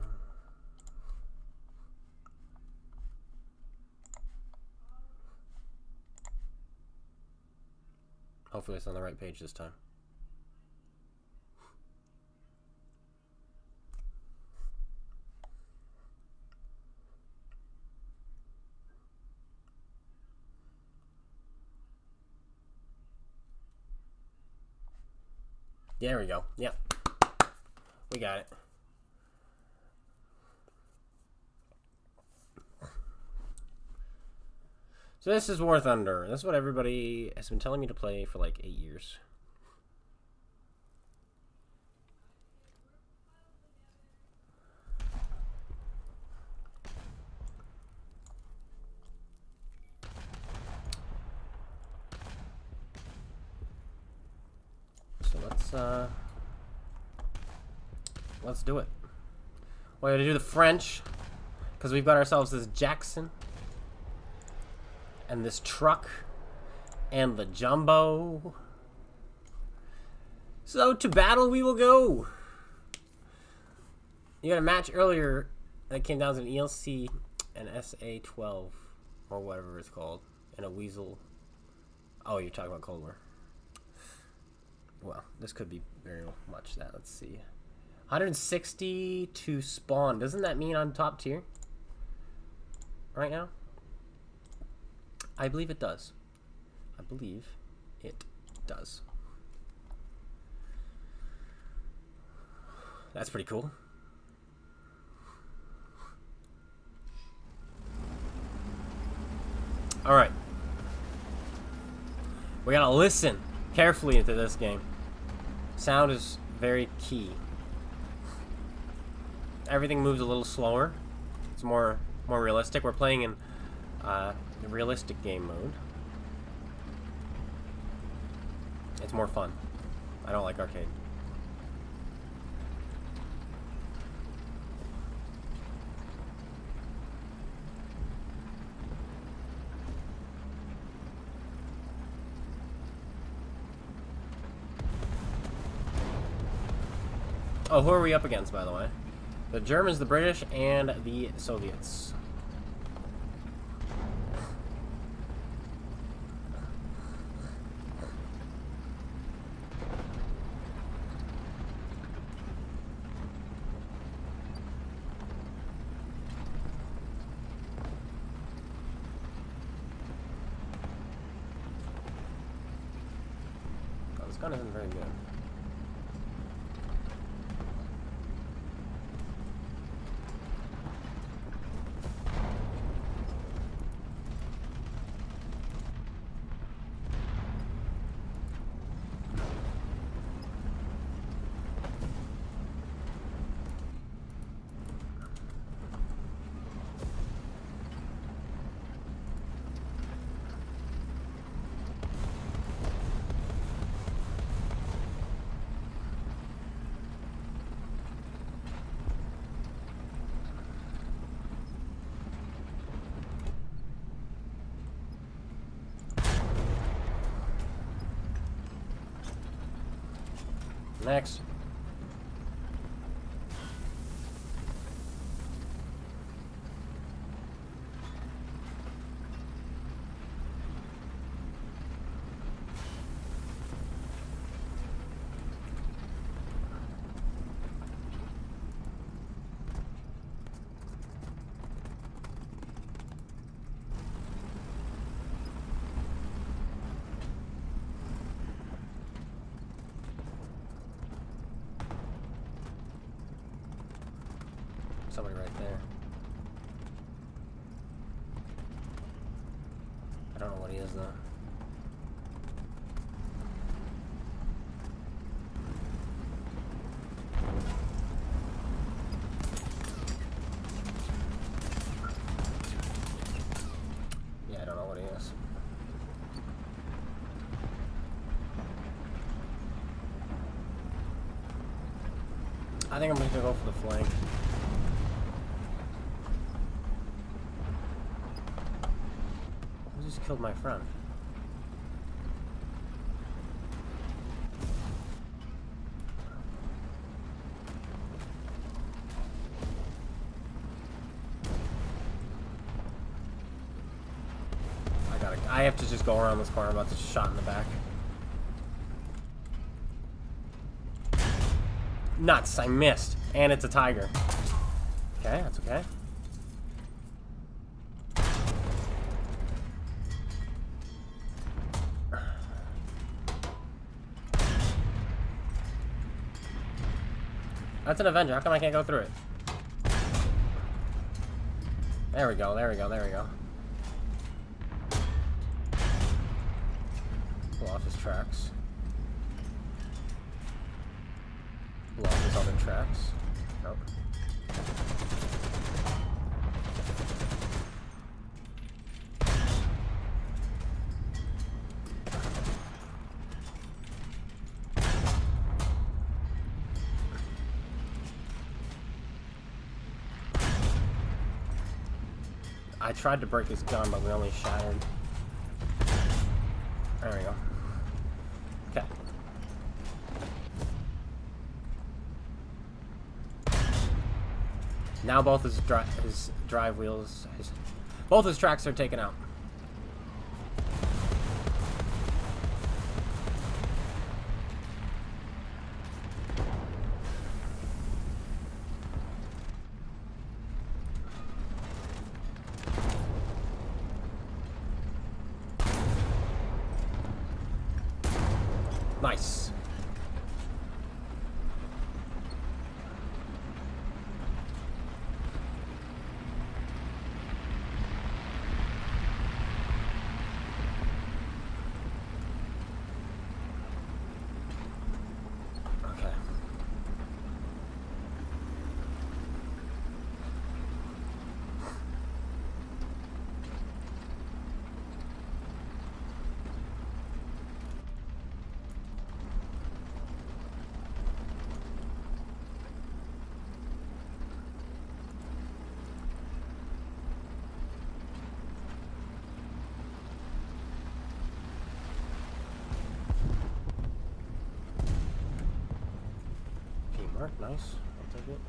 Hopefully it's on the right page this time. There we go. Yep. We got it. So this is War Thunder. This is what everybody has been telling me to play for like 8 years. So let's do it. We're gonna do the French because we've got ourselves this Jackson and this truck and the jumbo. So to battle we will go. You got a match earlier that came down to an ELC and SA-12 or whatever it's called and a Weasel. Oh, you're talking about Cold War. Well, this could be very much that. Let's see. 160 to spawn. Doesn't that mean I'm top tier right now? I believe it does. I believe it does. That's pretty cool. All right. We gotta listen carefully into this game. Sound is very key. Everything moves a little slower. It's more realistic. We're playing in the realistic game mode. It's more fun. I don't like arcade. Oh, who are we up against, by the way? The Germans, the British, and the Soviets. This gun isn't very good. Next. Somebody right there. I don't know what he is though. Yeah, I don't know what he is. I think I'm gonna go for the flank. Just killed my friend. I have to just go around this corner. I'm about to get shot in the back. Nuts! I missed. And it's a tiger. Okay, that's okay. That's an Avenger. How come I can't go through it? There we go, there we go, there we go. Pull off his tracks. Pull off his other tracks. Nope. I tried to break his gun, but we only shattered. There we go. Okay. Now both his drive wheels, both his tracks are taken out. Nice. Okay. Teamwork, nice. I'll take it.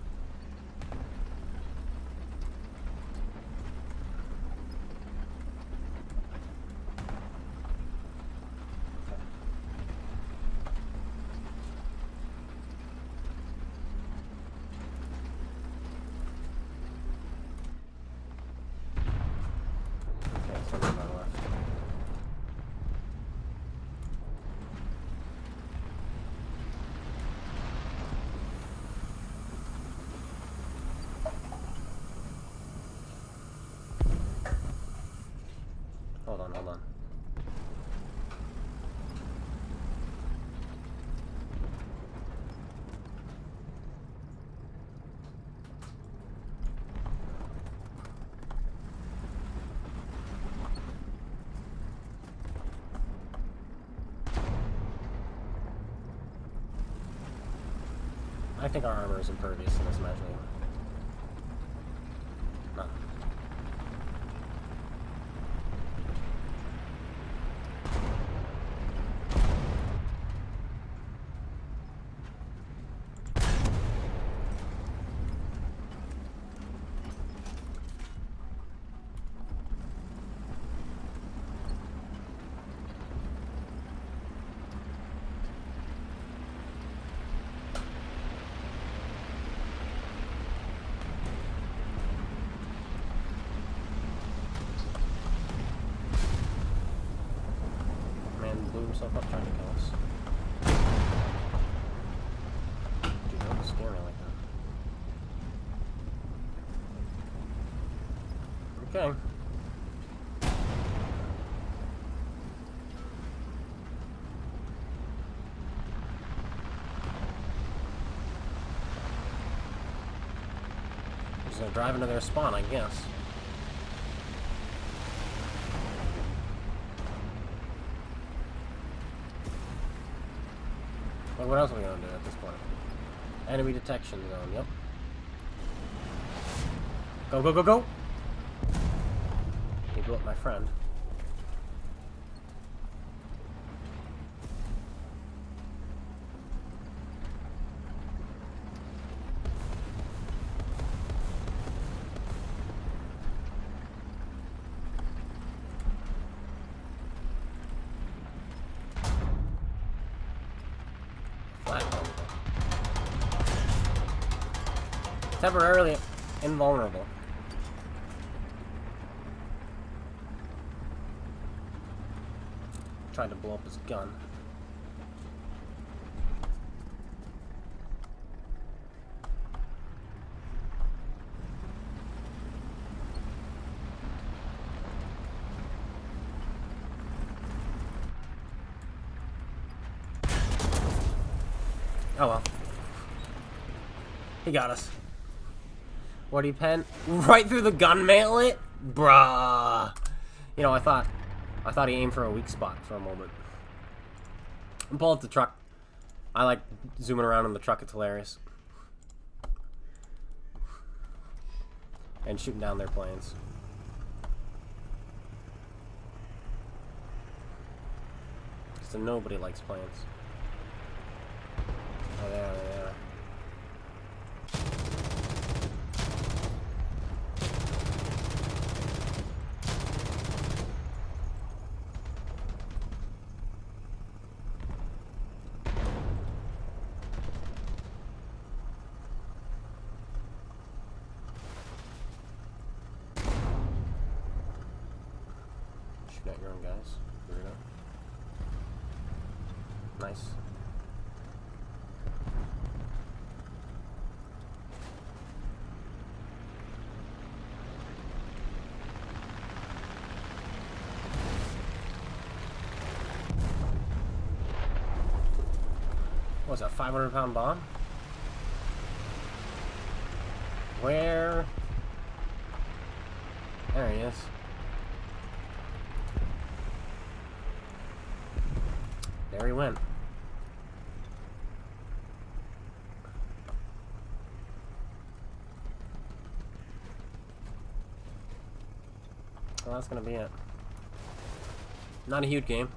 Okay, so there's none left. hold on. I think our armor is impervious in this matchmaking. No. Blew himself up trying to kill us. Dude, don't scare me like that. Okay. I'm just gonna drive into their spawn, I guess. Well, what else are we gonna do at this point? Enemy detection zone, yep. Go, go, go, go! He blew up my friend. Temporarily invulnerable. Tried to blow up his gun. Oh well. He got us. What do you pen? Right through the gun mallet? Bruh. You know, I thought he aimed for a weak spot for a moment. And pull up the truck. I like zooming around in the truck, it's hilarious. And shooting down their planes. So nobody likes planes. Oh, there they are. Shoot at your own guys. Weirdo. Nice. What's that, 500-pound bomb? Where? There he is. There he went. Well, that's gonna be it. Not a huge game.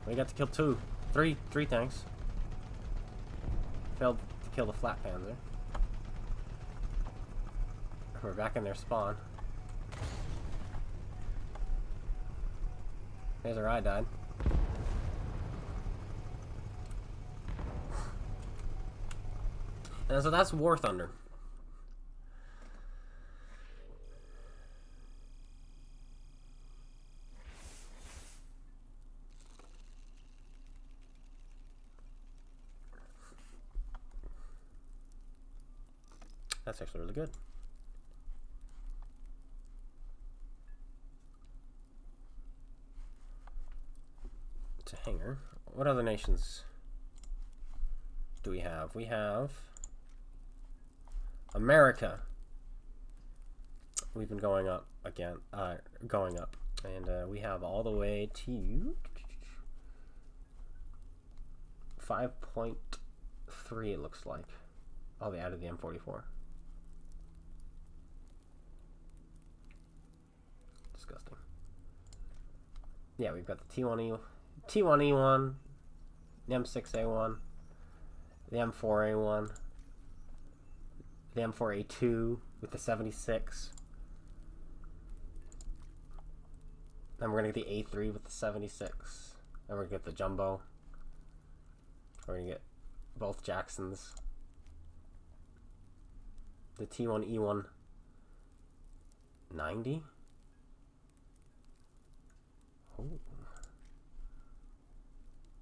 We got to kill three tanks. Failed to kill the flat panzer. We're back in their spawn. There's where I died. And so that's War Thunder. That's actually really good. to hangar. What other nations do we have? We have America. We've been going up again, going up, and we have all the way to 5.3. It looks like. Oh, they added the M44. Disgusting. Yeah, we've got the T1E1, the M6A1, the M4A1, the M4A2 with the 76. Then we're going to get the A3 with the 76. Then we're going to get the Jumbo. We're going to get both Jacksons. The T1E1 90.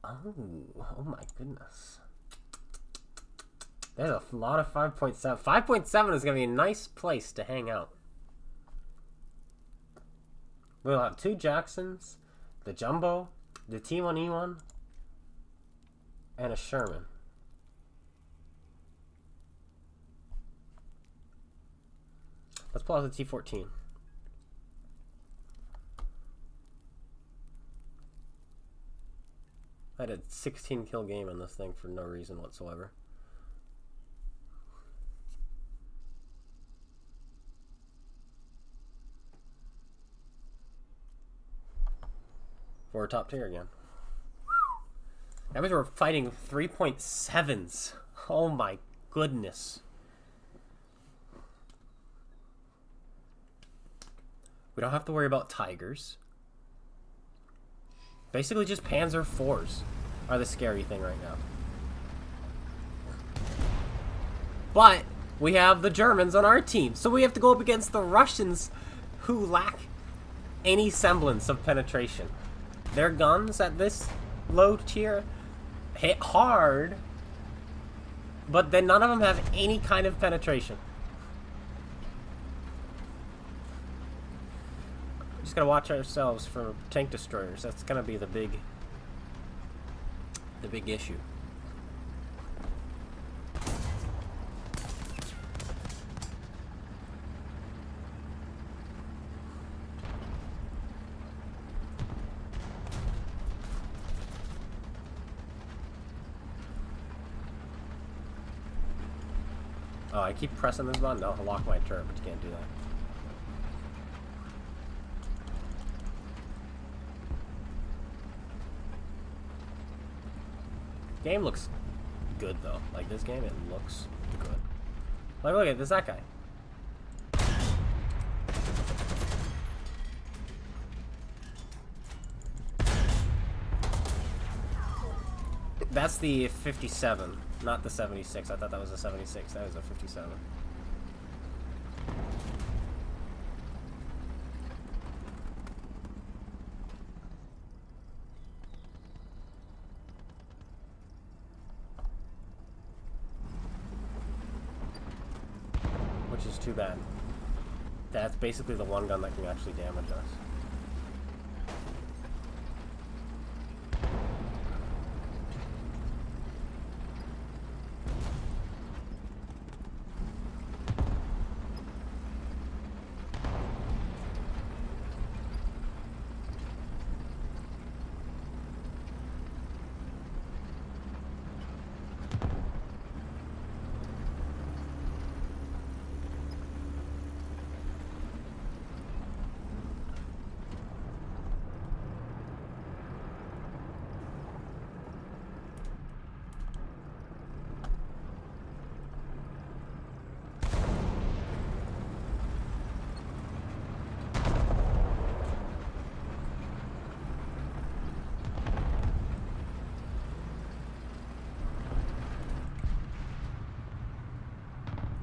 Oh my goodness. There's a lot of 5.7. 5.7 is going to be a nice place to hang out. We'll have 2 Jacksons, the Jumbo, the T1E1, and a Sherman. Let's pull out the T14. I had a 16 kill game in this thing for no reason whatsoever. We're top tier again. That means we're fighting 3.7s. Oh my goodness. We don't have to worry about Tigers. Basically just Panzer IVs are the scary thing right now. But we have the Germans on our team, so we have to go up against the Russians who lack any semblance of penetration. Their guns at this low tier hit hard, but then none of them have any kind of penetration. Just gotta watch ourselves for tank destroyers. That's gonna be the big issue. Oh, I keep pressing this button. No, I'll lock my turret, but you can't do that. Game looks good though. Like this game, it looks good. Like look at this, that guy. That's the 57, not the 76. I thought that was a 76. That was a 57. Which is too bad. That's basically the one gun that can actually damage us.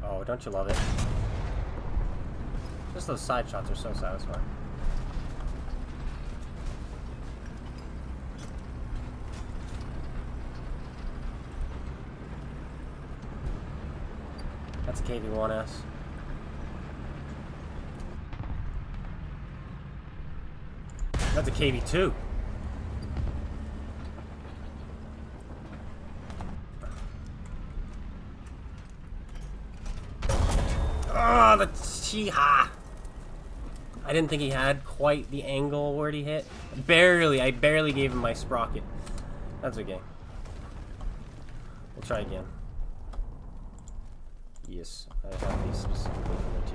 Oh, don't you love it? Just those side shots are so satisfying. That's a KV-1S. That's a KV-2. Oh, the Chiha! I didn't think he had quite the angle where he hit. I barely gave him my sprocket. That's okay. We'll try again. Yes, I have these specifically for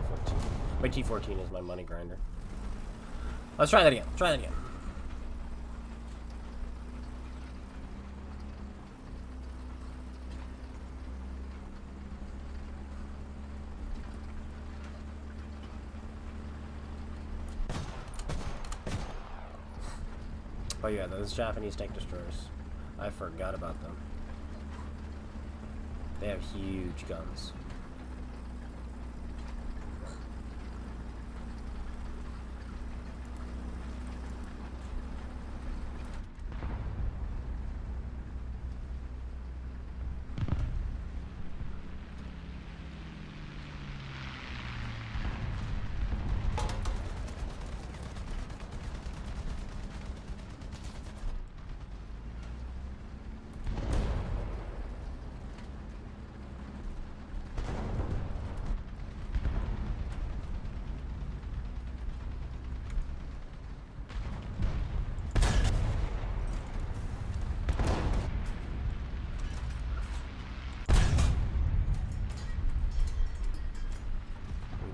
the T14. My T14 is my money grinder. Let's try that again. Try that again. Oh yeah, those Japanese tank destroyers. I forgot about them. They have huge guns.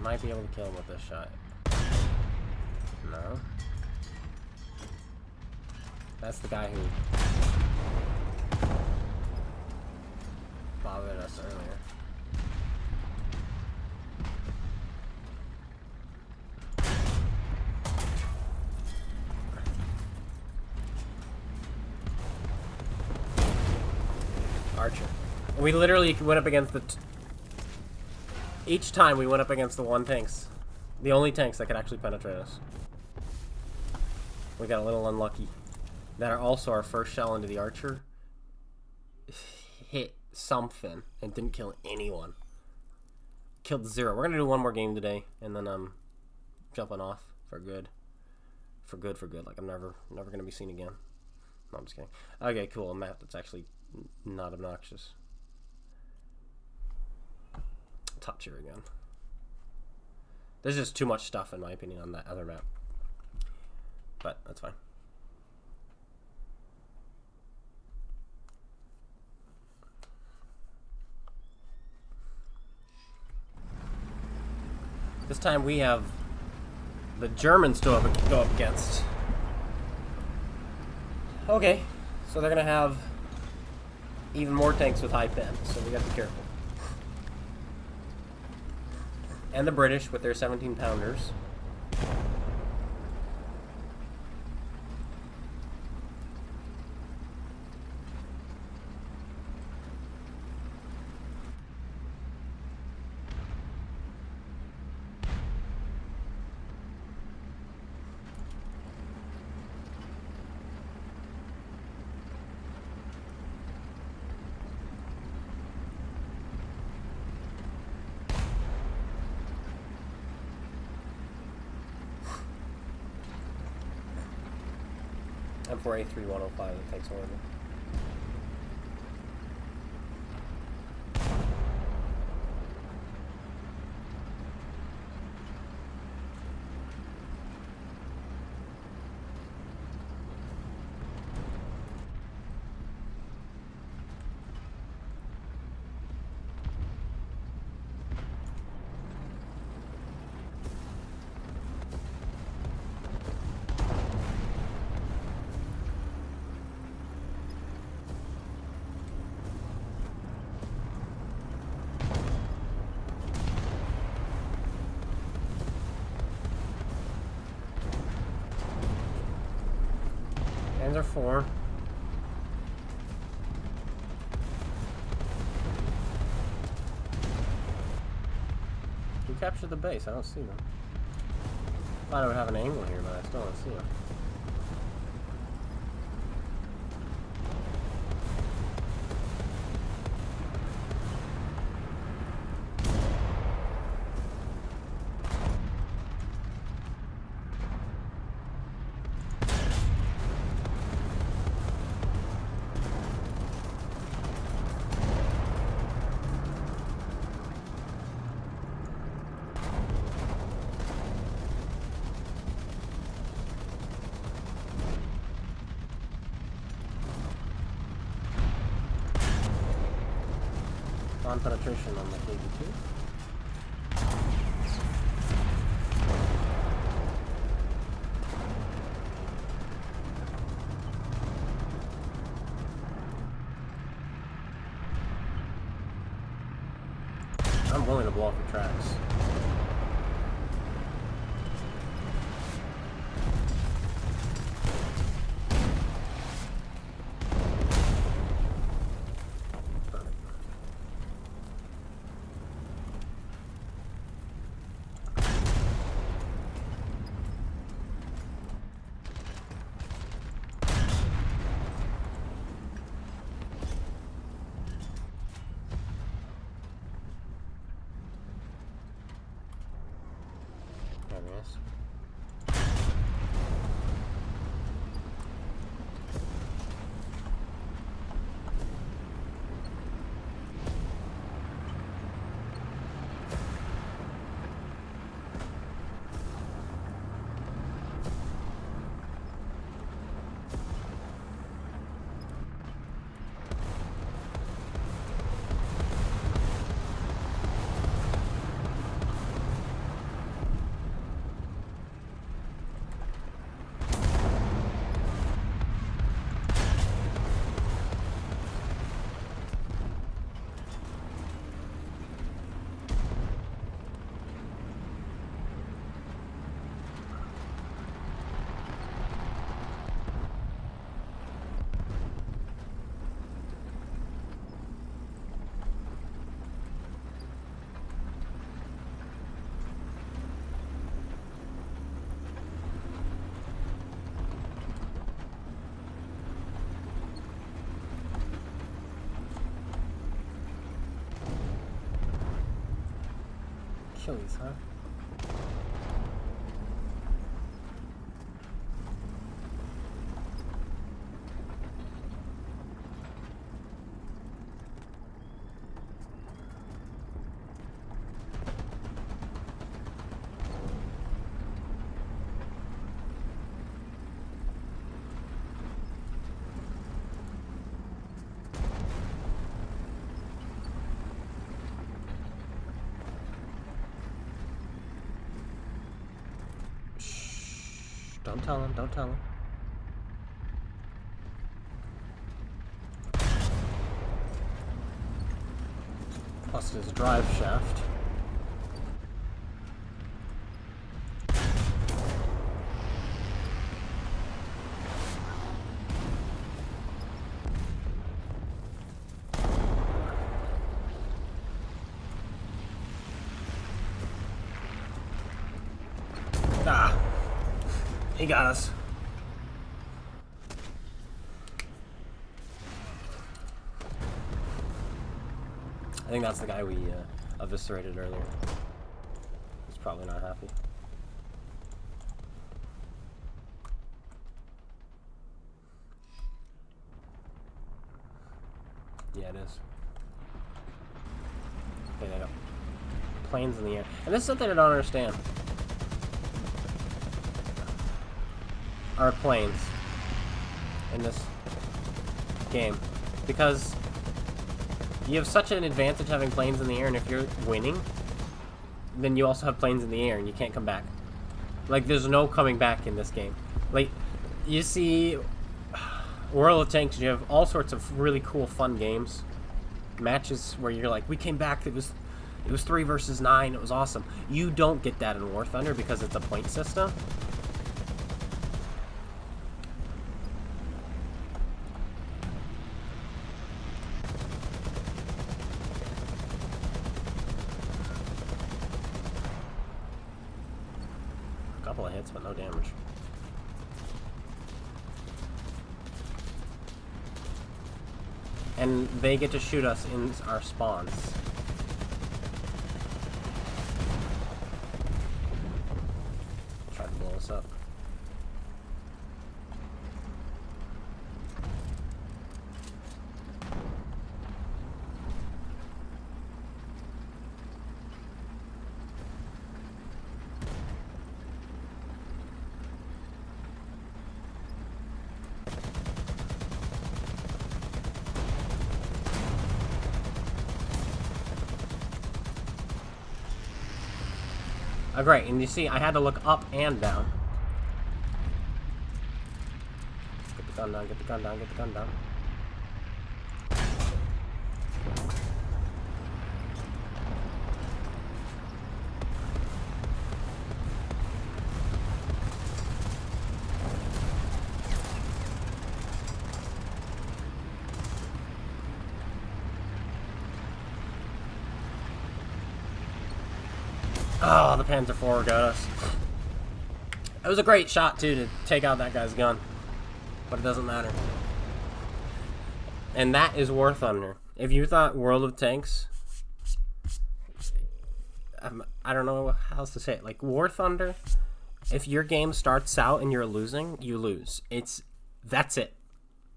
Might be able to kill him with this shot. No. That's the guy who bothered us earlier. Archer. We literally went up against the each time we went up against the the only tanks that could actually penetrate us. We got a little unlucky. That are also our first shell into the Archer hit something and didn't kill anyone. Killed 0. We're gonna do one more game today, and then jumping off for good. For good. Like I'm never gonna be seen again. No, I'm just kidding. Okay, cool. A map that's actually not obnoxious. Top tier again. There's just too much stuff in my opinion on that other map, but that's fine. This time we have the Germans to go up against. Okay, so they're gonna have even more tanks with high pen, so we gotta be careful. And the British with their 17-pounders. M4A3105, that takes horrible. Panzer 4. Who captured the base? I don't see them. Thought I would have an angle here, but I still don't see them. ground penetration on like 82. I'm willing to blow up the tracks. Achilles, huh? Don't tell him, don't tell him. Plus his drive shaft. Ah! He got us. I think that's the guy we eviscerated earlier. He's probably not happy. Yeah, it is. Okay, they got planes in the air. And this is something I don't understand. Are planes in this game, because you have such an advantage having planes in the air, and if you're winning, then you also have planes in the air and you can't come back. Like, there's no coming back in this game. Like, you see World of Tanks, you have all sorts of really cool fun games, matches where you're like, we came back, it was 3 versus 9, it was awesome. You don't get that in War Thunder because it's a point system. Couple of hits, but no damage. And they get to shoot us in our spawns. Try to blow us up. Oh, great. And you see, I had to look up and down. Get the gun down, get the gun down, get the gun down. Oh, the Panzer IV got us. It was a great shot, too, to take out that guy's gun. But it doesn't matter. And that is War Thunder. If you thought World of Tanks... I don't know how else to say it. Like, War Thunder, if your game starts out and you're losing, you lose. That's it.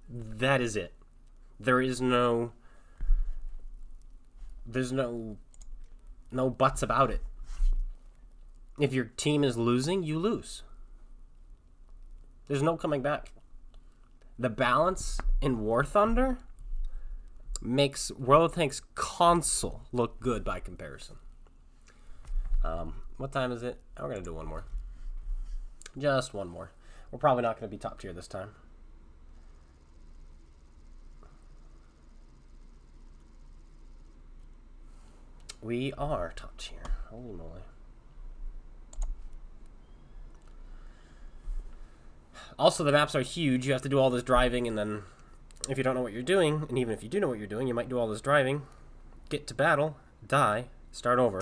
That is it. There's no buts about it. If your team is losing, you lose. There's no coming back. The balance in War Thunder makes World of Tanks console look good by comparison. What time is it? Oh, we're going to do one more. Just one more. We're probably not going to be top tier this time. We are top tier. Holy moly. Also, the maps are huge. You have to do all this driving, and then if you don't know what you're doing, and even if you do know what you're doing, you might do all this driving, get to battle, die, start over.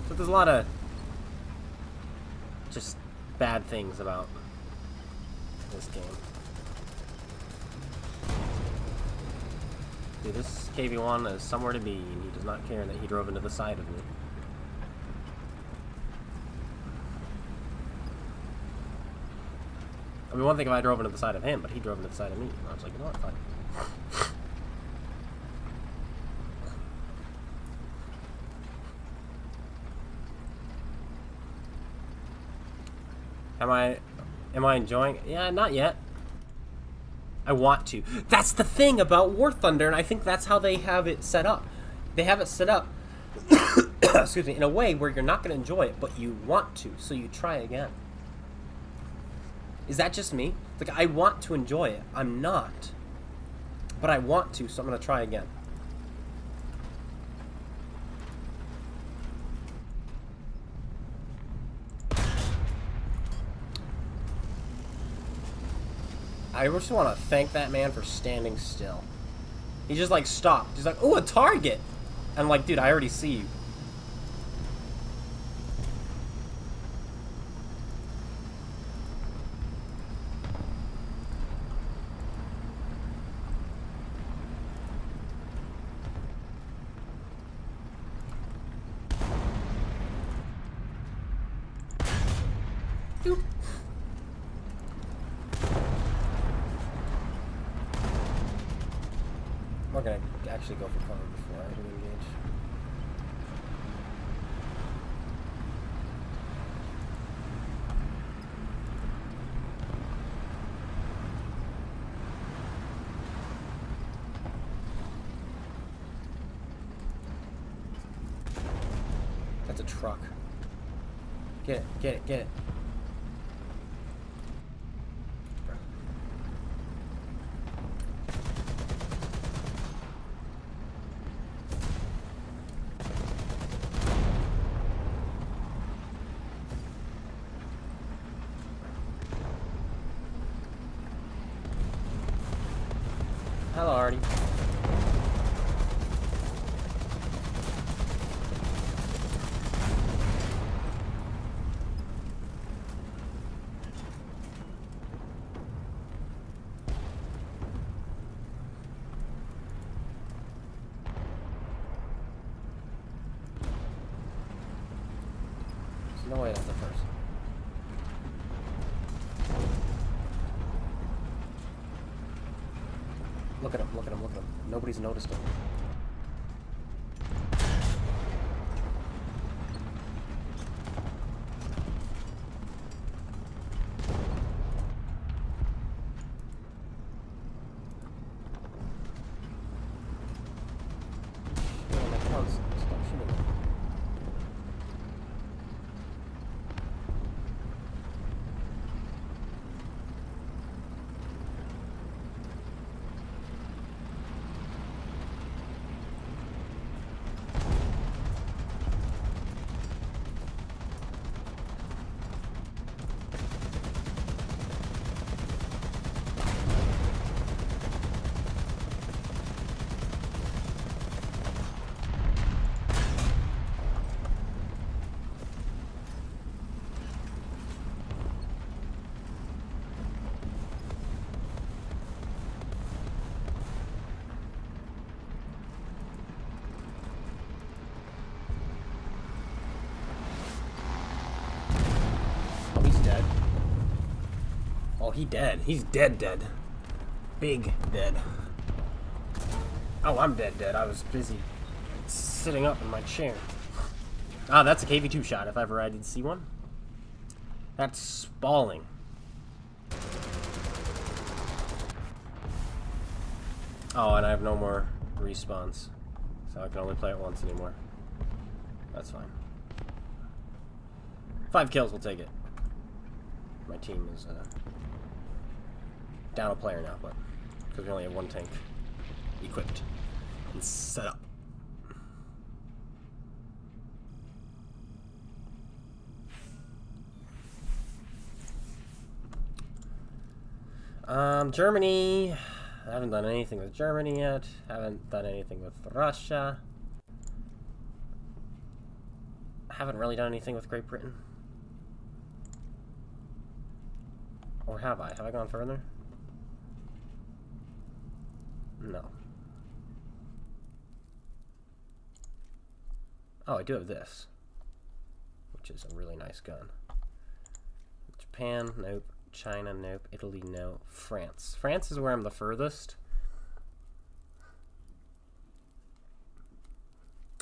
So there's a lot of just bad things about this game. Dude, this KV-1 is somewhere to be, and he does not care that he drove into the side of me. I mean, one thing if I drove into the side of him, but he drove into the side of me. I was like, you know what, fine. Am I enjoying it? Yeah, not yet. I want to. That's the thing about War Thunder, and I think that's how they have it set up. They have it set up, excuse me, in a way where you're not going to enjoy it, but you want to, so you try again. Is that just me? It's like, I want to enjoy it. I'm not. But I want to, so I'm going to try again. I just want to thank that man for standing still. He just, like, stopped. He's like, oh, a target! I'm like, dude, I already see you. Doop. We're gonna actually go for cover before I do engage. That's a truck. Get it, get it, get it. Hello, Artie. There's no way that's the person. Look at him, look at him, look at him. Nobody's noticed him. Stop shooting him. Oh, he dead. He's dead. Big dead. Oh, I'm dead. I was busy sitting up in my chair. Ah, that's a KV2 shot if ever I did see one. That's spalling. Oh, and I have no more respawns. So I can only play it once anymore. That's fine. 5 kills, we'll take it. My team is down a player now, but because we only have 1 tank equipped and set up. Germany. I haven't done anything with Germany yet. Haven't done anything with Russia. Haven't really done anything with Great Britain. Or have I? Have I gone further? No. Oh, I do have this, which is a really nice gun. Japan, nope. China, nope. Italy, no. France. France is where I'm the furthest.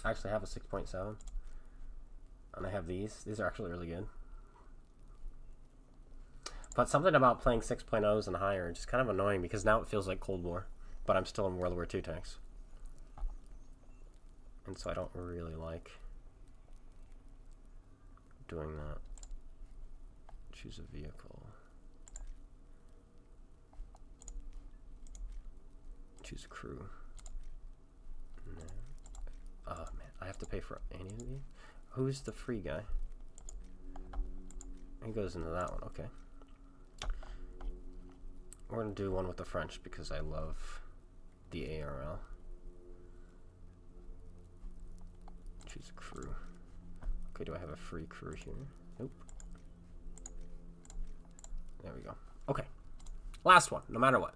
I actually have a 6.7. And I have these. These are actually really good. But something about playing 6.0s and higher is just kind of annoying because now it feels like Cold War. But I'm still in World War II tanks. And so I don't really like doing that. Choose a vehicle. Choose a crew. No. Oh man, I have to pay for any of these? Who's the free guy? He goes into that one, okay. We're gonna do one with the French because I love the ARL. Choose a crew. Okay, do I have a free crew here? Nope. There we go. Okay. Last one, no matter what.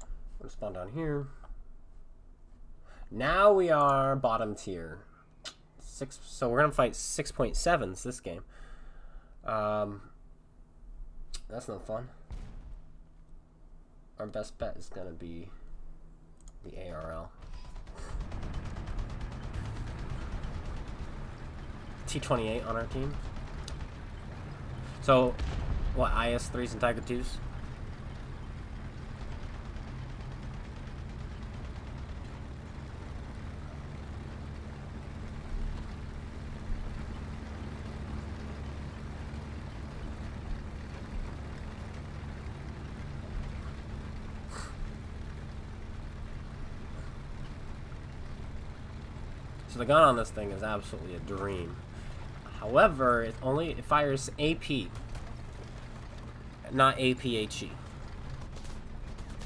I'm gonna spawn down here. Now we are bottom tier. So we're gonna fight 6.7s this game. That's no fun. Our best bet is gonna be the ARL. T-28 on our team. So, what, IS-3s and Tiger 2s? So the gun on this thing is absolutely a dream. However, it fires AP, not APHE.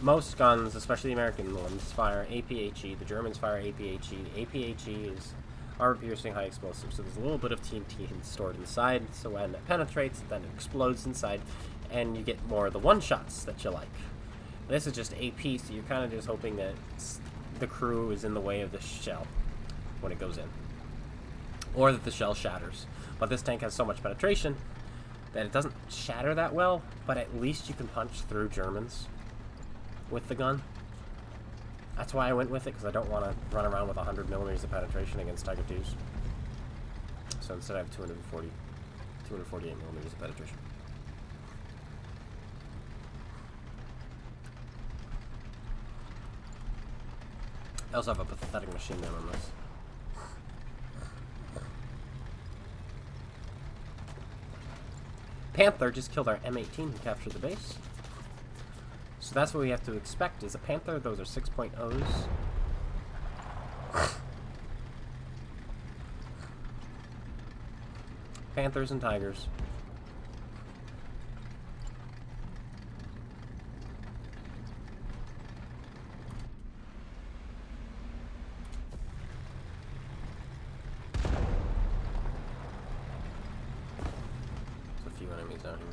Most guns, especially the American ones, fire APHE. The Germans fire APHE. APHE is armor-piercing high explosive, so there's a little bit of TNT stored inside, so when it penetrates, then it explodes inside, and you get more of the one-shots that you like. This is just AP, so you're kind of just hoping that the crew is in the way of the shell when it goes in, or that the shell shatters. But this tank has so much penetration that it doesn't shatter that well, but at least you can punch through Germans with the gun. That's why I went with it, because I don't want to run around with 100 millimeters of penetration against Tiger 2s. So instead I have 248 millimeters of penetration. I also have a pathetic machine gun on this. Panther just killed our M18 and captured the base. So that's what we have to expect is a Panther. Those are 6.0s. Panthers and Tigers. Enemies down here.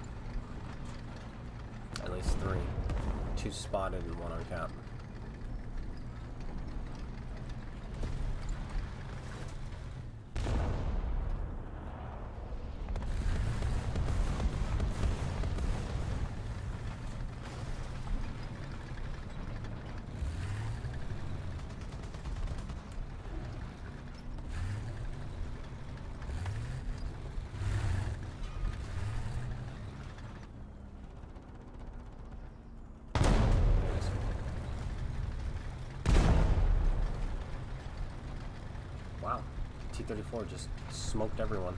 At least 3. 2 spotted and 1 on cap. T-34 just smoked everyone.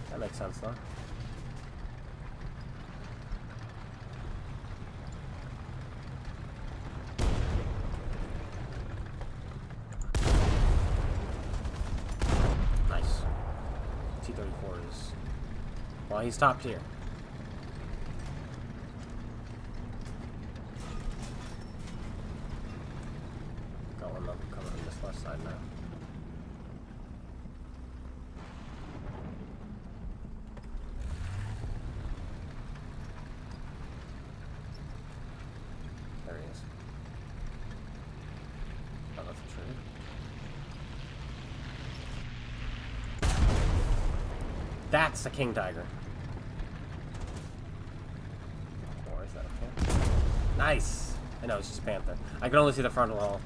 That makes sense, though. Nice. T-34 is... well, he's top tier. Got one level coming from this left side now. There he is. Oh, that's a tree. That's a king tiger. Or is that a panther? Nice! I know, it's just panther. I can only see the frontal hull.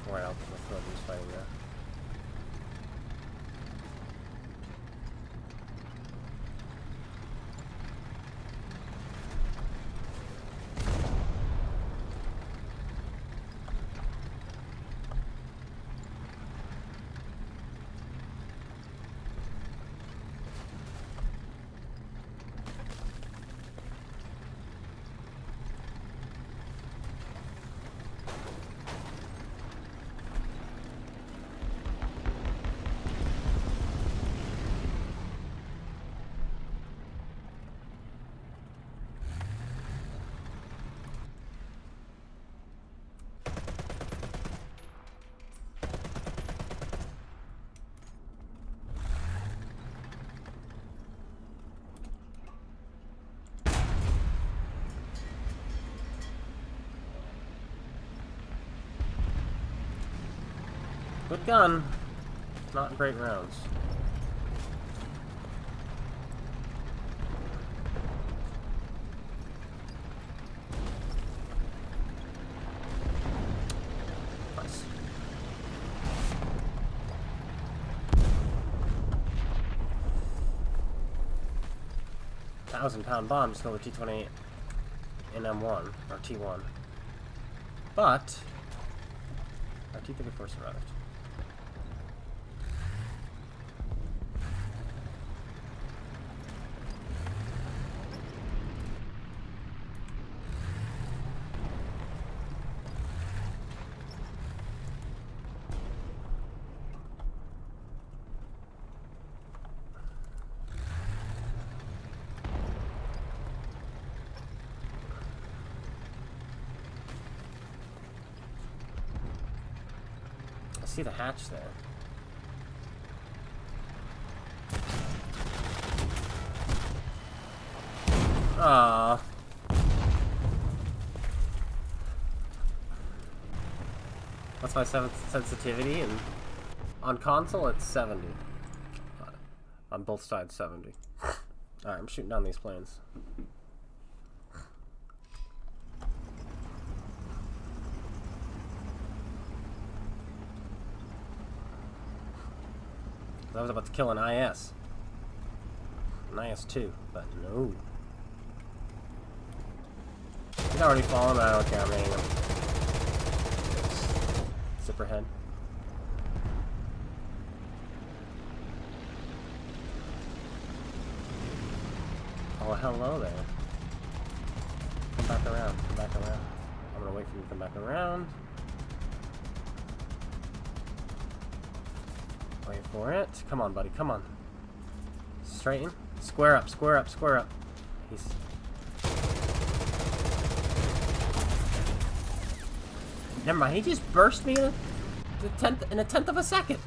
Right out the front, he's fighting there. Good gun. Not great rounds. Nice. £1,000 bomb just over T-28 in M1 or T1, but our T-34 survived. See the hatch there. Ah. That's my sensitivity, and on console it's 70. On both sides 70. Alright, I'm shooting down these planes. I was about to kill an IS. An IS-2, but no. He's already fallen. I don't care. I'm hitting him. Zipperhead. Oh, hello there. Come back around. Come back around. I'm gonna wait for you to come back around. Wait for it. Come on, buddy. Come on. Straighten. Square up. Square up. Square up. He's... never mind. He just burst me in a tenth of a second.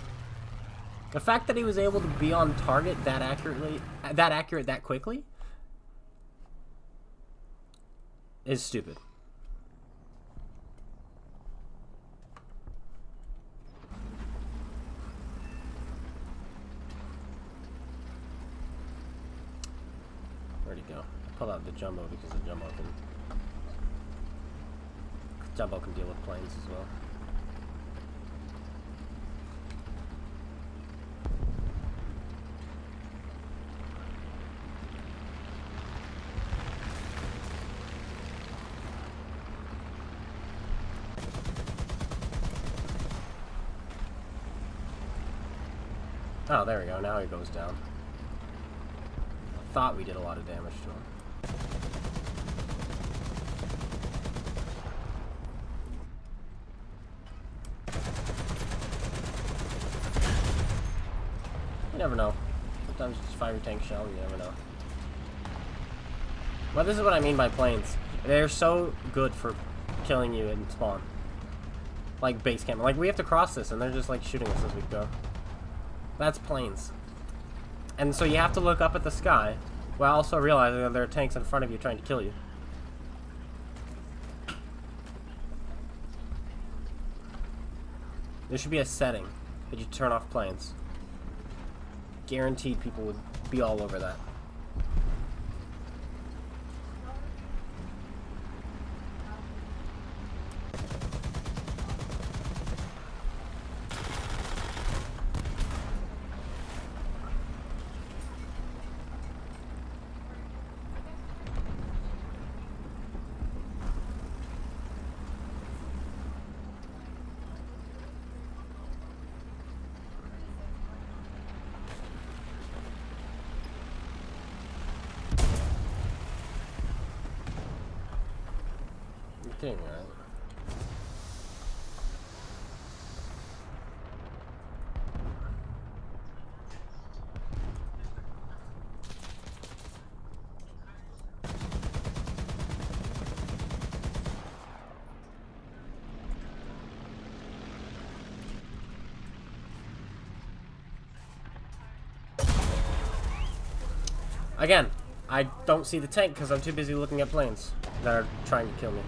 The fact that he was able to be on target that accurately, that quickly, is stupid. Where'd he go? I pulled out the jumbo because the jumbo can deal with planes as well. Oh, there we go. Now he goes down. I thought we did a lot of damage to him. You never know. Sometimes you just fire your tank shell, you never know. Well, this is what I mean by planes. They're so good for killing you in spawn. Like base camp. Like we have to cross this and they're just like shooting us as we go. That's planes. And so you have to look up at the sky while also realizing that there are tanks in front of you trying to kill you. There should be a setting that you turn off planes. Guaranteed people would be all over that. Right? Again, I don't see the tank because I'm too busy looking at planes that are trying to kill me.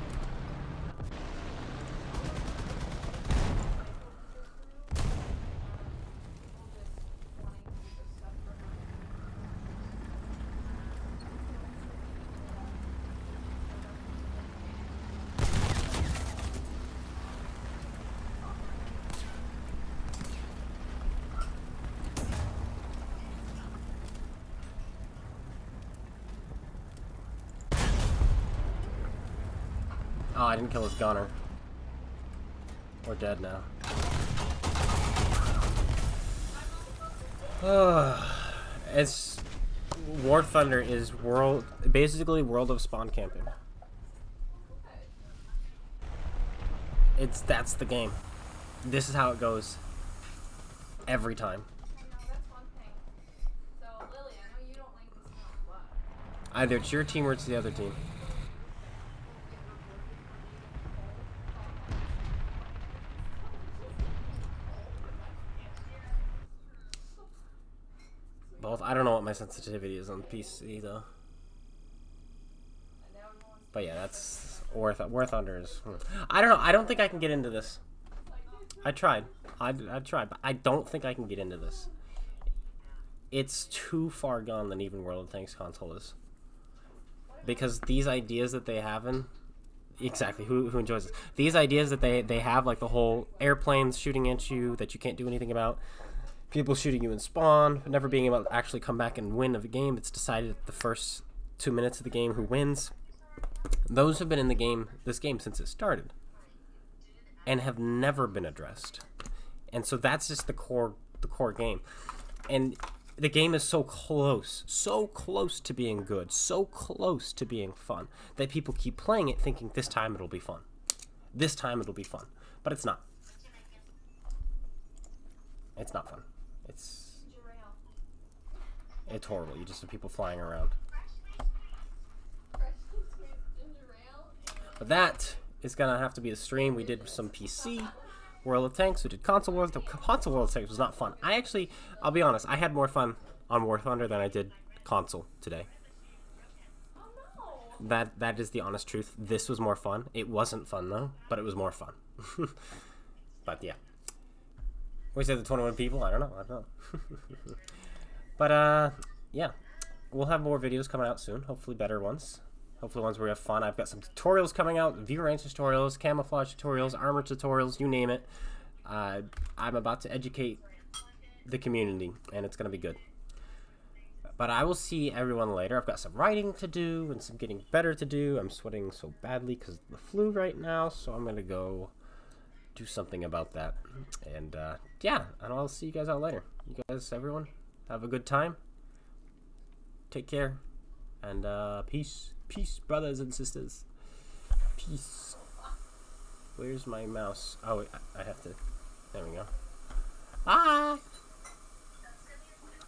Oh, I didn't kill his gunner. We're dead now. It's War Thunder is basically World of Spawn camping. That's the game. This is how it goes every time. Either it's your team or it's the other team. Both. I don't know what my sensitivity is on PC though. But yeah, that's War Thunder is. I don't know. I don't think I can get into this. I tried. I tried, but I don't think I can get into this. It's too far gone than even World of Tanks console is. Because these ideas that they have in exactly who enjoys this. These ideas that they have, like the whole airplanes shooting at you that you can't do anything about. People shooting you in spawn, never being able to actually come back and win of a game. It's decided at the first 2 minutes of the game who wins. Those have been in this game since it started, and have never been addressed. And so that's just the core game. And the game is so close to being good, so close to being fun, that people keep playing it thinking this time it'll be fun. This time it'll be fun. But it's not. It's not fun. It's horrible. You just have people flying around. But that is gonna have to be a stream. We did some PC World of Tanks. We did console World. The console World of Tanks was not fun. I'll be honest. I had more fun on War Thunder than I did console today. That is the honest truth. This was more fun. It wasn't fun though, but it was more fun. But yeah. We said the 21 people? I don't know. But, yeah. We'll have more videos coming out soon. Hopefully better ones. Hopefully ones where we have fun. I've got some tutorials coming out. Viewer range tutorials, camouflage tutorials, armor tutorials, you name it. I'm about to educate the community, and it's going to be good. But I will see everyone later. I've got some writing to do and some getting better to do. I'm sweating so badly because of the flu right now, so I'm going to go do something about that. And yeah, and I'll see you guys out later. You guys, everyone, have a good time. Take care. And peace. Peace, brothers and sisters. Peace. Where's my mouse? Oh, I have to. There we go. Bye.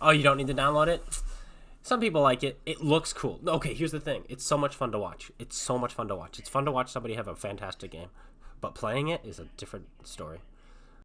Oh, you don't need to download it? Some people like it. It looks cool. Okay, here's the thing. It's so much fun to watch. It's so much fun to watch. It's fun to watch somebody have a fantastic game. But playing it is a different story.